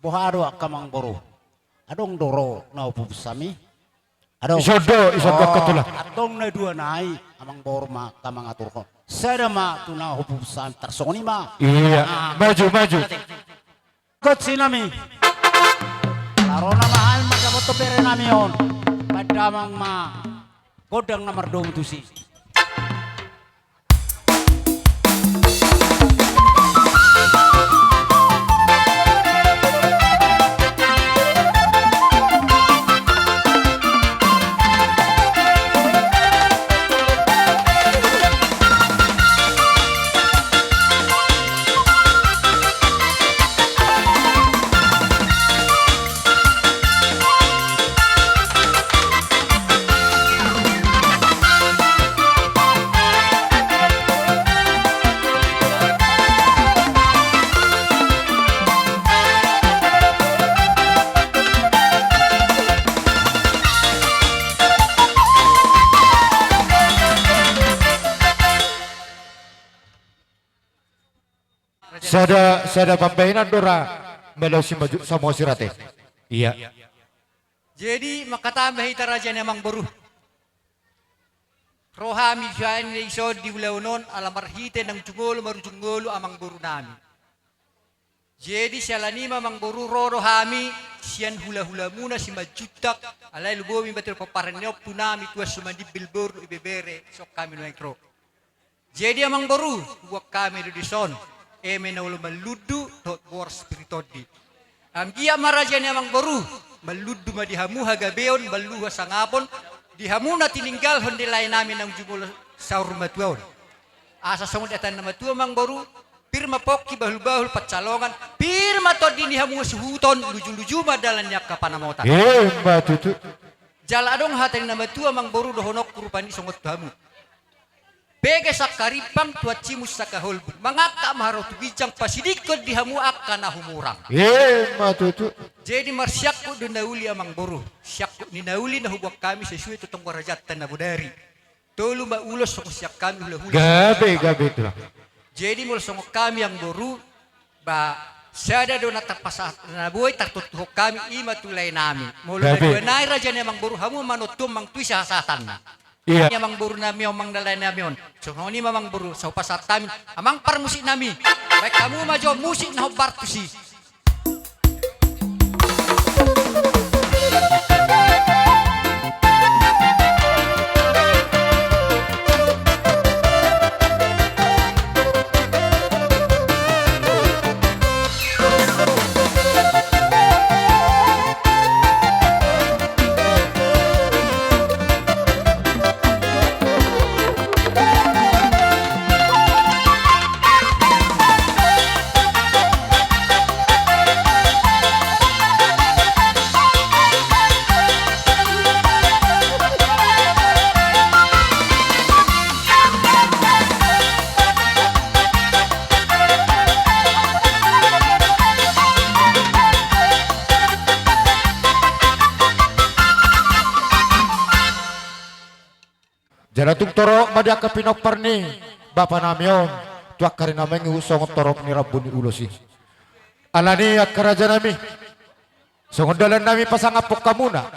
bohado kamang baru adong doro naupupsami adong Isodo katulang. adong na dua nai amang baru ma kamang atur ko sada ma tuna hupupsami tarsoni ma Iya, maju. kot sinami tarona mahal magabot to pere nami on padamang ma godang nomor 2 tusi Sada pambainan dora melaw si maju sama sirate. Iya. Jadi makatambah ita raja namang baru. Rohami siyan ni iso di ulaunon alamarhite ng jungolo marujungolo amang baru nami. Jadi sialani mamang baru rohami siyan hula-hula muna si majutak alay lubomi batil paparenyop tunami tuas sumandi bilbor ibebere sok kami noengkro. Jadi amang baru buat kami do dison. Eme na ulo maludu dot bor spiritodi. Ang iya maraja ni amang baru maludu madihamu hagabeon baluha sangapon dihamu na tininggal hondi lain namin ang jumula sa rumatuon. Asa sungod atan na matua mang baru pirma pokki bahul-bahul pacalongan pirma to dinihamu suhuton luju-luju madalan yak kapanamotan. Matutu. Jaladong hateng na matua mang baru dohonok kurupani sungot hamu. Bege sakaripang tuat cimus sakahol mangaka maharo tubijang pasidikod dihamu akan nahumurang. Matutu. Jadi marsyak ko doon nauli amang boro. Syak ko ni nauli na hubwak kami sa suwi tutong warajatan na budari. Tolo maulos sa kusyak kami hula-hula. Gabe ito lang. Jadi mula sa kami ang boro ba sada doon natapasat na buhay tartutuhok kami imatulay namin. Mula na doon na raja ni amang boro hamu manutum mang tuy sa hasatan na. Iya. Amang buru nami amang dalay nami on. So ni mamang buru sa upasat tamin amang parmusik nami. Baik kamu majo musik na bartusi. Jalatung toro madia ka pinopar ni bapa namion tuak kari nameng usong torop ni rabun ni ulosi. Alani ak karaja nami. Songondalan nami pasangapok kamuna.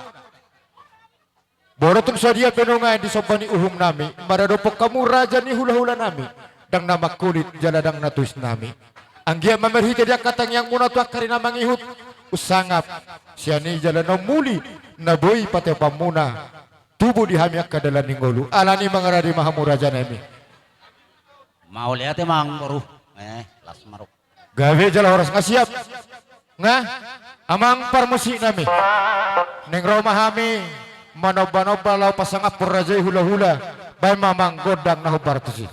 Boro tung sadia penongai di sobani uhum nami. Maradopok kamu raja ni hula-hula nami. Dang nama kulit jaladang natus nami. Anggia mamerhite dia katang yang muna tuak kari namang ihut. Usangap siani jalan muli naboy pate pamuna. Tubuh dihamiak ke dalam ninggolu. Alani mengeradi mahamuraja nami. Mau lihat emang baru. Las maruk. Gawe jala horas ngasiap. Ngah amang parmusik nami. Neng rumah kami manoba-noba lau pasangap purajai hula-hula. Bay mamang godang nahu bartusi.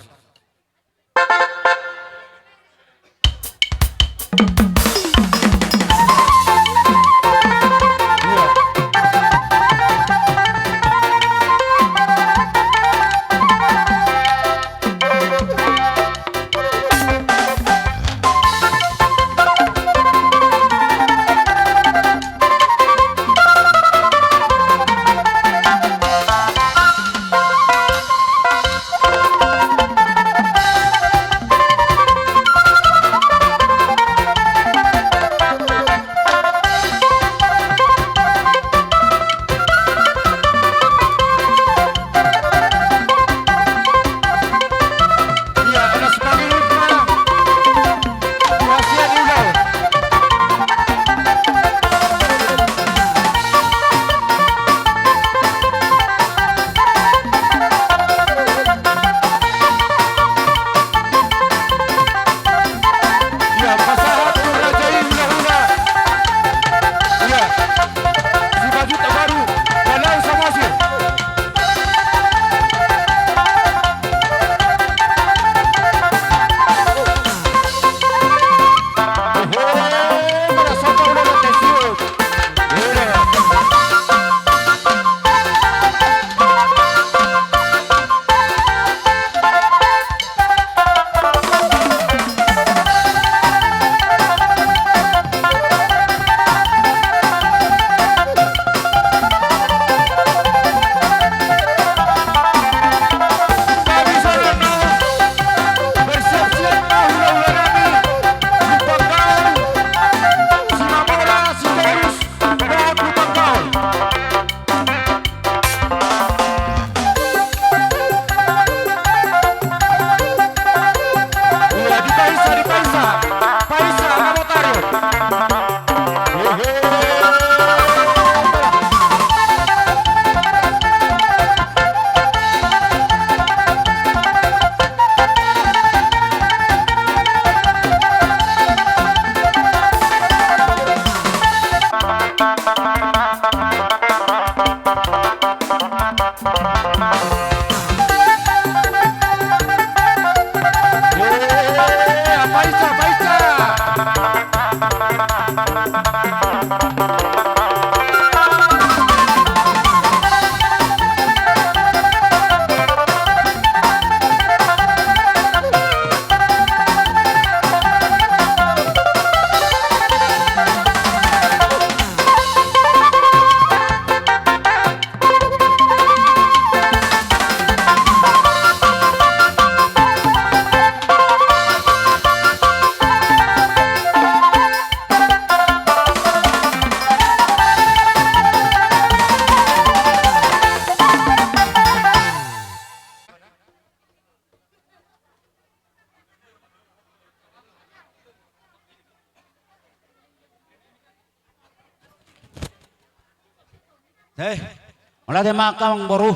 Mulai makam baru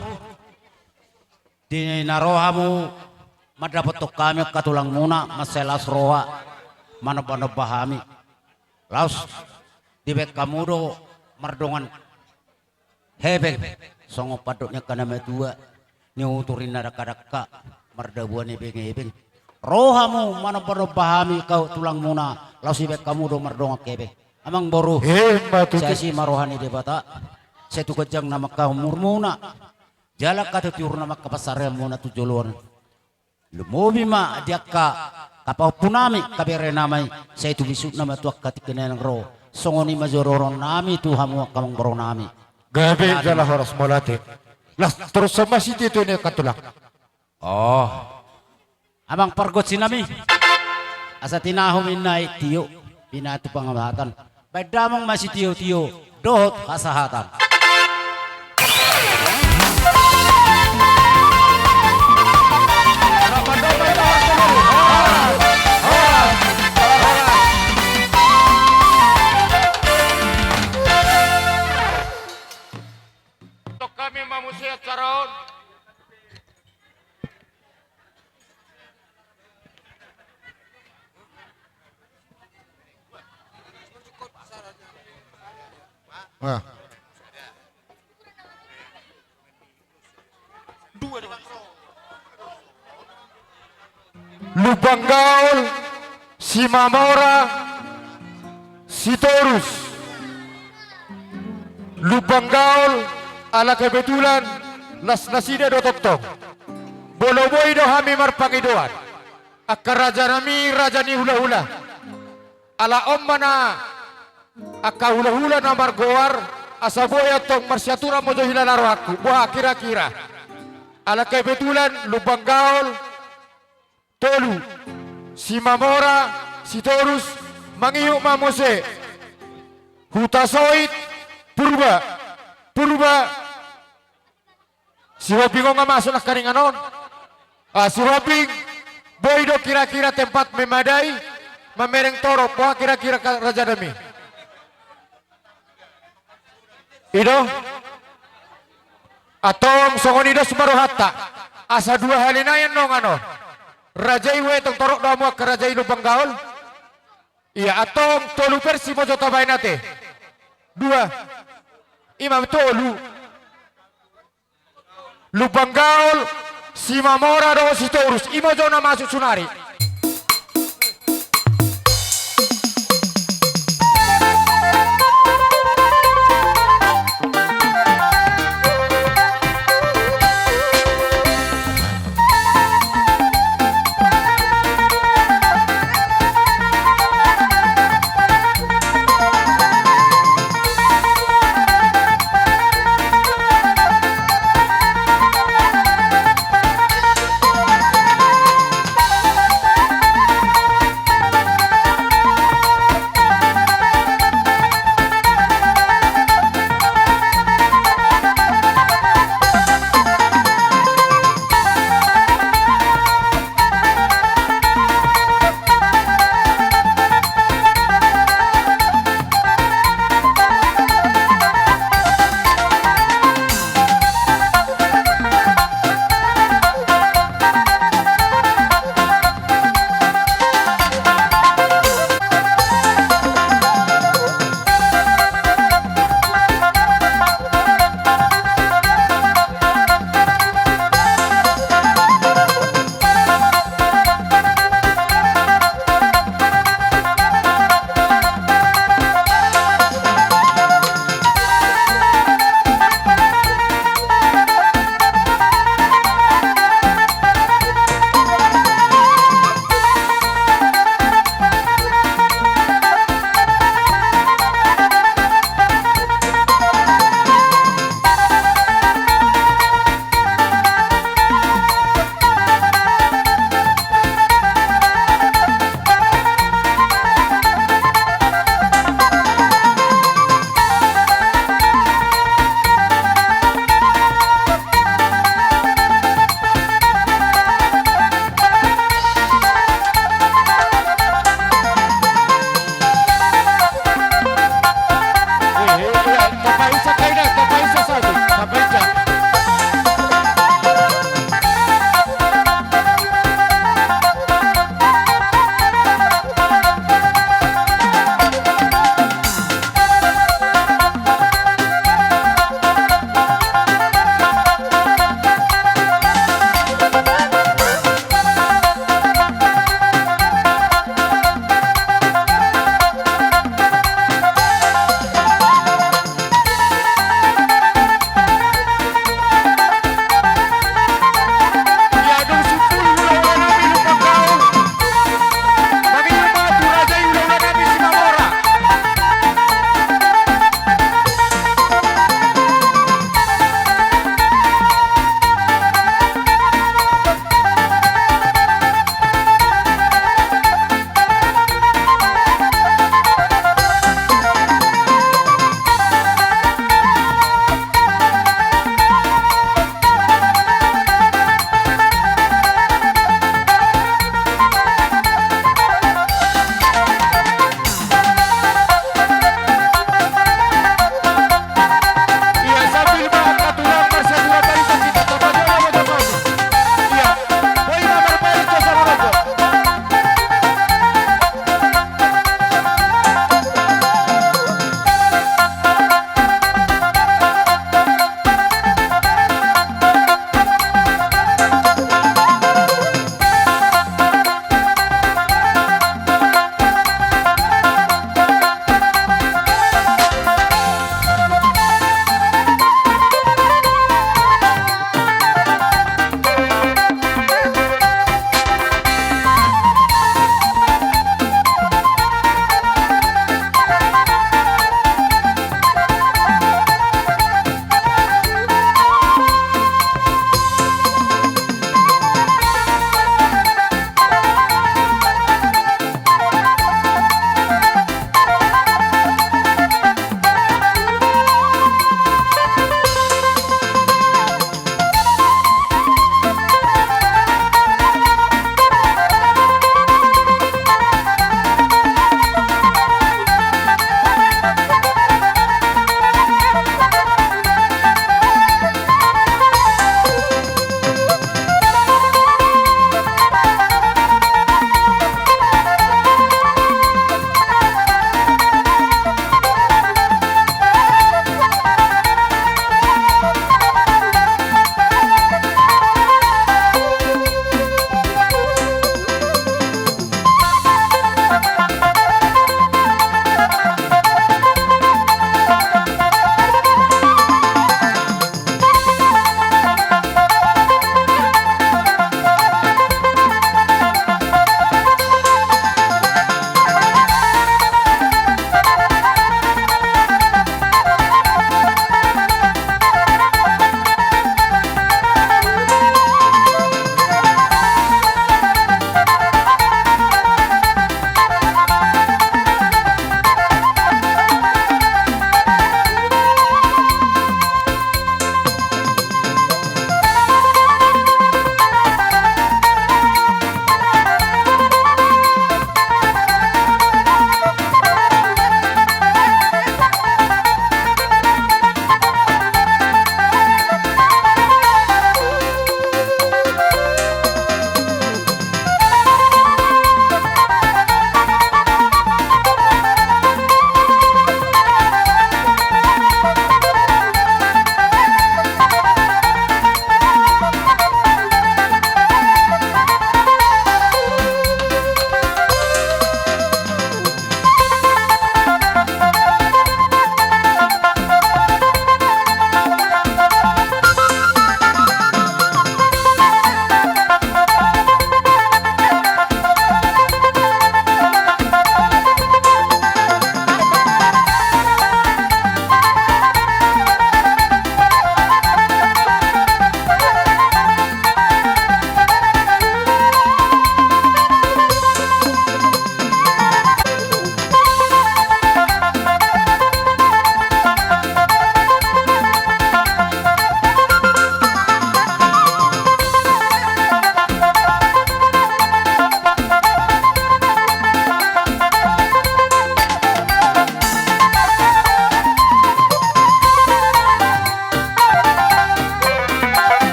di narohamu madapat kami katulang muna maselas roha mana bahami laus dibek kamu do mardongan hebeng songo padoknya kana medua ni uturin nadaka mardabuan hebeng rohamu mana bahami kau tulang muna laus dibek kamu do mardongan kebeng amang baru saya si marohani debata saya tu kejang nama kau murmuna jalak kata tiur nama kapasarnya muna tu joluan lumobi ma dia kapau punami kabere namai saya tu bisuk nama tu akati kenal ro songoni majororon nami tu hamu kamang boro nami gabe jala horas molate lah terus sama si itu ini katulang oh amang pargot sinami asa tinahum innai tio pinatu pangamatan badamang masih tio dohot kasahatan Untuk kami manusia caron. Nah. Lubang Gaul, Simamora, Sitorus. Lubang Gaul, ala kebetulan las nasida do toktong. Boloboy do hami marpangidoan. Akka raja nami raja ni hula-hula. Ala ommana akka hula-hula na margoar asaboya tong marsiatura mojo hilalaro aku. Buah kira-kira. Ala kebetulan Lubang Gaul, Tolu, Simamora, Sitorus, Mangiyuk Mamose, Hutasoit, Purba, si Hoping nggak masuk lah karinganon. Si Hoping, boy do kira-kira tempat memadai, memereng torok, wah kira-kira Raja Dami. Ido, atong songonido sumaruhata, asa dua halinayan nong ano. Raja iwe tong torok damu ke Raja Lubang Gaul. Iya atong tolu versi mojo tabay nate. Dua. Imam tolu. Lubang Gaul, Simamora do Sitorus. Imojo na masuk sunari.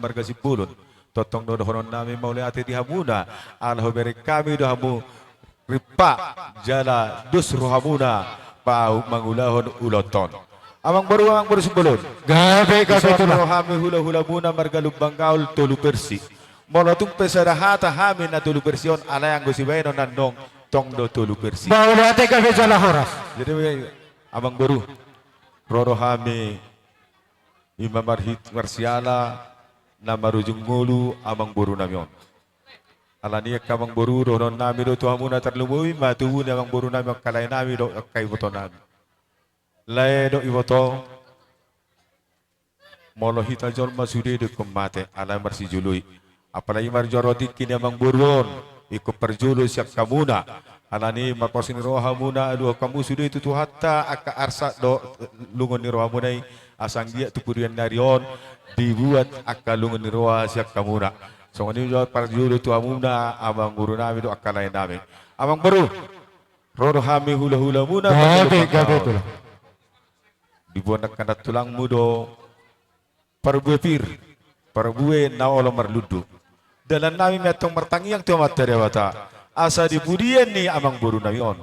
marga sipulun. Totong dodohonon nami maulay ati dihamuna. Allah beri kami dohamu ripa jala dus rohamuna pau mangulahon uloton. Amang baru sebelum. Gabe itulah. Rohami hula muna marga lubang kaul tolu persi. Molotung pesarahata hami na tolu persion ala yang gosibay no nandong tong do tolu persi. Maulay ati gabe jala horas. Jadi amang baru roro hami imam marhit marsiala na marujung ngulu amang baru namion. Alania kamang baru ronon nami do tuhamuna terlumui matuun amang baru nami kalay nami do kay boto nami. Lay do iboto molo hita jol masudi do kumate ala marsi jului. Apalagi marjoroti kini amang buron ikut perjulu siap kamuna. Alani maposin roha muna aduh kamu sudah itu tuh hatta aka arsa do lungon ni roha munai asang dia tu purian darion dibuat aka lungon ni roha siap kamuna. So ini jawab perjulu tu amuna amang guru nami do aka lain nami. Amang baru roha mi hula muna. Gabe itulah. Dibuat nak tulang mudo perbue na olo marludu. Dalam nami metong mertangi yang tu materi wata. Asa dibudian ni amang buru namion.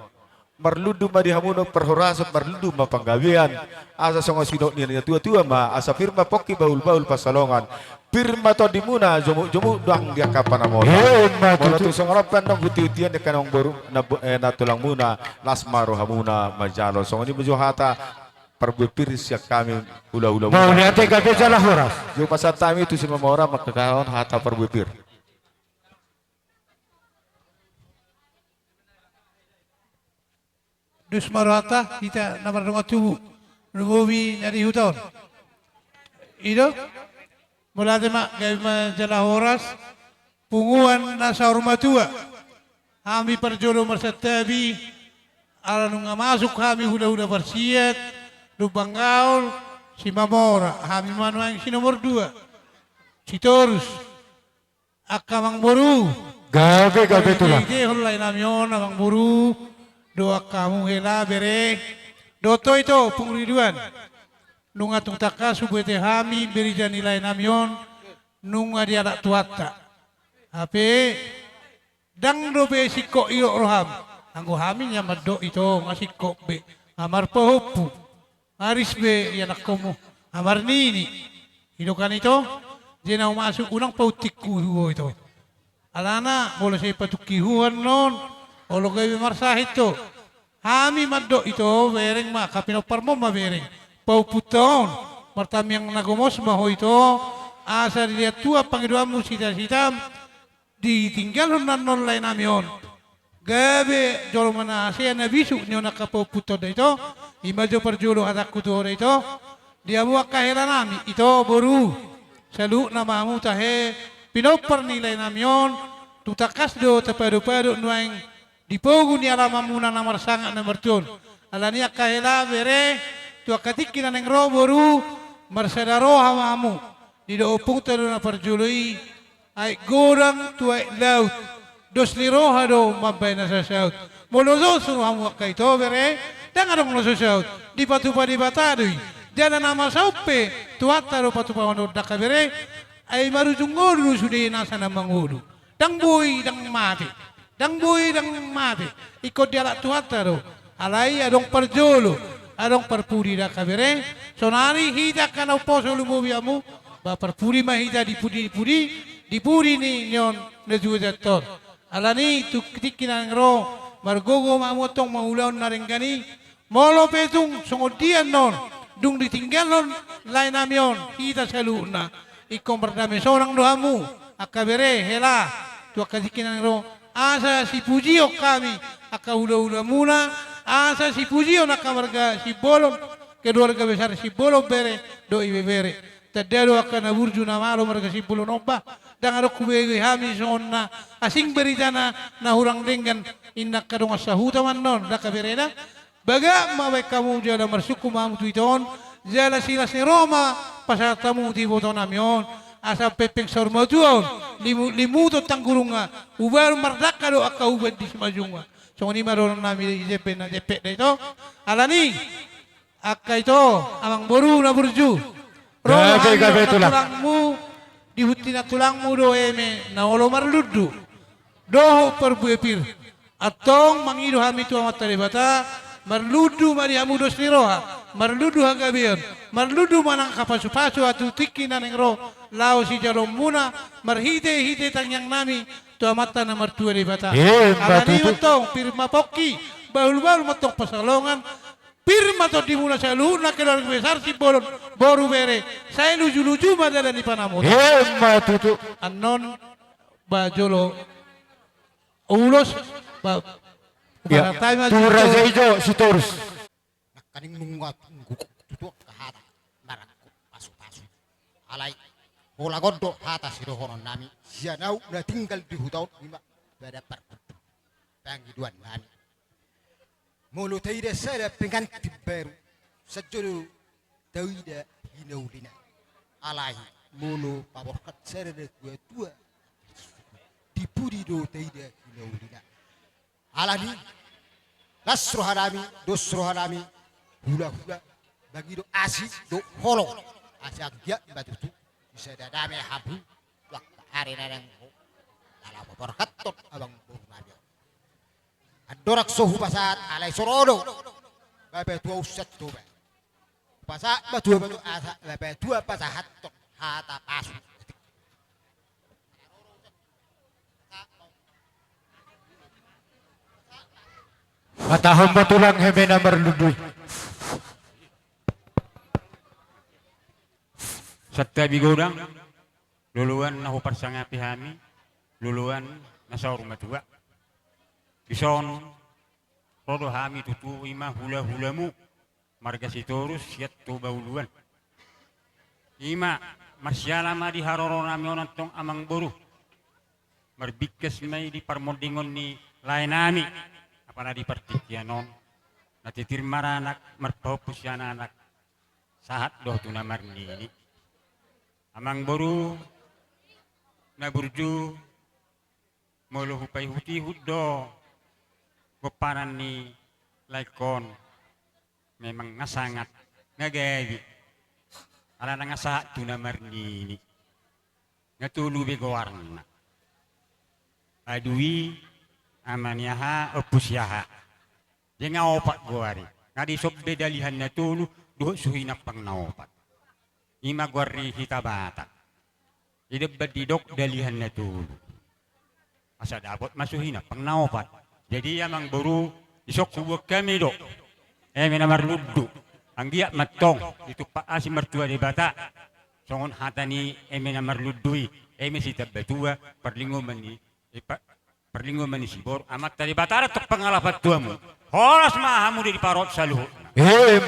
Marludu ma dihamuno perhorasot marludu ma panggawian. Asa songo sidok ni tua-tua ma asa firma poki baul pasalongan. Firma to dimuna jomu doang dia kapan amon. Mola tu songo rapan dong guti-gutian de kanong buru na tulang muna lasmaro hamuna majalo. Songo ni bejohata perbepir siak kami hula-hula. Mau lihat gabe jala horas. Jo pasar tami tu si mamora makakaon hata perbepir. Dus marata kita nomor rumah tubuh rugowi dari hutan. Itu mulai mak gaya jala horas punguan nasa rumah tua. Kami perjolo marsatabi ala nunga masuk kami hula bersiat lubang gaul si mamora kami manuang si nomor 2 si torus akamang boru gabe itulah. Ide hulai namion amang boru doa kamu hela bere doto itu pengriduan nunga tung taka subete hami beri nilai namion nunga dia anak tuata hape dang do be sikko iyo roham anggo hami nya maddo itu ngasikko be amar pohopu aris be ya nakomo amar nini hidokan itu jena masuk unang pautikku huo itu alana boleh saya patukihuan non olo gawe marsah itu kami maddo itu bereng ma kapino parmo ma bereng pau puton martam yang nagomos maho itu asa dia tua pangiduamu sita-sita ditinggal non lain amion gabe jolo mana saya nabisu nyona kapau puton itu imajo perjolo hataku tu itu dia buat kaheran nami itu baru selalu namamu tahe pinopar nilai namion tutakas do tapado-pado nuang dipogu ni alamamuna nomor sangat nomor tun alania kahela bere tu akatikin nang ro boru marsadaro hamamu di do opung teruna perjului ai gorang tu ai laut dos liroha do mabaina sa saut molozo suru hamu kaito bere dan adong lo saut di patu padi batadui jalan nama saupe tu ataro patu pawano dakabere ai marujunguru sudi nasana mangudu dang boy dang mati dang boy dang mati ikut dia lak tuataro alai adong perjolo adong perpuri dak kabere sonari hida kana poso lumobiamu ba perpuri mah hida dipudi ni nyon neju jator alani tu kitikinan ro margogo mamotong maulaon narengani molo petung songodian non dung ditinggalon lain namion hida saluna ikom berdame seorang doamu akabere hela tu kitikinan ro asa si pujio kami aka hula muna asa si pujio nakamarga si bolong keluarga besar si bolong bere do ibe bere tadelo akan burju namalo marga si bolong oba dan ada kubege hami sonna asing beritana na hurang dengan innak kadong asahuta manon dakaberena baga mawe kamu jala marsuku mamu tuiton jala silas ni Roma pasatamu ti boton namion asa pepeng sormotuon limuto tanggurunga ubar mardaka do aka ubad di semajunga so ni maron nami jepe na jepe itu alani aka itu amang boru na burju gabe itulah tulangmu dihuti na tulang mudo eme na olo marludu. Doho perbuepir. Atong mangido hami tu amat talibata marludu mari amudos ni roha marludu hagabion marludu manang kapasu-pasu atu tiki na nengro lao si jalom muna marhide tangyang nami tu amata na martua libata. Alani matong pirma poki bahul matong pasalongan pirma to di muna sa luna keluarga besar si bolon boru bere saya luju madala ni panamot. Matutu anon bajolo ulos ya, tu raja hijau si Taurus. Kaning nungat tutuk ke hata narakku pasu-pasu. Alai bola godok hata si rohonon nami. Sianau udah tinggal di hutan lima pada perbutu. Panggiduan nami. Mulu taida saya pengganti baru. Sejulu taida hinaulina. Alai mulu paborkat saya dua dipudi do taida hinaulina. Alani nasro harami dosro harami hula bagi do asi do holo asi agya batu tu bisa dadame habu wak arena yang ala berkatot abang nabi adorak sohu pasat alai sorodo babe tua usat tu ba pasat batu asa babe tua pasahat hata pasu. Matahong batulang heme na marluduy. Satta bigodang luluan na hupar sa ngapi hami luluan na sa rumah tua ison rodo hami tutu ima hula-hulamu marga si Taurus siat tu bauluan ima marsyala ma di haroro nami onantong amang boru marbikas may di parmodingon ni lain nami apana di partikianon natitir maranak marpapus yan anak sahat doh tu namar nini amang boru na burju molo hupay huti huddo gopanan ni laikon memang ngasangat ngagayi ala na ngasahat tu namar nini ngatulu begowarna adui amaniaha opusyaha jenga opat guari ngadi sobde dalihan na tulu duho suhinak pang naopat ima guari hitabata idebad didok dalihan na tulu asa dapat masuhinak pang naopat jadi amang buru isok kuwag kami dok minamar luddu ang giyak matong itu pa asim mertua di bata songon hatani minamar luddui sitab batua perlingo mani perlingo mani sibor amat tadi batara tok pangalapat tuamu horas mahamu di parot saluh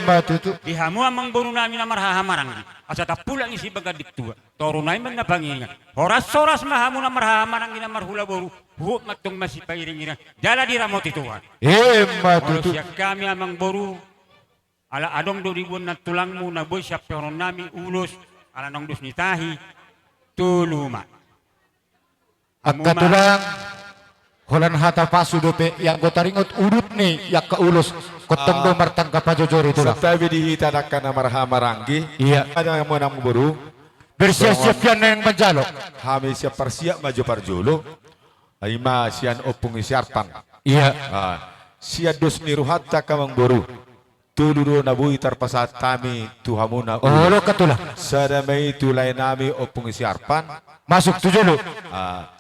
matutu dihamu amang buru nami namar hahamarang asa tapulang isi bagadik tua torunai man napangingan horas soras mahamu namar hahamarang namar hula boru huot matong masih pairingiran jala di ramot ituan matutu siap kami amang boru ala adong 2000 na tulangmu na boy siap peron nami ulos ala nong dus nitahi tuluma at katulang holan hata pasu dope yang gotaringot urut nih yak ke ulus kotong do martang kapajojor itulah setabi dihita nakkan maranggi iya ada yang menang buru bersiap-siap yang menjalo kami siap persiap maju parjolo aima sian opung isiarpan iya sian dos niruhatta kamang buru tuluro nabui tarpasat kami tuhamuna lo katulah sadamai tulay nami opung isiarpan masuk tujolo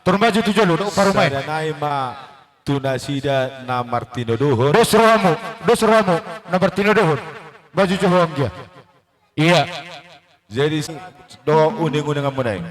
turmaju tujolo do parumai sadanai ma tunasida na Martino Dohor dos rohamu na Martino Dohor baju johong dia iya jadi do uning-uning amunay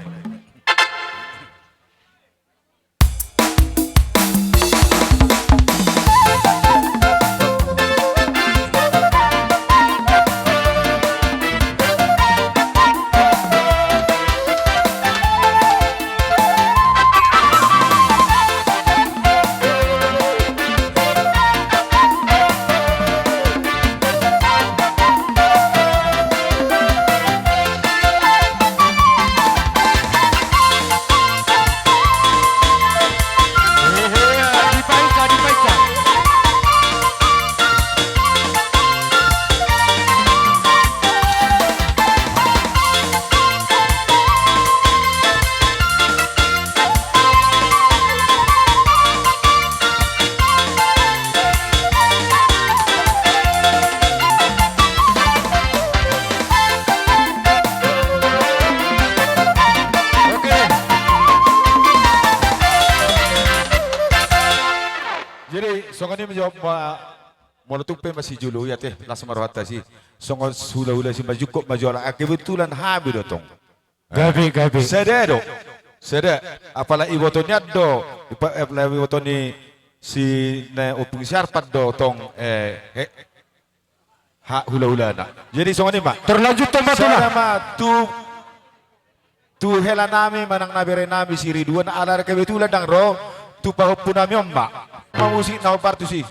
menjawab molutuk pe masih julu ya teh las marwata si songo hula si maju kok maju ala kebetulan habi dotong. Gabi. Sedero. Apala ibotonya do. Apala ibotoni si na upung syarpat do tong hula na. Jadi songo ni mak. Terlanjut tomat sama tu hela nami manang nabere nami si Ridwan alar kebetulan dang ro tu pahupun nami omba. Mamusik na partu si.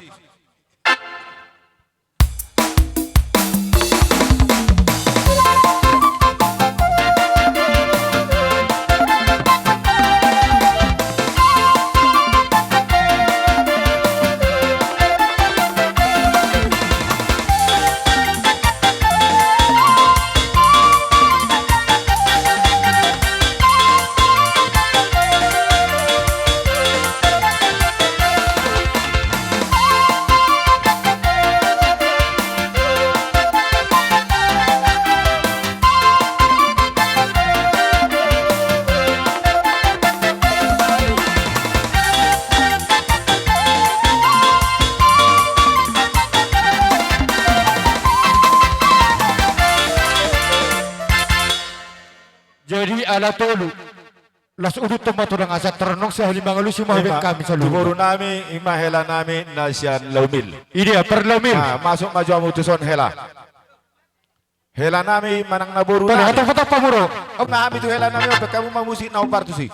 Jadi ala tolu. Las udut tomat udang asat terenong sa halimang alusi mahubik kami sa lupa. Tumuro nami, ima hela nami na siyan laumil. Ini per laumil. Masuk maju amutuson hela. Hela nami manang naburu nami. Tala, hatang pamuro. Om na kami tu hela nami, kamu mamusik na upartu si.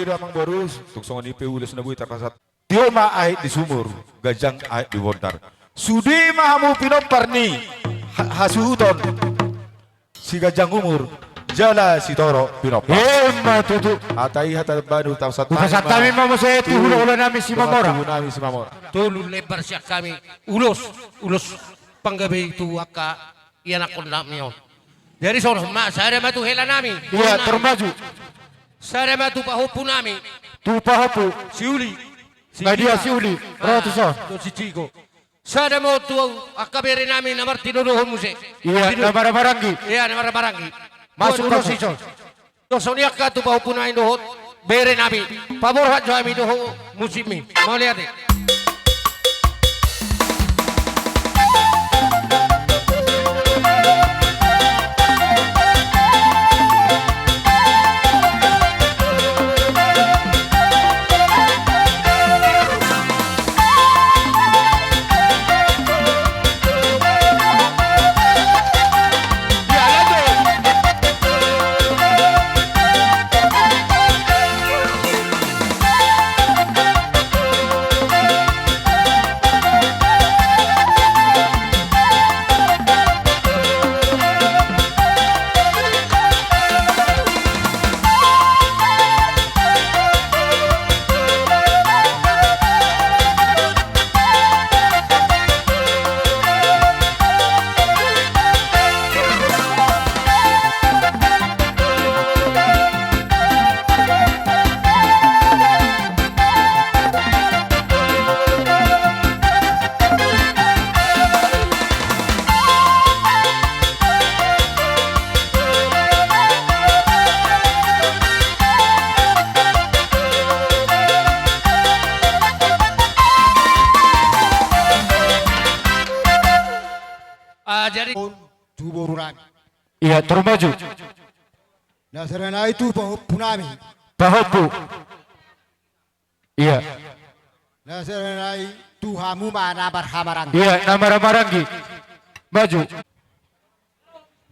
Amang boru, tuk songon ipe ules na buita kasat. Tio ma ahit di sumur, gajang ahit di wondar. Sudi mahamu pinomparni hasuhuton. Si gajang umur, jala si toro pinopar. Hema tutu. Atai hata banu tam sat. Ukasat kami mau saya tu hulu nami si mamora. Nami si mamora. Tulu lebar siak kami. Ulos panggabi itu aka iyan akon namion. Jadi sono ma saya matu hela nami. Iya termaju. Saya matu pahupu nami. Tu pahupu. Siuli. Nadia siuli. Ratusan. Si Chico. Saya mau tu akabere nami namar tinuruhun muse. Iya namar barangi. Iya namar barangi. Masuk ke sisi. Dosonia ka tu pahupu nami dohot. Bere nami. Pabor hat jami doho musimi. Mau lihat deh. Iya termaju. Nasarana itu pahupu nami. Pahupu. Iya. Nasarana itu hamu mana barhamarangi. Iya nama Marangi. Maju.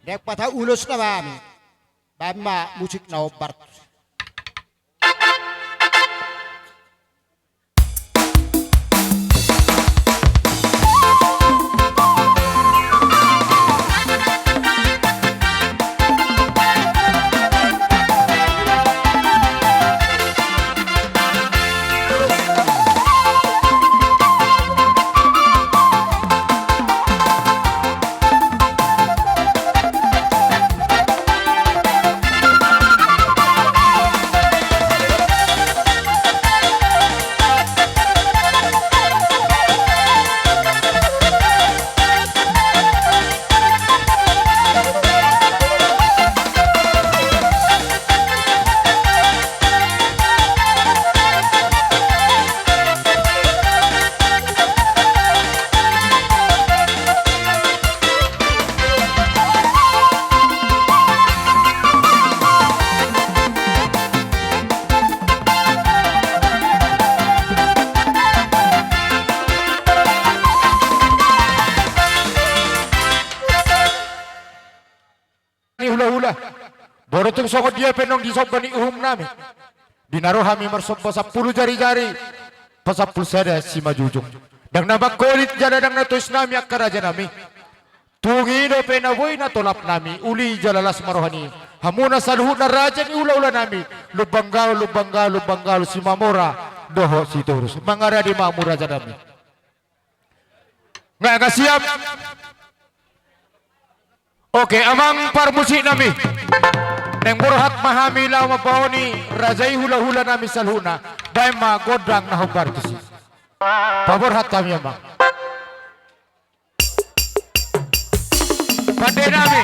Dek patah ulus nami. Bama musik na obar. hula-hula. Borotong songot dia penong di sobani uhum nami. Dinaro kami mersop pasapuluh jari-jari. Pasapul sada si majujung. Dang nabak kolit jada dang natus nami akkaraja nami. Tungi do penawoy na tolap nami. Uli jalalas marohani. Hamuna saluhut na raja ni ula-ula nami. Lubanggal si Mamora. Doho si Turus. Mangara di Mamura jada nami. Nggak siap. Oke, amang parmusik nami. Neng borhat mahami lama paoni rajai hula-hula nami salhuna. Daima godang na hubar kisi. Paborhat kami amang. Pande nami.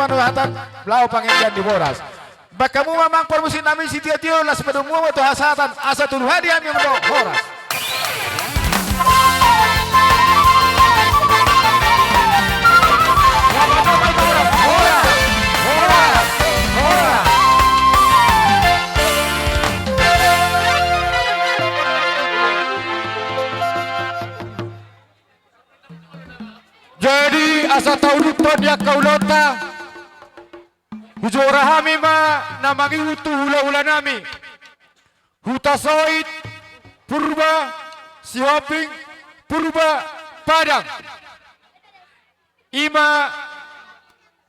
nuhatan blau pangindian di boras. Bakamu mamang permusin nami si tio las pedung mu to hasatan asa tul hadiah mi mendo boras. Jadi asa tahu lupa dia kau lota. Hujura hami ma namangi hutu hula-hula nami. Huta Soit, Purba, Sihoping, Purba, Padang. Ima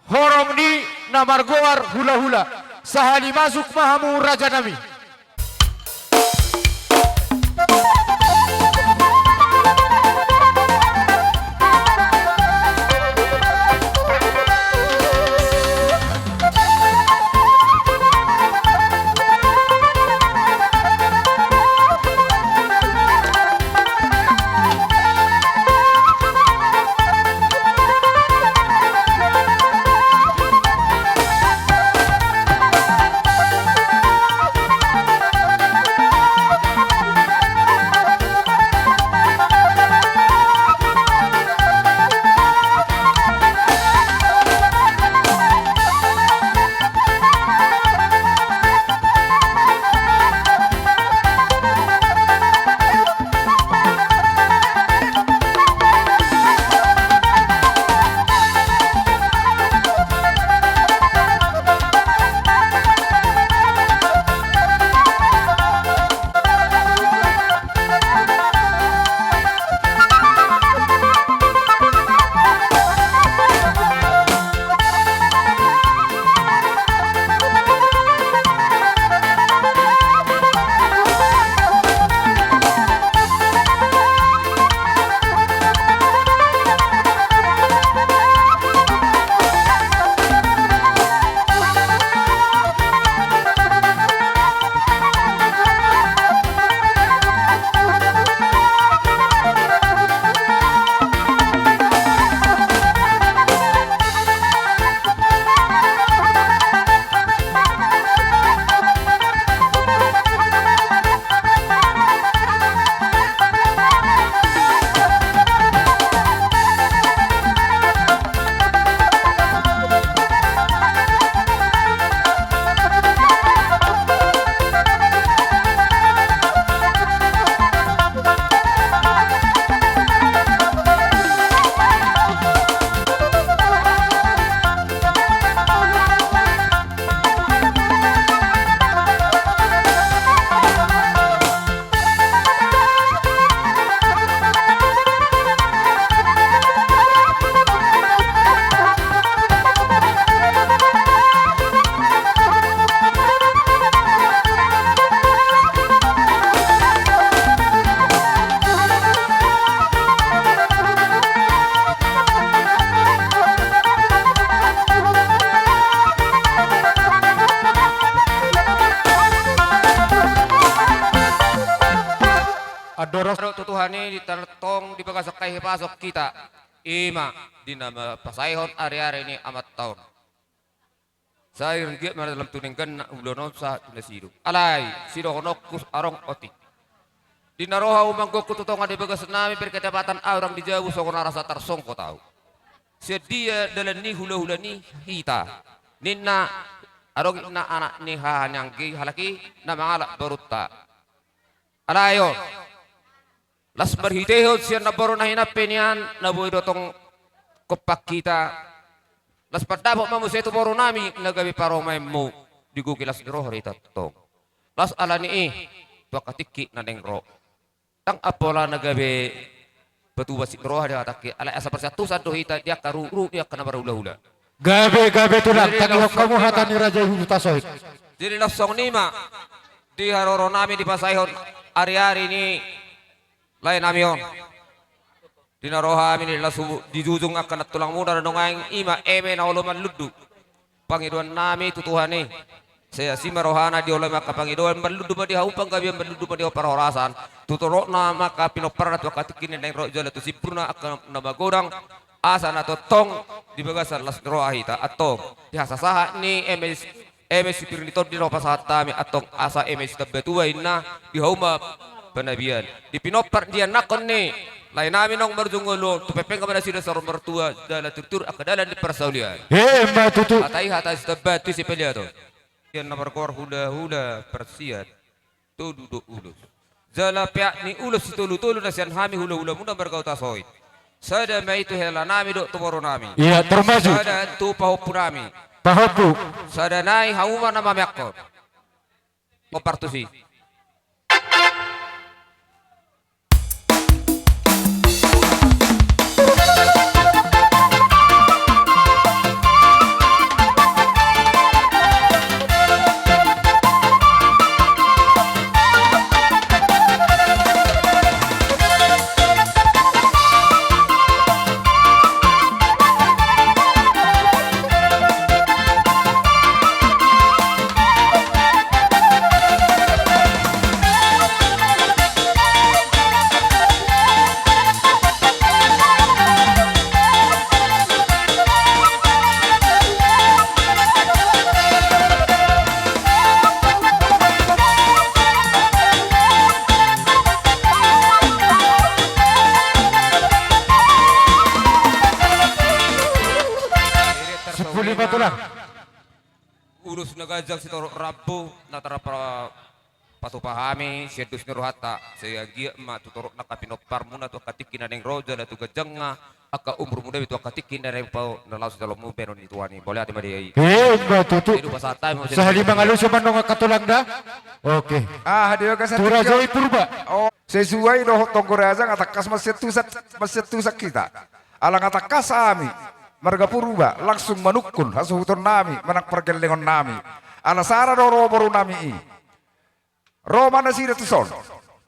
horom ni namargoar hula-hula. Sahali masuk mahamu raja nami. Adoro tutuhani ditertong di pagasakai pasok kita. Ima di nama pasaihon ari-ari ini amat tahun. Saya ringgit mana dalam tuningkan ulonon sa tunasiru. Alai sido honokus arong oti. Di naroha umanggo kututongan di bagas nami berketepatan orang di jauh sokon rasa tersongko tahu. Sedia dalam ni hula-hula ni hita. Nina arong na anak ni hanyanggi halaki na mangalak baruta. Alayon. Las berhitehot siya na baro na hinapinian na buhay dotong kupak kita. Las padapok mamuseto baro nami nagabi paromay mo di gugilas ni roh rita tong. Las ala ni bakatiki na nengro. Tang apola nagabi batuba si roh dia atake ala asa persatusan do hita dia karuru dia kana barula-hula. Gabe tulang tangihok kamu hatani Raja Huta Soit. Jadi lasong nima di haroro nami di pasaihon ari-ari ni lain namion. Dinaroha amin nila dijujung akan at tulang muna nungaing ima eme na uluman ludu. Pangiduan nami tutuhani. Saya si marohana di ulama kapangiduan berludu ba di haupang gabi berludu ba di parahorasan. Tuturok na maka pinoparat wakatikin na ro jala tu sipurna akan namagodang asa na totong di bagasan las roahita atong dihasasaha ni MS Spirito di ropa tami atong asa MS tabetuay na di hauma penabian di pinopar dia nakon ni lain namin nong marjungulo tupepeng kepada sila sa mertua dala tutur akadalan di persaulian matutu atai hatai tabetu si peliato yan nomor kor hula persiat tu duduk ulus jala pihak ni ulus itu tulu nasian hami hula muna berkau tasoy sada mai itu hela nami dok tumoro nami iya termasuk sada tu pahopu nami pahopu sada nai hauma nama mekor opartusi urus nagajak si Toro Rabu natara para patupahami siedus niruhata saya gia ma tutorok nakapinopar muna tu katikin neng roja na tu gajanga aka umur muda itu katikin neng pau nalau dalam mu penon itu ani boleh ati madi matutu sahali mangaluso manong katulang da oke hadio ka sa Turajay purba sesuai doh tonggorajang atakas masjid tusak kita alang atakas ami marga purba langsung manukun hasuhuton nami manak pergelengon nami alasara do boru nami Roma na sira tuson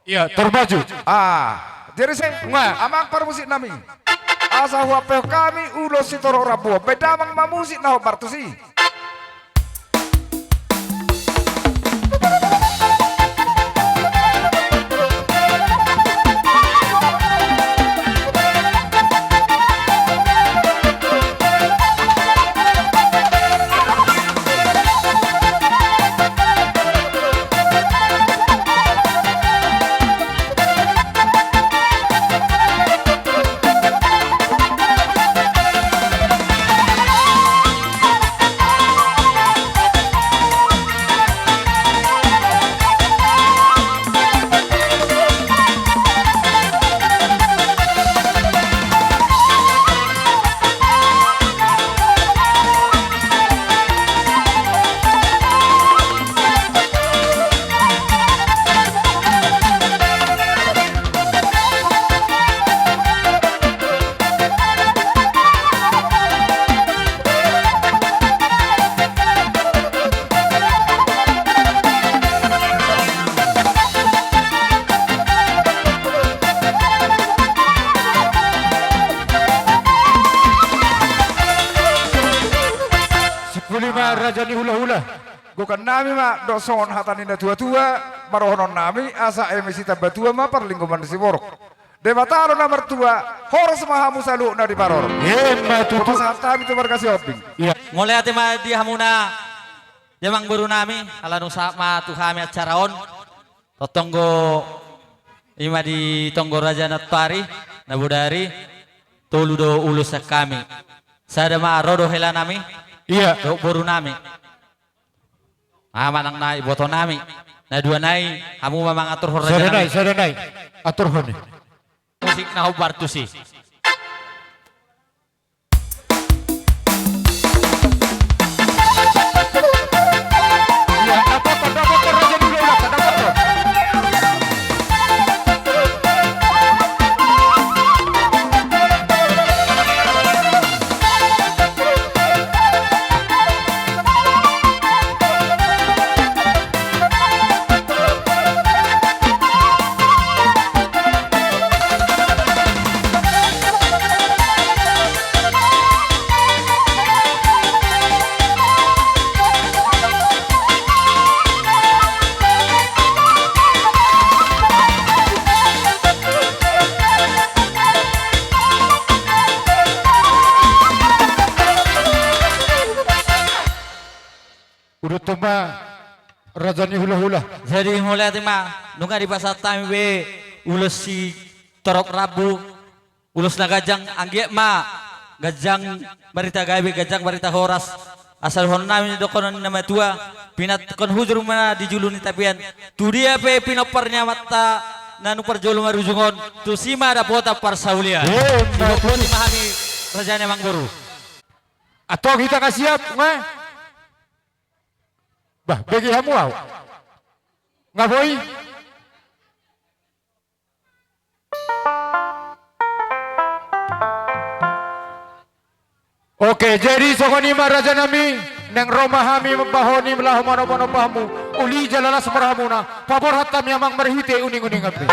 iya terbaju jadi saya amang permusik nami asa huapeo kami ulos si Toro Rabu bedamang mamusik na bartusi Rajani hula-hula bukan nami ma doson hatanina tua-tua marohonon nami asa emisi tabatua ma perlingkuman si borok debatalo nomor 2 horos mahamu salu na di paror matutu hatami tu berkasi oping mulai ati ma di hamuna jamang guru nami ala nusa ma tuhami acaraon totonggo ima di tonggo raja natari nabudari toludo ulus kami sada ma rodo hela nami iya do boru nami manang na iboto nami na dua nai kamu memang atur raja nami sadanai atur hone musik na hubartusi Udah tuma rajani hula-hula. Jadi mulai tema nunga di pasar time we ulus si torop rabu ulus na gajang angge ma gajang barita gawe gajang barita horas asal hon namin dokonon nama tua pinat kon hujur mana di juluni tapian tu dia pe pinoparnya mata nanu perjolo marujungon tu sima ada pota parsaulia sibuk dimahami rajanya Mangboro atau kita kasih siap nggak? Bah, bagi kamu au. Nggak boy? Oke, jadi sokoni raja nami neng Roma hami membahoni melahu manopono pahamu uli jalalas merhamuna pabor hatam yamang merhite uning-uning abdi.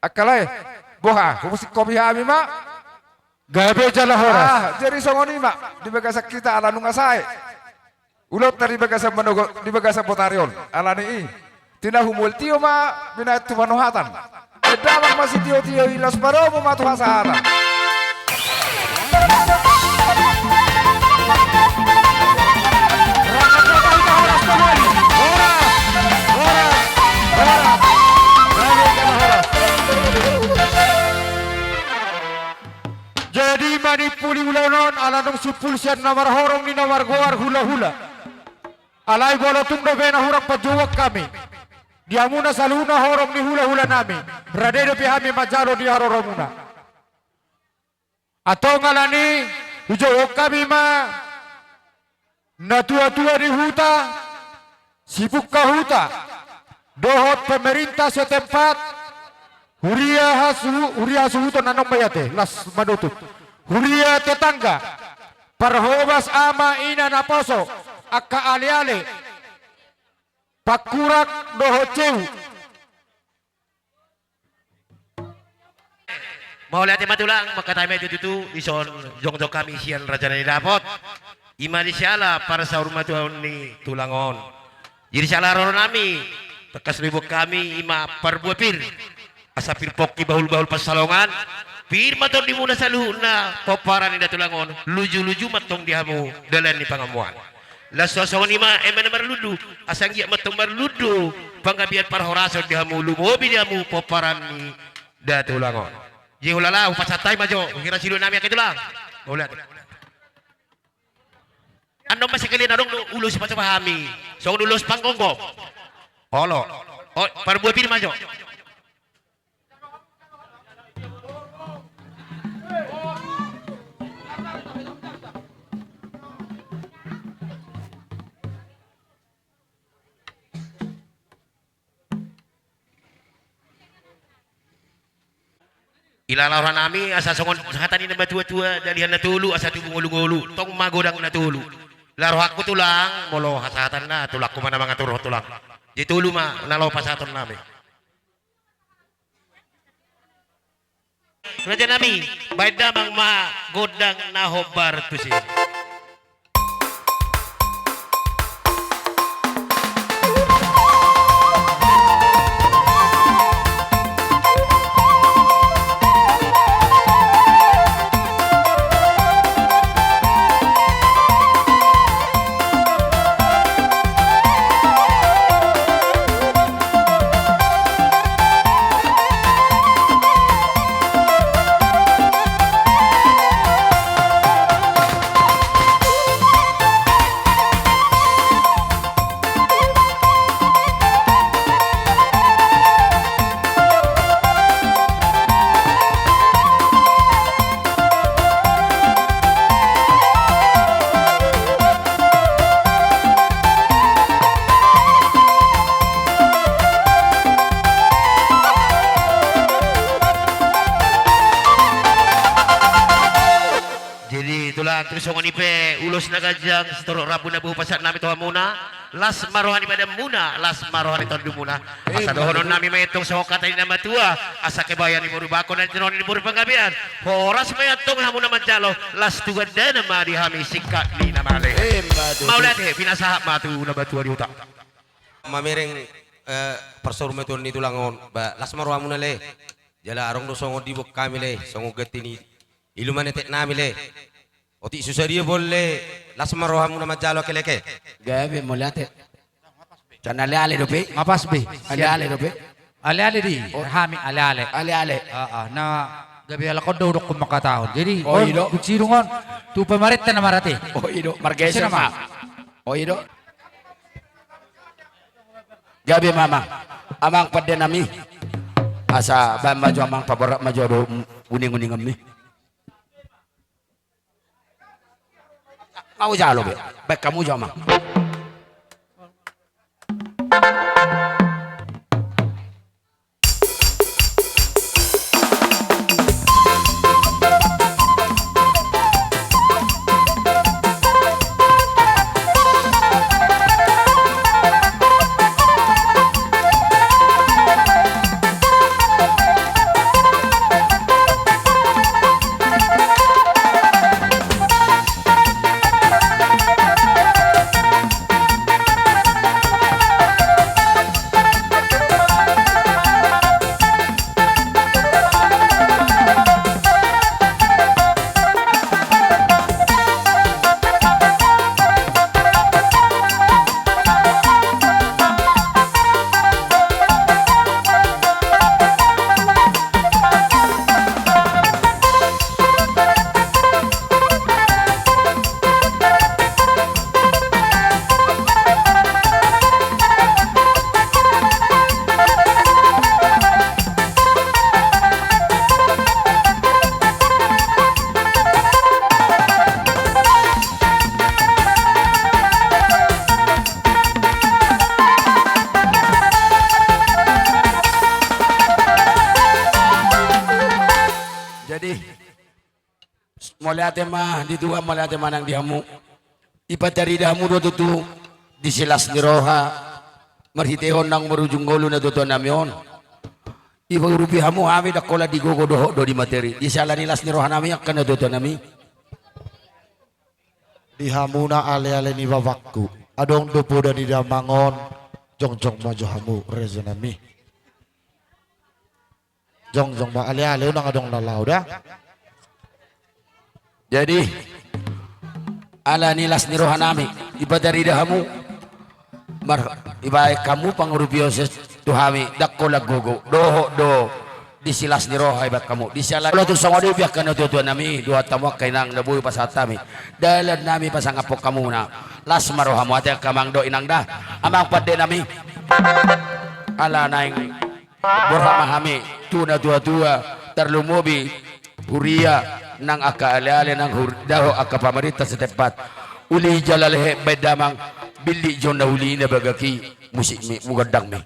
Akalai, boha, musik kopi hami mak. Gabe jala horas. Jadi songoni mak di bagasa kita ala nunga sai. Ulot dari bagasa menogo di bagasa potarion ala ni. Tina humul tio mak bina tu manohatan. Damak masih tio ilas baromo ma tu hasahatan. Jadi manipuli ulanon alanong supulsian nawar horong ni nawar goar hula-hula. Alay bola tungdo bena hurang pajuwak kami. Diamuna saluna horong ni hula-hula nami. Radede pihami majalo di haroromuna. Atau ngalani hujawak kami ma natua-tua di huta sibuk kahuta dohot pemerintah setempat Huria hasuhuto nanong bayate las manutut. Huria tetangga parhobas ama ina naposo akka ale-ale pakurak dohoceu. Mau lihat matulang maka tayo itu ison jong kami sian raja ni dapat imani siala para sa rumah tuan ni tulangon. Jadi siala ron nami tekas ribu kami ima perbuapir asapir poki bahul-bahul pasalongan pir matong di muna sa luhuna poparan ni datulangon luju-luju matong dihamu dalan ni pangamuan lasosongan ima emana marludu asang giyak matong marludu panggabian parhoraso dihamu lumobi dihamu poparan ni datulangon jehulala upasatay majo kira silu nami akitulang ulat andong masih kalian adong ulus pahami song ulus panggonggo olo oh parbuapir majo Ilalaran nami asa songon hatani na batua-tua dalihan na tulu asa tubung ulu-ulu tong magodang na tulu. Laro aku tulang molo hasatan na tulak ko man mga turo tulang. Di tulu ma nalaw pasaton nami. Raja nami baik damang magodang na hobar tu sih. Terus songon ipe ulos na gajang setorok rabu na buhu pasat nami toha muna las marohani pada muna las marohani tondu muna asa dohonon nami mayetong songo kata ni nama tua asa kebayan ni buru bako na tinon ni buru panggabian horas mayetong hamuna mancalo las tuga dana madi hami sikak ni namale maulate pinasahap matu na batua di utak mamereng persorum itu ni tulangon ba las marohamuna le jala arong do songo di bok kami le songo getini ilumane tek nami le Oti susaria boleh lasma rohamu nama jalo keleke. Gabe molate. Jangan ale-ale dope. Ngapas be? Ale-ale dope. Ale-ale di. Hami ale-ale. Ale-ale. Na gabe ala kodo dok kumakataon. Jadi ido kucirungon tu pemarit na marate. Ido margesa ma. Ido. Gabe mama. Amang pada nami. Asa ba maju amang paborak maju do uning-uning kami. Mau jalo be, baik kamu jama. Maliate mah di dua maliate manang dihamu ipatari dahamu do tutu disilas ni roha marhitehon nang marujung golu na tutu namion iba urupi hamu hami dakola di gogo doho do di materi disala nilas ni roha nami akan na tutu nami dihamuna ale-ale ni babakku adong dopo dan di damangon jong-jong maju hamu reza nami jong-jong ba ale-ale unang adong lalau dah. Jadi ala nilas ni roha nami iba dari dahamu iba kamu pangurupioses tuhami dakola gogo doho do disilas ni roha iba kamu disala lo tu songo dia kan tu nami dua tamu kainang nabuy pasatami dalan nami pasangapok kamu na las marohamu ate kamang do inang dah amang pade nami ala naing borhamahami tuna tua-tua terlumubi huria nang aka ale-ale nang daho aka pamarita sa tepat uli jalalehe bedamang bili jon na uli na bagaki musik mi mugadang mi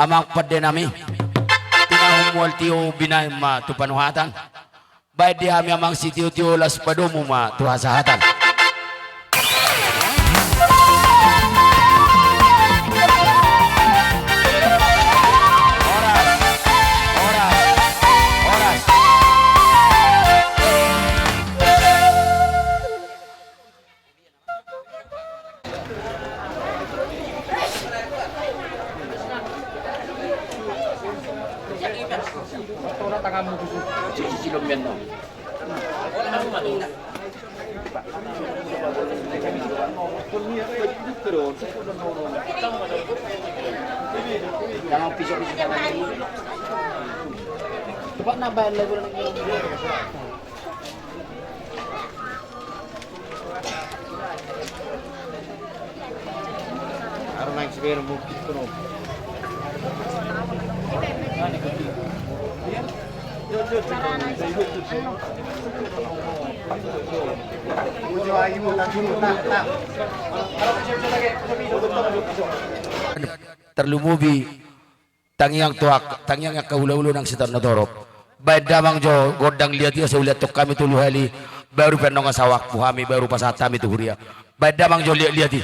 amang padde nami tinahumwal tiyo binay ma tu panuhatan baik di kami amang si tiyo las padomu ma tu hasahatan. Coba nambahin lagu lagi. Harus naik sepeda bukit penuh. Terlumubi tangiang tuak tangiang kahula-hulu ng sitar na torop baik damang jo godang lihat dia seulihat tok kami tulu hali baru penong asawak puhami baru pasatami tu huria baik damang jo lihat di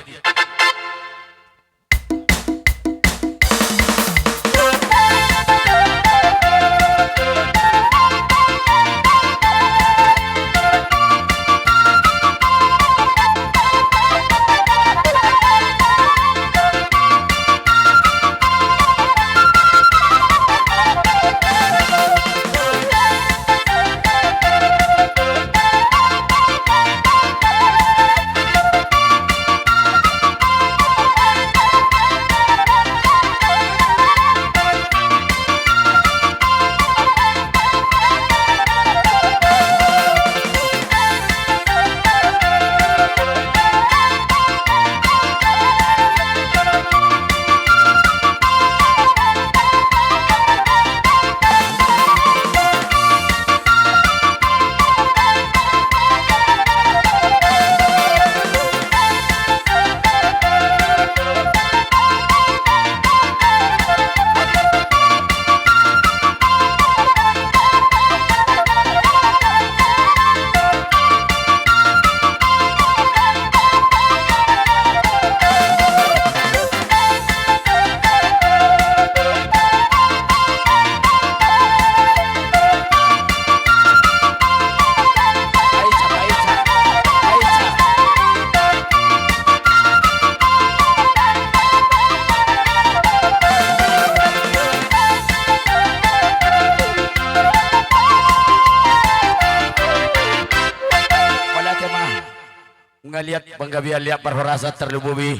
ngaliat panggabian lihat perhorasa terlububi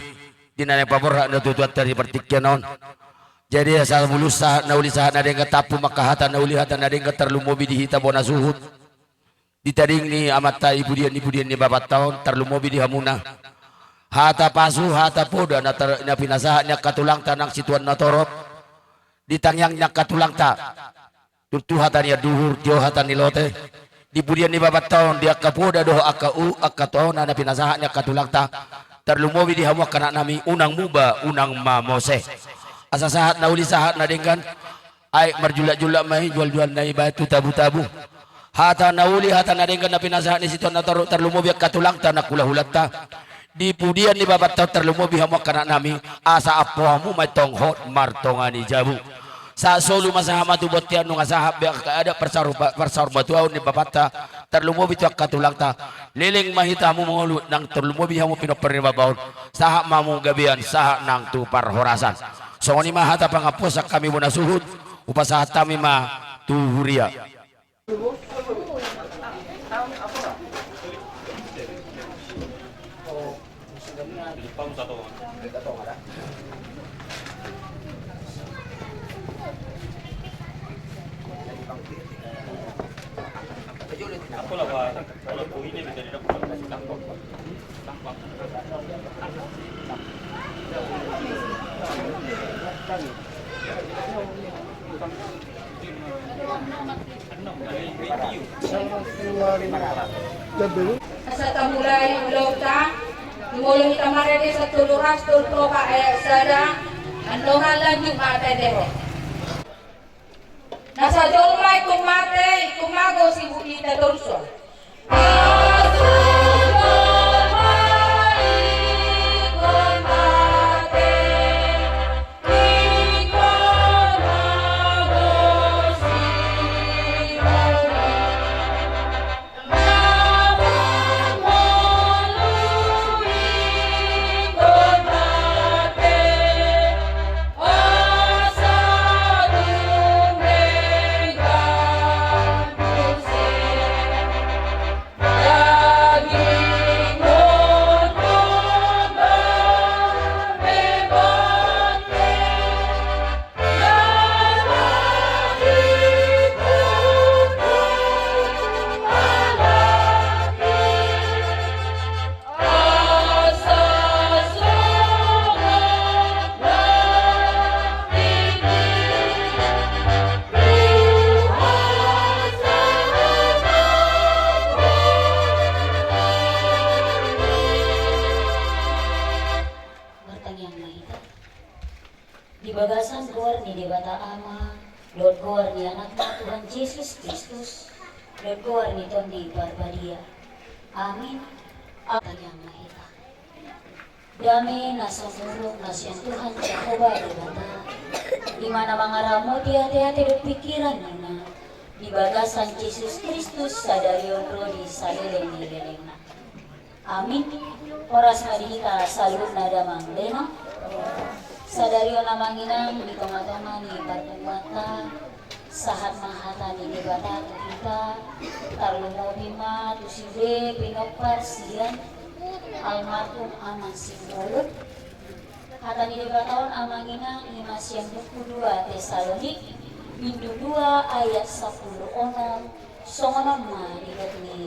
dinane pabor na tutuat dari pertikyanon jadi asal mulusa naulisa na deng katapu makahata naulihata na deng terlumubi dihita bona suhut ditaring ni amata ibudian ni babat tahun terlumubi di hamuna hata pasu hata poda na pinasaha nya katulang tanang situan na torop ditangyang nya katulang ta tutuhatan ya duhur johatan nilote di budian ni babat tahun dia kapoda doh akatau na pinasaha nya katulang ta terlumowi di hamu kana nami unang muba unang mamose asa sahat na uli sahat na dengan ay marjula-jula mai jual-jual na batu tabu-tabu hata na uli hata na dengan na pinasaha ni situan na terlumowi katulang ta na kulahulat ta di pudian ni babat tahun terlumowi hamu kana nami asa apohamu may tonghot martongani jabu sa solo masahama tu botian nung asahab ada persar batuaw ni babata terlumobi tu katulang ta liling mahitamu mengulut nang terlumobi hamu pinopernibabaon sahak mamu gabian sahak nang tu parhorasan songoni mahata pangapusak kami bona suhud upasahat kami ma tu huria Sa tamulay ulog ta, lumulong itamare sa tuluras tulpo ka sada, Andohalan yung mate dero. Nasa jolmay kung mate, kumago si Budita Dorso. Di bagasan gor ni Debata Ama, Lord gor ni anak na Tuhan Yesus Kristus, Lord gor ni Tondi Barbadia. Amin. Ang yang mahita. Dami nasa murok na siyang Tuhan Jehovah Debata. Di mana mga ramo di hati-hati do pikiran na. Di bagasan Yesus Kristus sadarion rodi salileng-leleng na. Amin. Oras madihika salud na damang lenong. Sadario namang inang di tengah-tengah ni Bartumata sahat mahata ni Debata tu kita tarlumo bima tu sibe pinopar sian almarhum amang simbolot hata ni Debataon amang inang lima siang 22 Tesalonik Bindu 2 ayat 10 onam songonom ma ni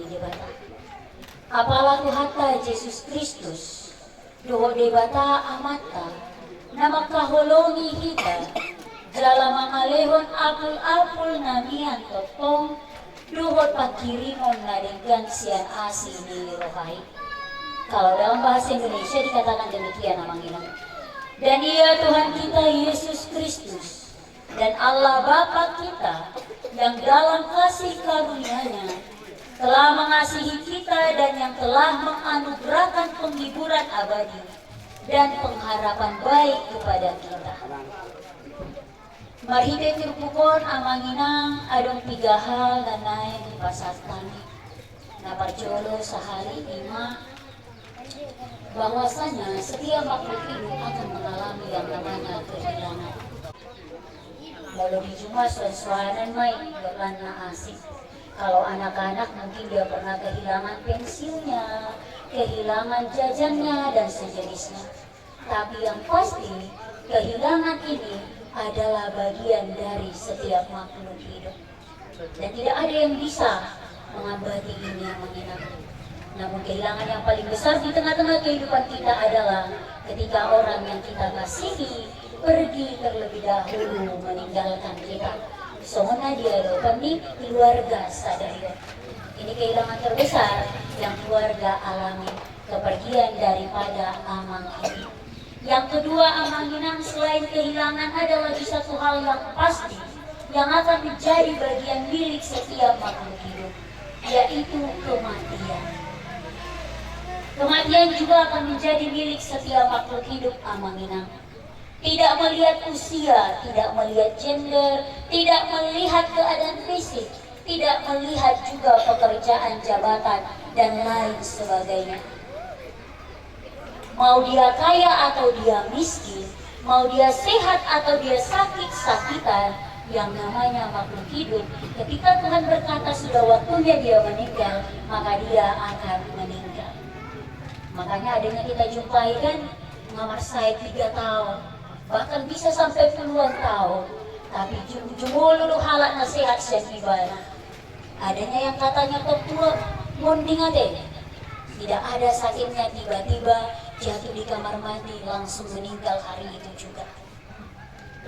Debata apalah tu hata Yesus Kristus doho Debata amata na makahulungi kita dalam mangalehon apul-apul namian totong duhot pagkirimon na dengan sian asi ni rohai. Kalau dalam bahasa Indonesia dikatakan demikian namang inang. Dan ia Tuhan kita Yesus Kristus dan Allah Bapa kita yang dalam kasih karunia-Nya telah mengasihi kita dan yang telah menganugerahkan penghiburan abadi dan pengharapan baik kepada kita. Marhide tirpukon amang inang adong 3 hal na naay di pasat kami na parjolo sehari 5 bahwasanya setiap makhluk hidup akan mengalami yang namanya kehilangan. Lalu di Jumat suan-suanan may dolan na asik. Kalau anak-anak mungkin dia pernah kehilangan pensiunnya, kehilangan jajannya dan sejenisnya. Tapi yang pasti kehilangan ini adalah bagian dari setiap makhluk hidup. Dan tidak ada yang bisa mengabadi ini yang menyenangkan. Namun kehilangan yang paling besar di tengah-tengah kehidupan kita adalah ketika orang yang kita kasihi pergi terlebih dahulu meninggalkan kita. Soalnya dia lupa nih keluarga sadari. Ini kehilangan terbesar yang keluarga alami, kepergian daripada amang ini. Yang kedua, amang inang selain kehilangan ada lagi satu hal yang pasti yang akan menjadi bagian milik setiap makhluk hidup, yaitu kematian. Kematian juga akan menjadi milik setiap makhluk hidup, amang inang. Tidak melihat usia, tidak melihat gender, tidak melihat keadaan fisik, tidak melihat juga pekerjaan, jabatan, dan lain sebagainya. Mau dia kaya atau dia miskin, mau dia sehat atau dia sakit-sakitan, yang namanya makhluk hidup, ketika Tuhan berkata sudah waktunya dia meninggal, maka dia akan meninggal. Makanya adanya kita jumpai kan, ngamar saya 3 tahun. Bahkan bisa sampai puluhan tahun, tapi jumululu halak nasihat siang ibadah. Adanya yang katanya tok tua munding ade, tidak ada sakitnya tiba-tiba jatuh di kamar mandi langsung meninggal hari itu juga.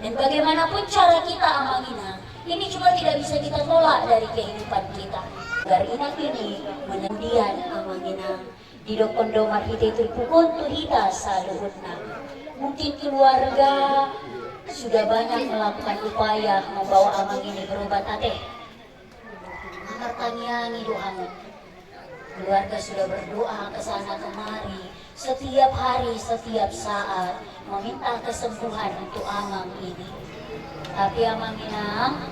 Dan bagaimanapun cara kita amangina, ini juga tidak bisa kita tolak dari kehidupan kita. Agar inak ini menendian amangina di dokondo marhite tulpukon tuhita saluhutna. Mungkin keluarga sudah banyak melakukan upaya membawa amang ini berobat ateh. Martangiangi doamu. Keluarga sudah berdoa ke sana kemari, setiap hari, setiap saat meminta kesembuhan untuk amang ini. Tapi amang Minang,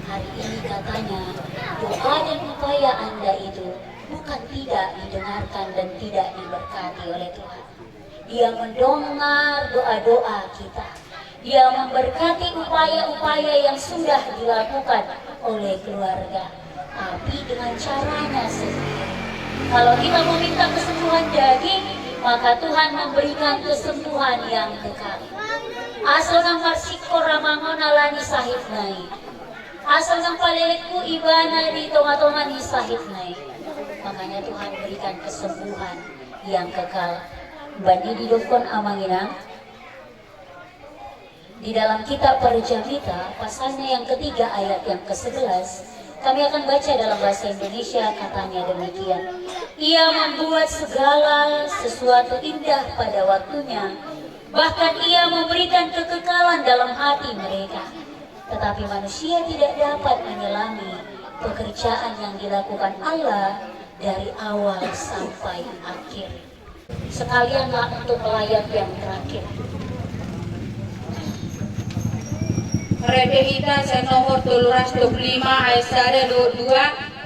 hari ini katanya doa dan upaya Anda itu bukan tidak didengarkan dan tidak diberkati oleh Tuhan. Dia mendengar doa-doa kita. Dia memberkati upaya-upaya yang sudah dilakukan oleh keluarga, tapi dengan caranya sendiri. Kalau kita meminta kesembuhan daging, maka Tuhan memberikan kesembuhan yang kekal. Asal nang marsikor ramangon alani sahid nai. Asal nang palelekku ibana di tonga-tonga ni sahid nai. Makanya Tuhan berikan kesembuhan yang kekal. Bani didokon amanginang. Di dalam kitab Parjamita, pasalnya yang ketiga ayat yang ke-11, kami akan baca dalam bahasa Indonesia, katanya demikian. Ia membuat segala sesuatu indah pada waktunya, bahkan ia memberikan kekekalan dalam hati mereka. Tetapi manusia tidak dapat menyelami pekerjaan yang dilakukan Allah dari awal sampai akhir. Sekalianlah untuk melayat yang terakhir. Redehita sa nomor 225 ay sada 22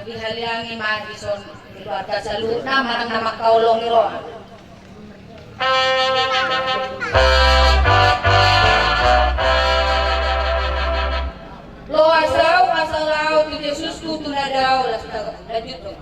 bihaliangi Madison keluarga saluna manang na makaulong ni Roa. Lo asaw ti Jesus ku tunadaw las lanjut dong.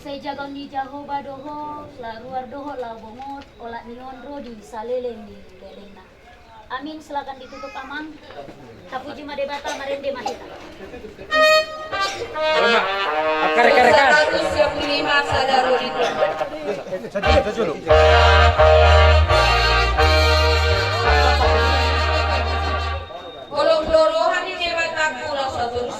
Saya jagang di Jahoba doho, la ruar doho la bomot, olak nion rodi salelen di lelena. Amin, silakan ditutup amang. Tapuji madebata marende mahita. Akar-akar. 125 sadaro dito. Sajulu. Kolong lorohan ni debata kulang sa terus.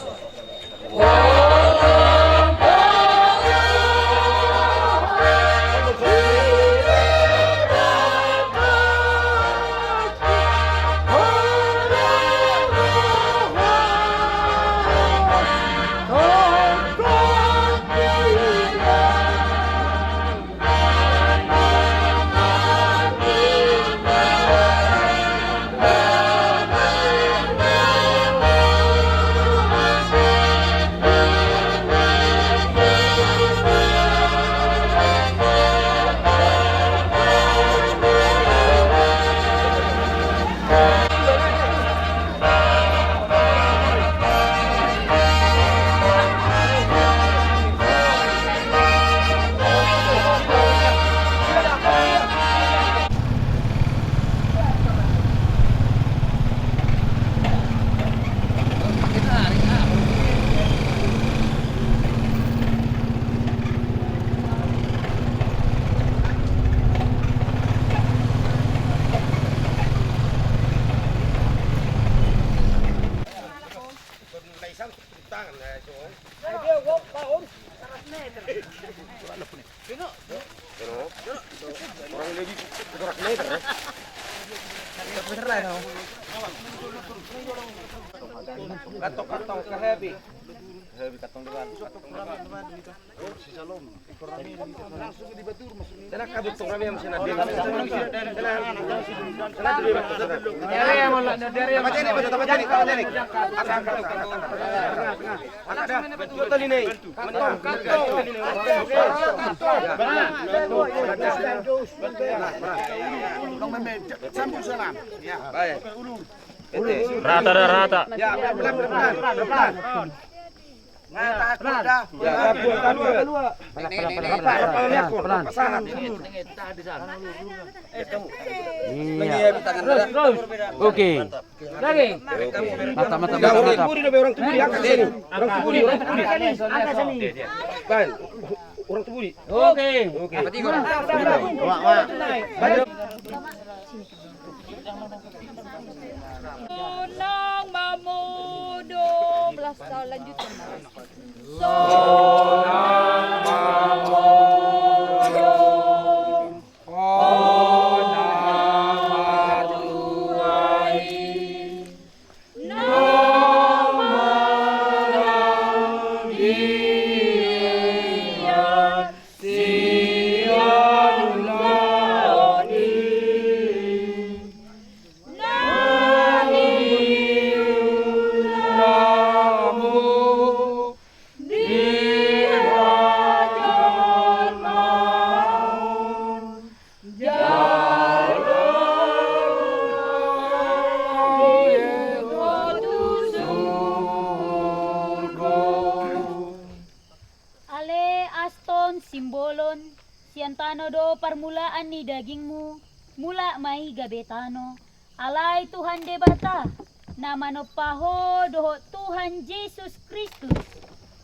Orang lebih gerak meter ya. Kantong ke heavy. Heavy kantong depan. Langsung di batu masuk. Sana kabut tong rame mesin ada. Sana dulu batu. Dari yang mau dari yang macam ni, tempat ni. Ada. Betul ini. Kantong. Sambung salam. Ya. Baik. Rata dah rata. Ya, pelan. Oke. Lagi. Mata. Orang tuburi. Oke. Sonang mamudo belas tahun lanjutan. Simbolon, siantano do permulaan ni dagingmu, mula mai gabetano, alay Tuhan debata, nama no paho doho Tuhan Yesus Kristus,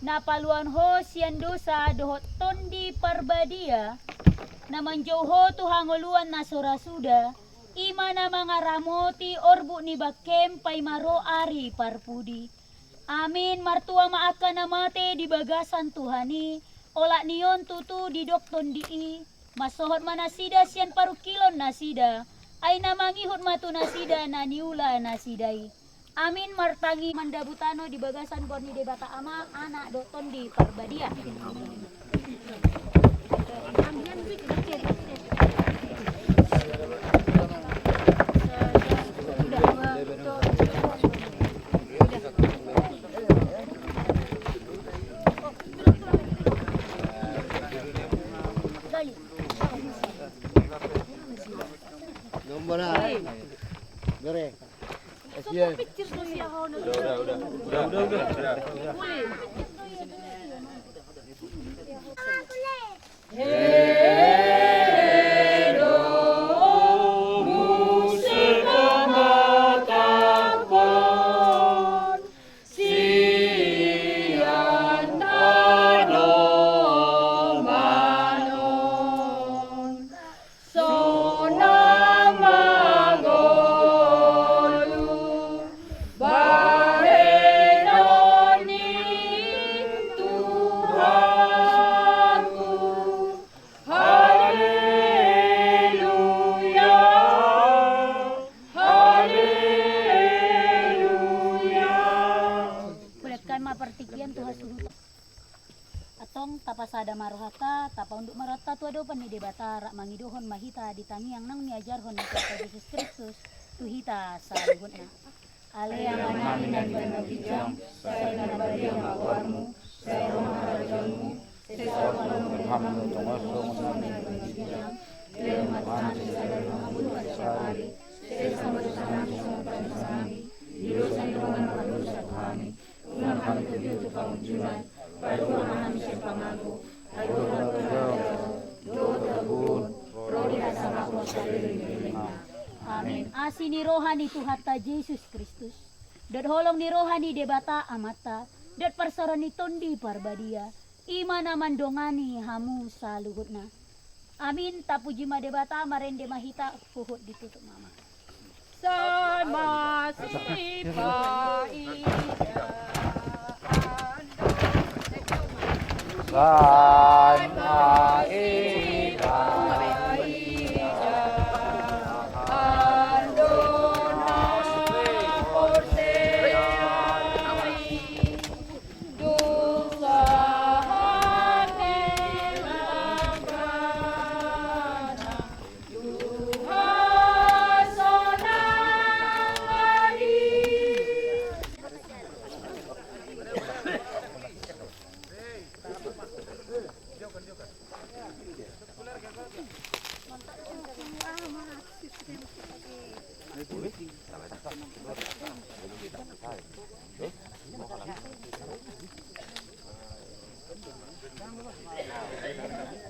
napaluan ho sian dosa doho tondi parbadia, naman joho tuhangoluan na sorasuda, ima na mga ramoti orbu ni bakem pay maro ari parpudi. Amin martua maaka na mate di bagasan Tuhani, olak niyon tutu di dokton dii, masohot manasida sian paru kilon nasida, ay namangihut matu nasida na niula nasidai. Amin martangi mandabutano di bagasan borni debata ama anak dokton di parbadia. Mana? Bere. Asian. Tapasada marohata, tapa untuk marata tu ado pani debata rak mangidohon mahita ditangi yang nang niajarhon Tuhan Yesus Kristus tuhita saluhutna. Ale yang anami dan bana bijang, saya kana bari yang awarmu, saya roh rajamu, saya kalau Muhammad tomaso menang bijang, dia mata sadar Muhammad bersari, saya sama sami, dia saya rohan manusia kami, unang kami itu pangunjuran. Amin. Asini rohani Tuhata Yesus Kristus. Dan holong ni rohani debata amata. Dan persarani tondi parbadia. Imana mandongani hamu saluhutna. Amin. Tapuji ma debata marende mahita puhut ditutup mama. Sama sipa ida. Thank you.